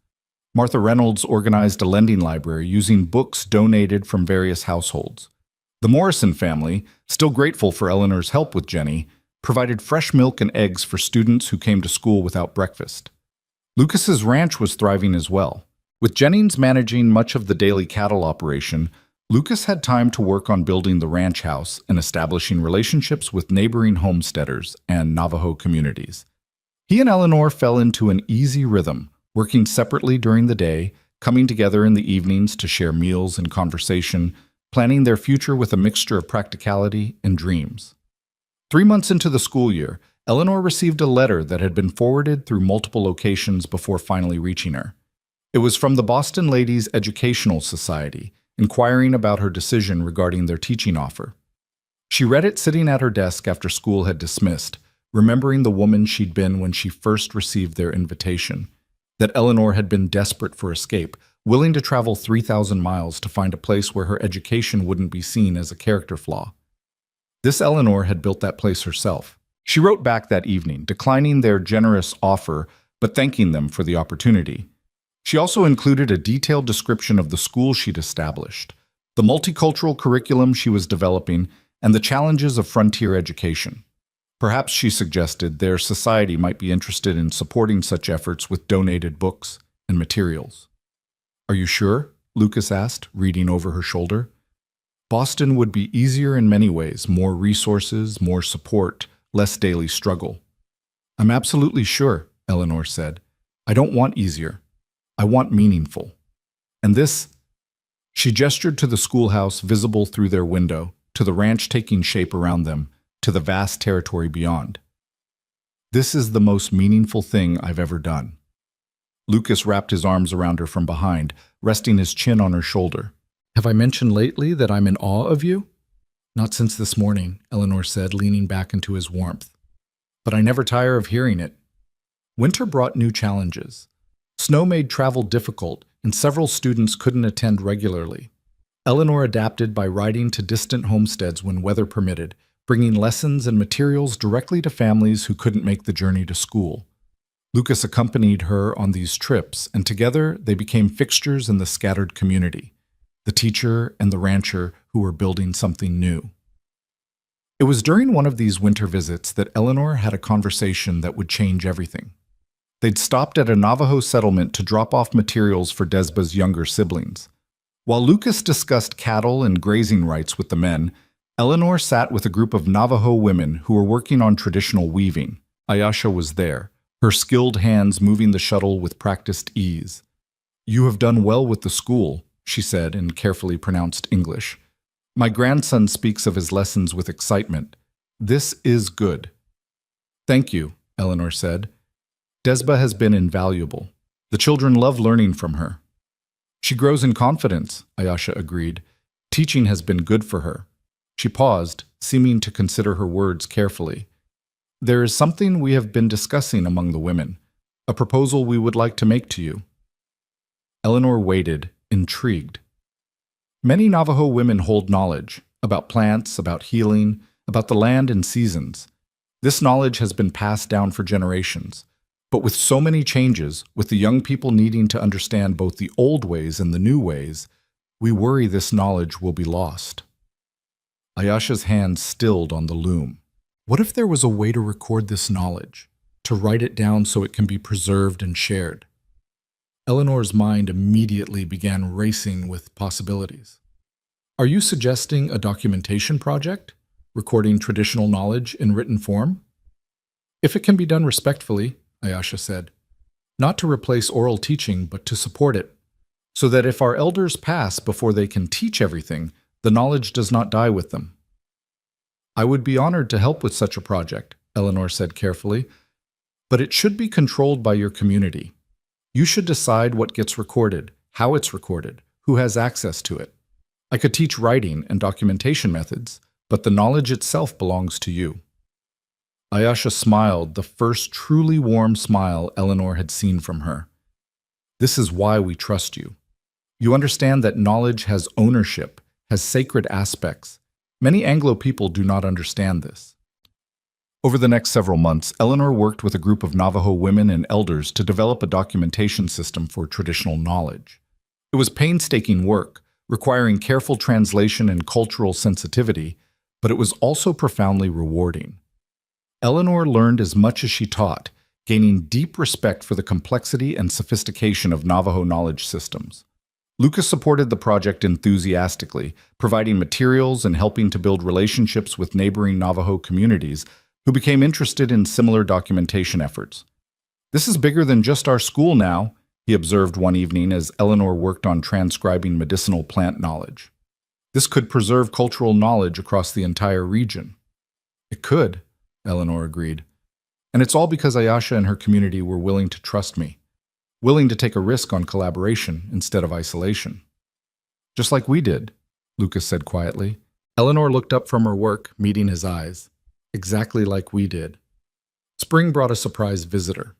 Martha Reynolds organized a lending library using books donated from various households. The Morrison family, still grateful for Eleanor's help with Jenny, provided fresh milk and eggs for students who came to school without breakfast. Lucas's ranch was thriving as well. With Jennings managing much of the daily cattle operation, Lucas had time to work on building the ranch house and establishing relationships with neighboring homesteaders and Navajo communities. He and Eleanor fell into an easy rhythm, working separately during the day, coming together in the evenings to share meals and conversation, planning their future with a mixture of practicality and dreams. 3 months into the school year, Eleanor received a letter that had been forwarded through multiple locations before finally reaching her. It was from the Boston Ladies Educational Society, inquiring about her decision regarding their teaching offer. She read it sitting at her desk after school had dismissed, remembering the woman she'd been when she first received their invitation, that Eleanor had been desperate for escape, willing to travel 3,000 miles to find a place where her education wouldn't be seen as a character flaw. This Eleanor had built that place herself. She wrote back that evening, declining their generous offer, but thanking them for the opportunity. She also included a detailed description of the school she'd established, the multicultural curriculum she was developing, and the challenges of frontier education. Perhaps, she suggested, their society might be interested in supporting such efforts with donated books and materials. "Are you sure?" Lucas asked, reading over her shoulder. "Boston would be easier in many ways, more resources, more support, less daily struggle." "I'm absolutely sure," Eleanor said. "I don't want easier. I want meaningful. And this—" She gestured to the schoolhouse visible through their window, to the ranch taking shape around them, to the vast territory beyond. "This is the most meaningful thing I've ever done." Lucas wrapped his arms around her from behind, resting his chin on her shoulder. "Have I mentioned lately that I'm in awe of you?" "Not since this morning," Eleanor said, leaning back into his warmth. "But I never tire of hearing it." Winter brought new challenges. Snow made travel difficult, and several students couldn't attend regularly. Eleanor adapted by riding to distant homesteads when weather permitted, bringing lessons and materials directly to families who couldn't make the journey to school. Lucas accompanied her on these trips, and together they became fixtures in the scattered community, the teacher and the rancher who were building something new. It was during one of these winter visits that Eleanor had a conversation that would change everything. They'd stopped at a Navajo settlement to drop off materials for Desba's younger siblings. While Lucas discussed cattle and grazing rights with the men, Eleanor sat with a group of Navajo women who were working on traditional weaving. Ayasha was there, her skilled hands moving the shuttle with practiced ease. "You have done well with the school," she said in carefully pronounced English. "My grandson speaks of his lessons with excitement. This is good." "Thank you," Eleanor said. "Desba has been invaluable. The children love learning from her." "She grows in confidence," Ayasha agreed. "Teaching has been good for her." She paused, seeming to consider her words carefully. "There is something we have been discussing among the women, a proposal we would like to make to you." Eleanor waited, intrigued. Many Navajo women hold knowledge about plants, about healing, about the land and seasons. This knowledge has been passed down for generations. But with so many changes, with the young people needing to understand both the old ways and the new ways, we worry this knowledge will be lost. Ayasha's hand stilled on the loom. What if there was a way to record this knowledge, to write it down so it can be preserved and shared? Eleanor's mind immediately began racing with possibilities. "Are you suggesting a documentation project, recording traditional knowledge in written form?" "If it can be done respectfully," Ayasha said. "Not to replace oral teaching, but to support it, so that if our elders pass before they can teach everything, the knowledge does not die with them." "I would be honored to help with such a project," Eleanor said carefully, "but it should be controlled by your community. You should decide what gets recorded, how it's recorded, who has access to it. I could teach writing and documentation methods, but the knowledge itself belongs to you." Ayasha smiled, the first truly warm smile Eleanor had seen from her. "This is why we trust you. You understand that knowledge has ownership, has sacred aspects. Many Anglo people do not understand this." Over the next several months, Eleanor worked with a group of Navajo women and elders to develop a documentation system for traditional knowledge. It was painstaking work, requiring careful translation and cultural sensitivity, but it was also profoundly rewarding. Eleanor learned as much as she taught, gaining deep respect for the complexity and sophistication of Navajo knowledge systems. Lucas supported the project enthusiastically, providing materials and helping to build relationships with neighboring Navajo communities who became interested in similar documentation efforts. "This is bigger than just our school now," he observed one evening as Eleanor worked on transcribing medicinal plant knowledge. "This could preserve cultural knowledge across the entire region." "It could," Eleanor agreed. "And it's all because Ayasha and her community were willing to trust me, willing to take a risk on collaboration instead of isolation." "Just like we did," Lucas said quietly. Eleanor looked up from her work, meeting his eyes. "Exactly like we did." Spring brought a surprise visitor.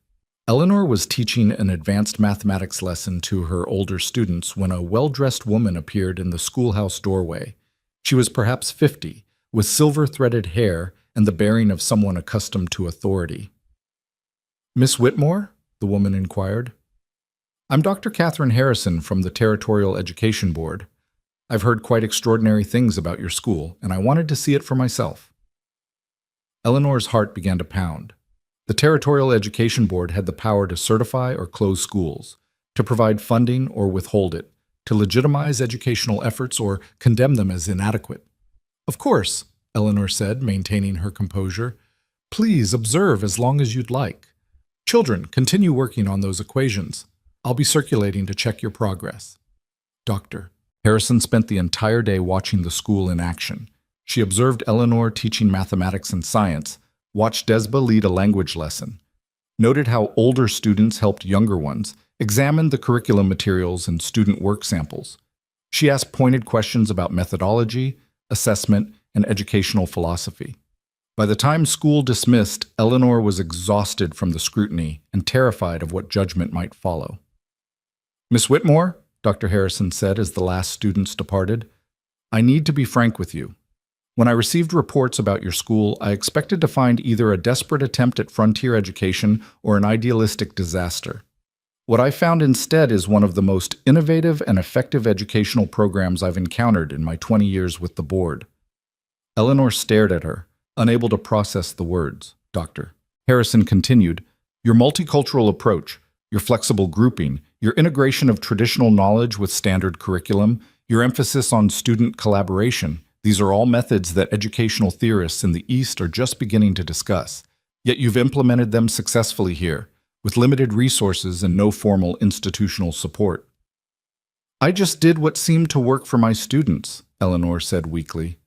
Eleanor was teaching an advanced mathematics lesson to her older students when a well-dressed woman appeared in the schoolhouse doorway. She was perhaps 50, with silver-threaded hair and the bearing of someone accustomed to authority. "Miss Whitmore?" the woman inquired. "I'm Dr. Catherine Harrison from the Territorial Education Board. I've heard quite extraordinary things about your school, and I wanted to see it for myself." Eleanor's heart began to pound. The Territorial Education Board had the power to certify or close schools, to provide funding or withhold it, to legitimize educational efforts or condemn them as inadequate. "Of course," Eleanor said, maintaining her composure. "Please observe as long as you'd like. Children, continue working on those equations. I'll be circulating to check your progress." Dr. Harrison spent the entire day watching the school in action. She observed Eleanor teaching mathematics and science, watched Desba lead a language lesson, noted how older students helped younger ones, examined the curriculum materials and student work samples. She asked pointed questions about methodology, assessment, and educational philosophy. By the time school dismissed, Eleanor was exhausted from the scrutiny and terrified of what judgment might follow. "Miss Whitmore," Dr. Harrison said as the last students departed, "I need to be frank with you. When I received reports about your school, I expected to find either a desperate attempt at frontier education or an idealistic disaster. What I found instead is one of the most innovative and effective educational programs I've encountered in my 20 years with the board." Eleanor stared at her, unable to process the words. Dr. Harrison continued, "Your multicultural approach, your flexible grouping, your integration of traditional knowledge with standard curriculum, your emphasis on student collaboration, these are all methods that educational theorists in the East are just beginning to discuss. Yet you've implemented them successfully here, with limited resources and no formal institutional support." "I just did what seemed to work for my students," Eleanor said weakly.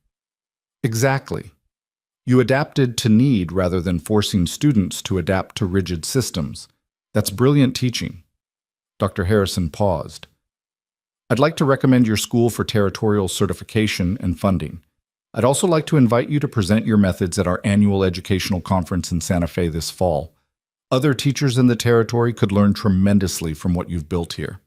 "Exactly. You adapted to need rather than forcing students to adapt to rigid systems. That's brilliant teaching." Dr. Harrison paused. "I'd like to recommend your school for territorial certification and funding. I'd also like to invite you to present your methods at our annual educational conference in Santa Fe this fall. Other teachers in the territory could learn tremendously from what you've built here."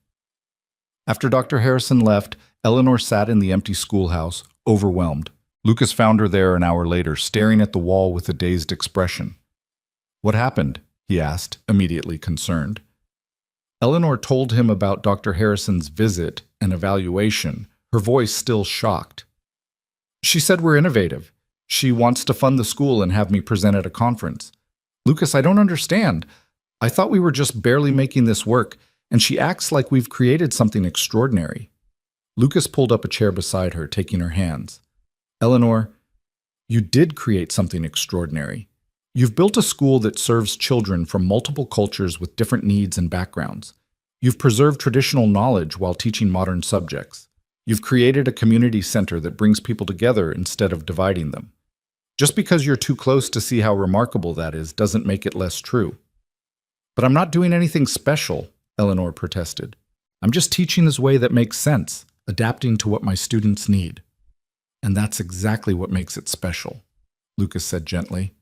After Dr. Harrison left, Eleanor sat in the empty schoolhouse, overwhelmed. Lucas found her there an hour later, staring at the wall with a dazed expression. "What happened?" he asked, immediately concerned. Eleanor told him about Dr. Harrison's visit and evaluation, her voice still shocked. "She said we're innovative. She wants to fund the school and have me present at a conference. Lucas, I don't understand. I thought we were just barely making this work, and she acts like we've created something extraordinary." Lucas pulled up a chair beside her, taking her hands. "Eleanor, you did create something extraordinary. You've built a school that serves children from multiple cultures with different needs and backgrounds. You've preserved traditional knowledge while teaching modern subjects. You've created a community center that brings people together instead of dividing them. Just because you're too close to see how remarkable that is doesn't make it less true." "But I'm not doing anything special," Eleanor protested. "I'm just teaching this way that makes sense, adapting to what my students need." "And that's exactly what makes it special," Lucas said gently.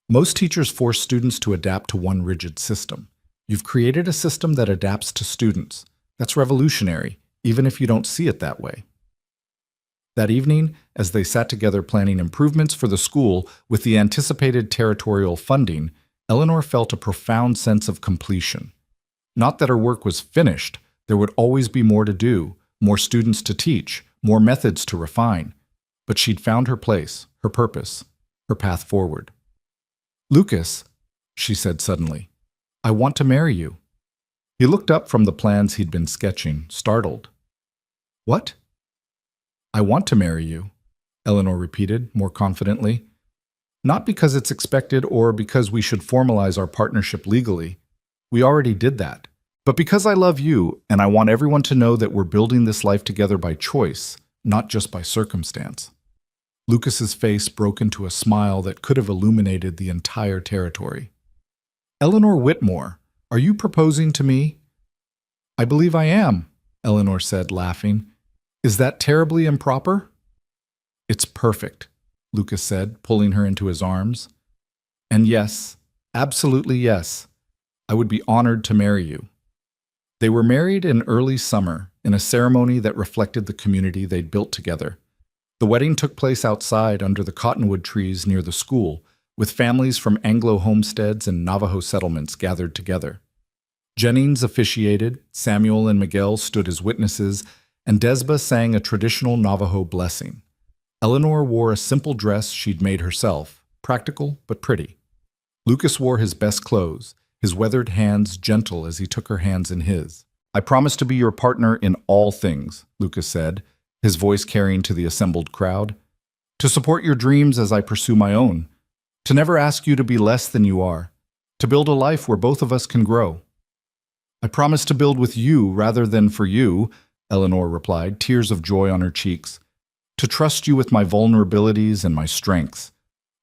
"Most teachers force students to adapt to one rigid system. You've created a system that adapts to students. That's revolutionary, even if you don't see it that way." That evening, as they sat together planning improvements for the school with the anticipated territorial funding, Eleanor felt a profound sense of completion. Not that her work was finished, there would always be more to do, more students to teach, more methods to refine. But she'd found her place, her purpose, her path forward. "Lucas," she said suddenly, "I want to marry you." He looked up from the plans he'd been sketching, startled. What? I want to marry you, Eleanor repeated, more confidently. Not because it's expected or because we should formalize our partnership legally. We already did that. But because I love you, and I want everyone to know that we're building this life together by choice, not just by circumstance. Lucas's face broke into a smile that could have illuminated the entire territory. Eleanor Whitmore, are you proposing to me? I believe I am, Eleanor said, laughing. Is that terribly improper? It's perfect, Lucas said, pulling her into his arms. And yes, absolutely yes, I would be honored to marry you. They were married in early summer, in a ceremony that reflected the community they'd built together. The wedding took place outside under the cottonwood trees near the school, with families from Anglo homesteads and Navajo settlements gathered together. Jennings officiated, Samuel and Miguel stood as witnesses, and Desba sang a traditional Navajo blessing. Eleanor wore a simple dress she'd made herself, practical but pretty. Lucas wore his best clothes, his weathered hands gentle as he took her hands in his. I promise to be your partner in all things, Lucas said, his voice carrying to the assembled crowd. To support your dreams as I pursue my own. To never ask you to be less than you are. To build a life where both of us can grow. I promise to build with you rather than for you, Eleanor replied, tears of joy on her cheeks. To trust you with my vulnerabilities and my strengths.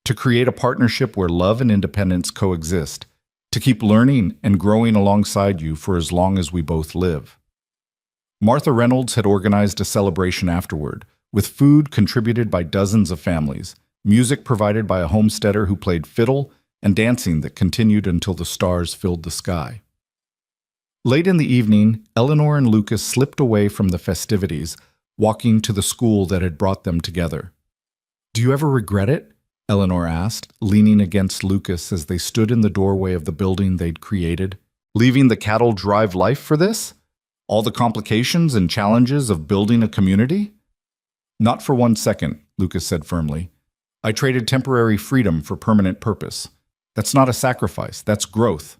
To create a partnership where love and independence coexist. To keep learning and growing alongside you for as long as we both live. Martha Reynolds had organized a celebration afterward, with food contributed by dozens of families, music provided by a homesteader who played fiddle, and dancing that continued until the stars filled the sky. Late in the evening, Eleanor and Lucas slipped away from the festivities, walking to the school that had brought them together. Do you ever regret it? Eleanor asked, leaning against Lucas as they stood in the doorway of the building they'd created. Leaving the cattle drive life for this? All the complications and challenges of building a community? Not for 1 second, Lucas said firmly. I traded temporary freedom for permanent purpose. That's not a sacrifice, that's growth.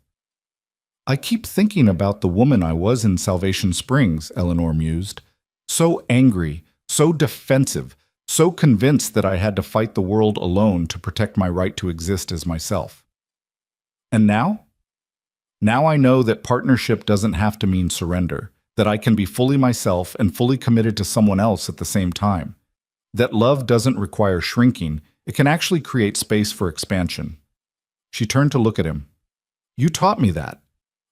I keep thinking about the woman I was in Salvation Springs, Eleanor mused. So angry, so defensive, so convinced that I had to fight the world alone to protect my right to exist as myself. And now? Now I know that partnership doesn't have to mean surrender, that I can be fully myself and fully committed to someone else at the same time. That love doesn't require shrinking, it can actually create space for expansion. She turned to look at him. You taught me that,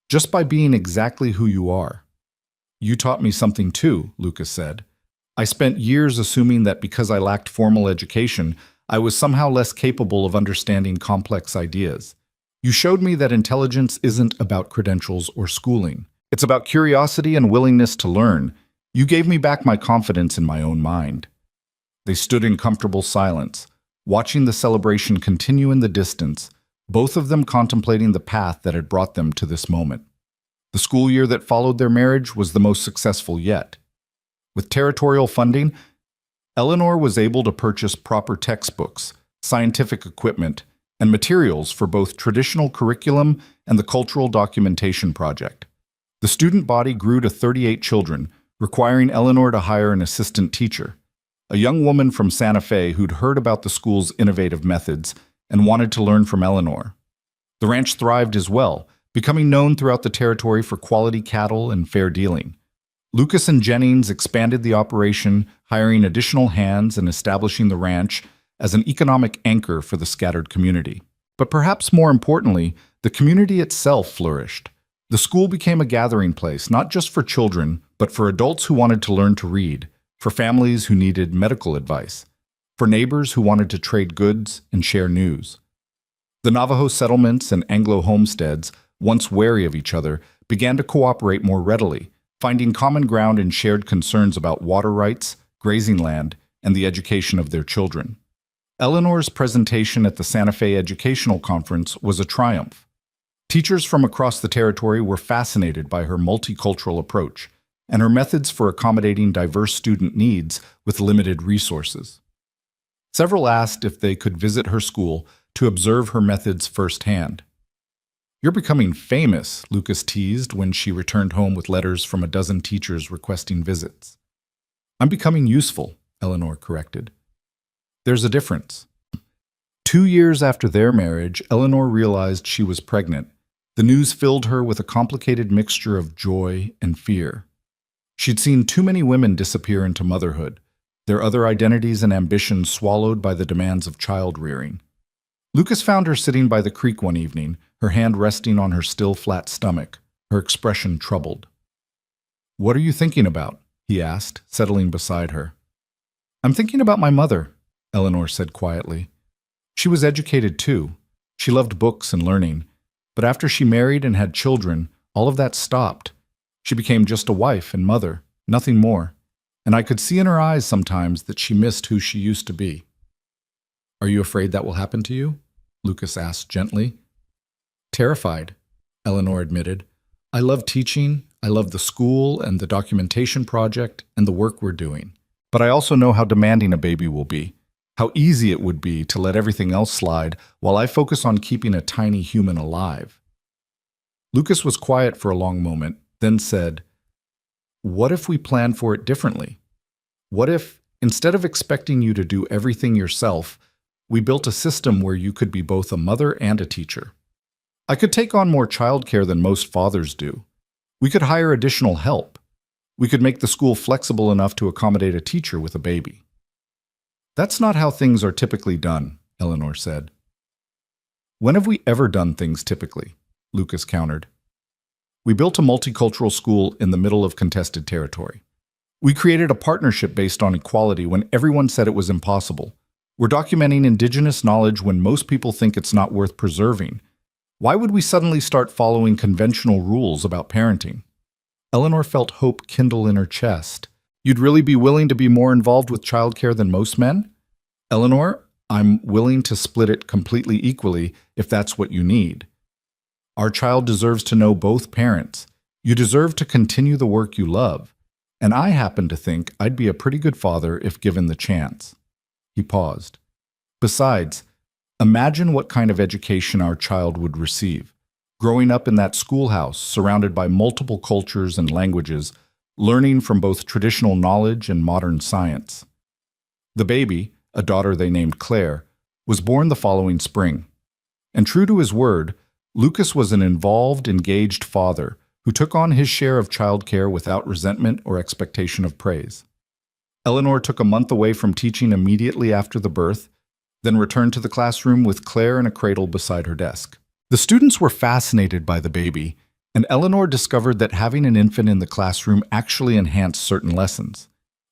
just by being exactly who you are. You taught me something too, Lucas said. I spent years assuming that because I lacked formal education, I was somehow less capable of understanding complex ideas. You showed me that intelligence isn't about credentials or schooling. It's about curiosity and willingness to learn. You gave me back my confidence in my own mind. They stood in comfortable silence, watching the celebration continue in the distance, both of them contemplating the path that had brought them to this moment. The school year that followed their marriage was the most successful yet. With territorial funding, Eleanor was able to purchase proper textbooks, scientific equipment, and materials for both traditional curriculum and the cultural documentation project. The student body grew to 38 children, requiring Eleanor to hire an assistant teacher, a young woman from Santa Fe who'd heard about the school's innovative methods and wanted to learn from Eleanor. The ranch thrived as well, becoming known throughout the territory for quality cattle and fair dealing. Lucas and Jennings expanded the operation, hiring additional hands and establishing the ranch as an economic anchor for the scattered community. But perhaps more importantly, the community itself flourished. The school became a gathering place, not just for children, but for adults who wanted to learn to read, for families who needed medical advice, for neighbors who wanted to trade goods and share news. The Navajo settlements and Anglo homesteads, once wary of each other, began to cooperate more readily, finding common ground in shared concerns about water rights, grazing land, and the education of their children. Eleanor's presentation at the Santa Fe Educational Conference was a triumph. Teachers from across the territory were fascinated by her multicultural approach and her methods for accommodating diverse student needs with limited resources. Several asked if they could visit her school to observe her methods firsthand. You're becoming famous, Lucas teased when she returned home with letters from a dozen teachers requesting visits. I'm becoming useful, Eleanor corrected. There's a difference. 2 years after their marriage, Eleanor realized she was pregnant. The news filled her with a complicated mixture of joy and fear. She'd seen too many women disappear into motherhood, their other identities and ambitions swallowed by the demands of child-rearing. Lucas found her sitting by the creek one evening, her hand resting on her still flat stomach, her expression troubled. "What are you thinking about?" he asked, settling beside her. "I'm thinking about my mother," Eleanor said quietly. She was educated too. She loved books and learning. But after she married and had children, all of that stopped. She became just a wife and mother, nothing more. And I could see in her eyes sometimes that she missed who she used to be. "Are you afraid that will happen to you?" Lucas asked gently. "Terrified," Eleanor admitted. "I love teaching, I love the school and the documentation project and the work we're doing. But I also know how demanding a baby will be, how easy it would be to let everything else slide while I focus on keeping a tiny human alive." Lucas was quiet for a long moment, then said, "What if we plan for it differently? What if, instead of expecting you to do everything yourself, we built a system where you could be both a mother and a teacher? I could take on more childcare than most fathers do. We could hire additional help. We could make the school flexible enough to accommodate a teacher with a baby." "That's not how things are typically done," Eleanor said. "When have we ever done things typically?" Lucas countered. "We built a multicultural school in the middle of contested territory. We created a partnership based on equality when everyone said it was impossible. We're documenting indigenous knowledge when most people think it's not worth preserving. Why would we suddenly start following conventional rules about parenting?" Eleanor felt hope kindle in her chest. "You'd really be willing to be more involved with childcare than most men?" "Eleanor, I'm willing to split it completely equally if that's what you need. Our child deserves to know both parents. You deserve to continue the work you love. And I happen to think I'd be a pretty good father if given the chance." He paused. "Besides, imagine what kind of education our child would receive. Growing up in that schoolhouse, surrounded by multiple cultures and languages, learning from both traditional knowledge and modern science." The baby, a daughter they named Claire, was born the following spring. And true to his word, Lucas was an involved, engaged father who took on his share of childcare without resentment or expectation of praise. Eleanor took a month away from teaching immediately after the birth, then returned to the classroom with Claire in a cradle beside her desk. The students were fascinated by the baby, and Eleanor discovered that having an infant in the classroom actually enhanced certain lessons.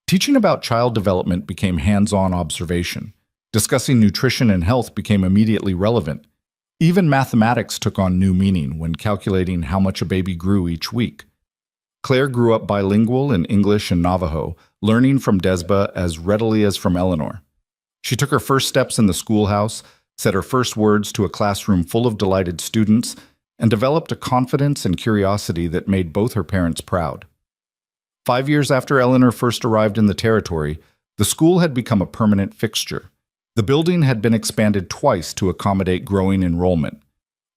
Teaching about child development became hands-on observation. Discussing nutrition and health became immediately relevant. Even mathematics took on new meaning when calculating how much a baby grew each week. Claire grew up bilingual in English and Navajo, learning from Desba as readily as from Eleanor. She took her first steps in the schoolhouse, said her first words to a classroom full of delighted students, and developed a confidence and curiosity that made both her parents proud. 5 years after Eleanor first arrived in the territory, the school had become a permanent fixture. The building had been expanded twice to accommodate growing enrollment.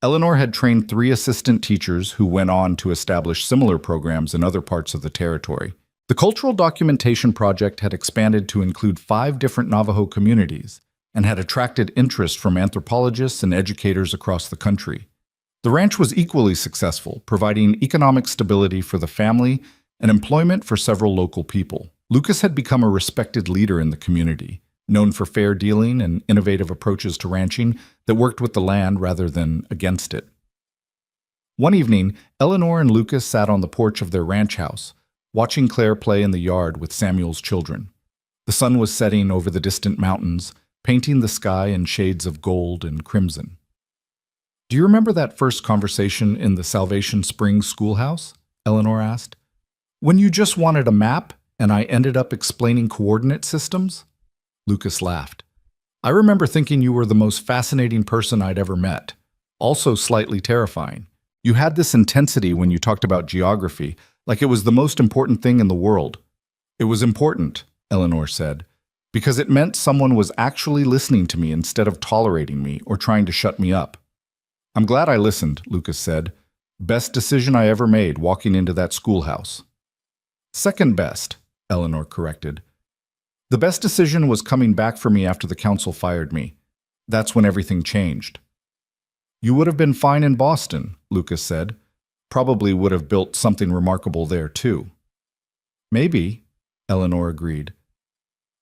Eleanor had trained 3 assistant teachers who went on to establish similar programs in other parts of the territory. The cultural documentation project had expanded to include 5 different Navajo communities and had attracted interest from anthropologists and educators across the country. The ranch was equally successful, providing economic stability for the family and employment for several local people. Lucas had become a respected leader in the community, known for fair dealing and innovative approaches to ranching that worked with the land rather than against it. One evening, Eleanor and Lucas sat on the porch of their ranch house, watching Claire play in the yard with Samuel's children. The sun was setting over the distant mountains, painting the sky in shades of gold and crimson. "Do you remember that first conversation in the Salvation Springs schoolhouse?" Eleanor asked. "When you just wanted a map and I ended up explaining coordinate systems?" Lucas laughed. "I remember thinking you were the most fascinating person I'd ever met, also slightly terrifying. You had this intensity when you talked about geography, like it was the most important thing in the world." "It was important," Eleanor said, "because it meant someone was actually listening to me instead of tolerating me or trying to shut me up." "I'm glad I listened," Lucas said. "Best decision I ever made walking into that schoolhouse." "Second best," Eleanor corrected. The best decision was coming back for me after the council fired me. That's when everything changed. You would have been fine in Boston, Lucas said. Probably would have built something remarkable there, too. Maybe, Eleanor agreed.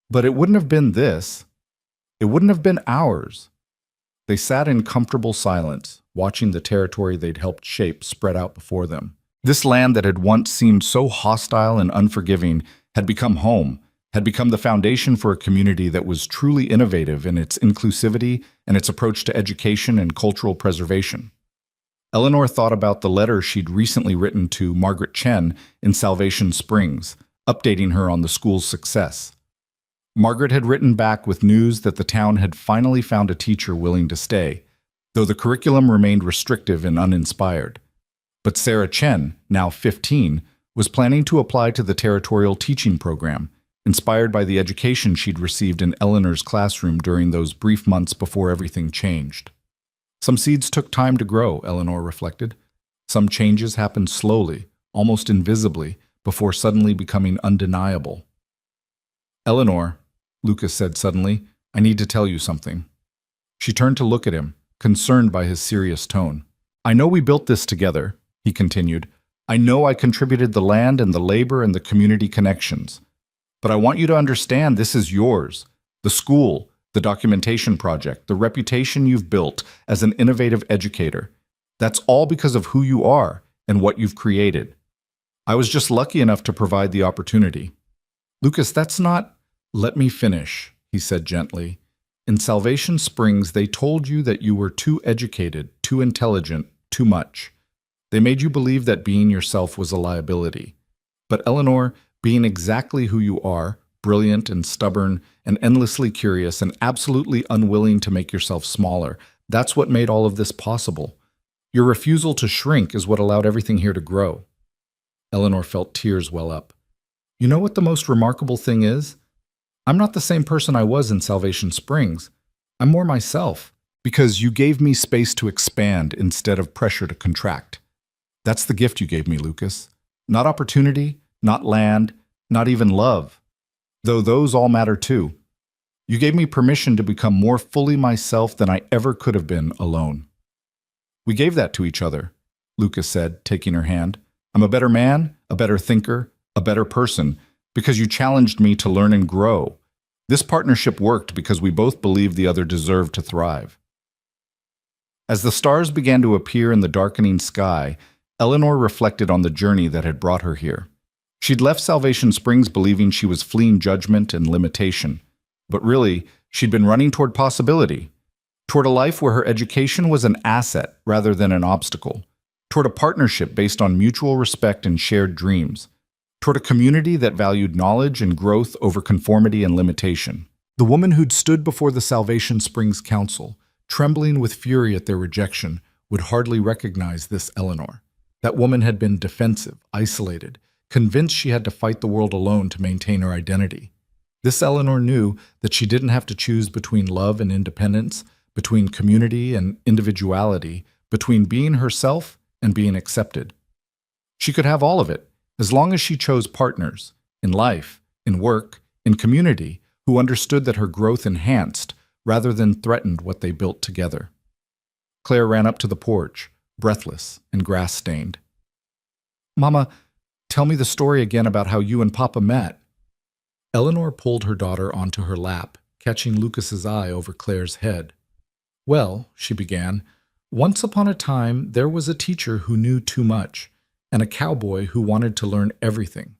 But it wouldn't have been this. It wouldn't have been ours. They sat in comfortable silence, watching the territory they'd helped shape spread out before them. This land that had once seemed so hostile and unforgiving had become home, had become the foundation for a community that was truly innovative in its inclusivity and its approach to education and cultural preservation. Eleanor thought about the letter she'd recently written to Margaret Chen in Salvation Springs, updating her on the school's success. Margaret had written back with news that the town had finally found a teacher willing to stay, though the curriculum remained restrictive and uninspired. But Sarah Chen, now 15, was planning to apply to the territorial teaching program, inspired by the education she'd received in Eleanor's classroom during those brief months before everything changed. Some seeds took time to grow, Eleanor reflected. Some changes happened slowly, almost invisibly, before suddenly becoming undeniable. Eleanor, Lucas said suddenly, I need to tell you something. She turned to look at him, concerned by his serious tone. I know we built this together, he continued. I know I contributed the land and the labor and the community connections. But I want you to understand this is yours. The school, the documentation project, the reputation you've built as an innovative educator. That's all because of who you are and what you've created. I was just lucky enough to provide the opportunity. Lucas, that's not... Let me finish, he said gently. In Salvation Springs, they told you that you were too educated, too intelligent, too much. They made you believe that being yourself was a liability. But Eleanor, being exactly who you are, brilliant and stubborn and endlessly curious and absolutely unwilling to make yourself smaller, that's what made all of this possible. Your refusal to shrink is what allowed everything here to grow. Eleanor felt tears well up. You know what the most remarkable thing is? I'm not the same person I was in Salvation Springs. I'm more myself, because you gave me space to expand instead of pressure to contract. That's the gift you gave me, Lucas. Not opportunity, not land, not even love. Though those all matter too. You gave me permission to become more fully myself than I ever could have been alone. We gave that to each other, Lucas said, taking her hand. I'm a better man, a better thinker, a better person, because you challenged me to learn and grow. This partnership worked because we both believed the other deserved to thrive. As the stars began to appear in the darkening sky, Eleanor reflected on the journey that had brought her here. She'd left Salvation Springs believing she was fleeing judgment and limitation, but really, she'd been running toward possibility, toward a life where her education was an asset rather than an obstacle, toward a partnership based on mutual respect and shared dreams, toward a community that valued knowledge and growth over conformity and limitation. The woman who'd stood before the Salvation Springs Council, trembling with fury at their rejection, would hardly recognize this Eleanor. That woman had been defensive, isolated, convinced she had to fight the world alone to maintain her identity. This Eleanor knew that she didn't have to choose between love and independence, between community and individuality, between being herself and being accepted. She could have all of it, as long as she chose partners, in life, in work, in community, who understood that her growth enhanced rather than threatened what they built together. Claire ran up to the porch, breathless and grass-stained. Mama, tell me the story again about how you and Papa met. Eleanor pulled her daughter onto her lap, catching Lucas's eye over Claire's head. Well, she began, once upon a time there was a teacher who knew too much, and a cowboy who wanted to learn everything.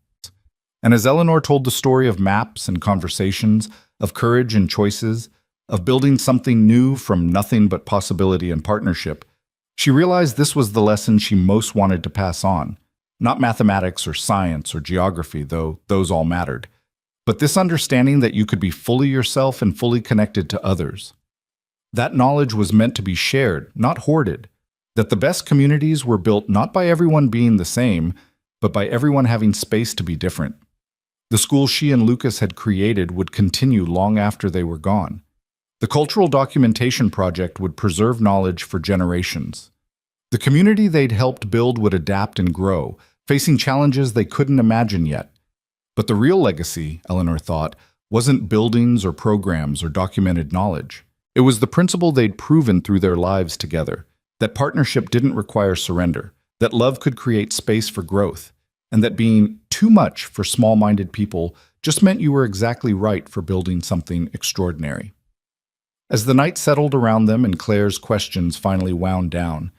And as Eleanor told the story of maps and conversations, of courage and choices, of building something new from nothing but possibility and partnership, she realized this was the lesson she most wanted to pass on. Not mathematics or science or geography, though those all mattered, but this understanding that you could be fully yourself and fully connected to others. That knowledge was meant to be shared, not hoarded. That the best communities were built not by everyone being the same, but by everyone having space to be different. The school she and Lucas had created would continue long after they were gone. The cultural documentation project would preserve knowledge for generations. The community they'd helped build would adapt and grow, facing challenges they couldn't imagine yet. But the real legacy, Eleanor thought, wasn't buildings or programs or documented knowledge. It was the principle they'd proven through their lives together, that partnership didn't require surrender, that love could create space for growth, and that being too much for small-minded people just meant you were exactly right for building something extraordinary. As the night settled around them and Claire's questions finally wound down,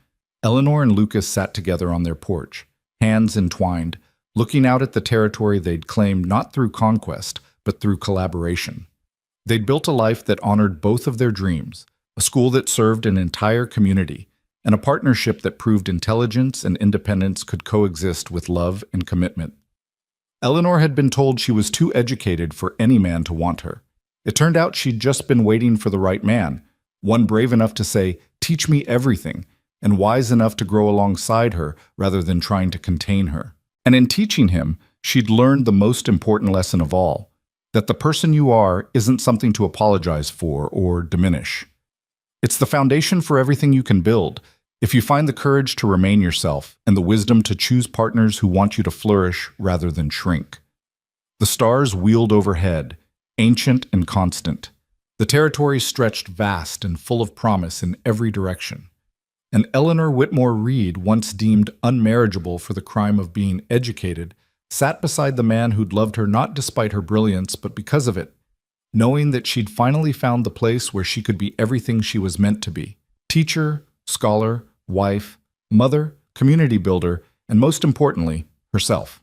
Eleanor and Lucas sat together on their porch, hands entwined, looking out at the territory they'd claimed not through conquest, but through collaboration. They'd built a life that honored both of their dreams, a school that served an entire community, and a partnership that proved intelligence and independence could coexist with love and commitment. Eleanor had been told she was too educated for any man to want her. It turned out she'd just been waiting for the right man, one brave enough to say, "Teach me everything," and wise enough to grow alongside her rather than trying to contain her. And in teaching him, she'd learned the most important lesson of all, that the person you are isn't something to apologize for or diminish. It's the foundation for everything you can build, if you find the courage to remain yourself and the wisdom to choose partners who want you to flourish rather than shrink. The stars wheeled overhead, ancient and constant. The territory stretched vast and full of promise in every direction. And Eleanor Whitmore Reed, once deemed unmarriageable for the crime of being educated, sat beside the man who'd loved her not despite her brilliance, but because of it, knowing that she'd finally found the place where she could be everything she was meant to be: teacher, scholar, wife, mother, community builder, and most importantly, herself.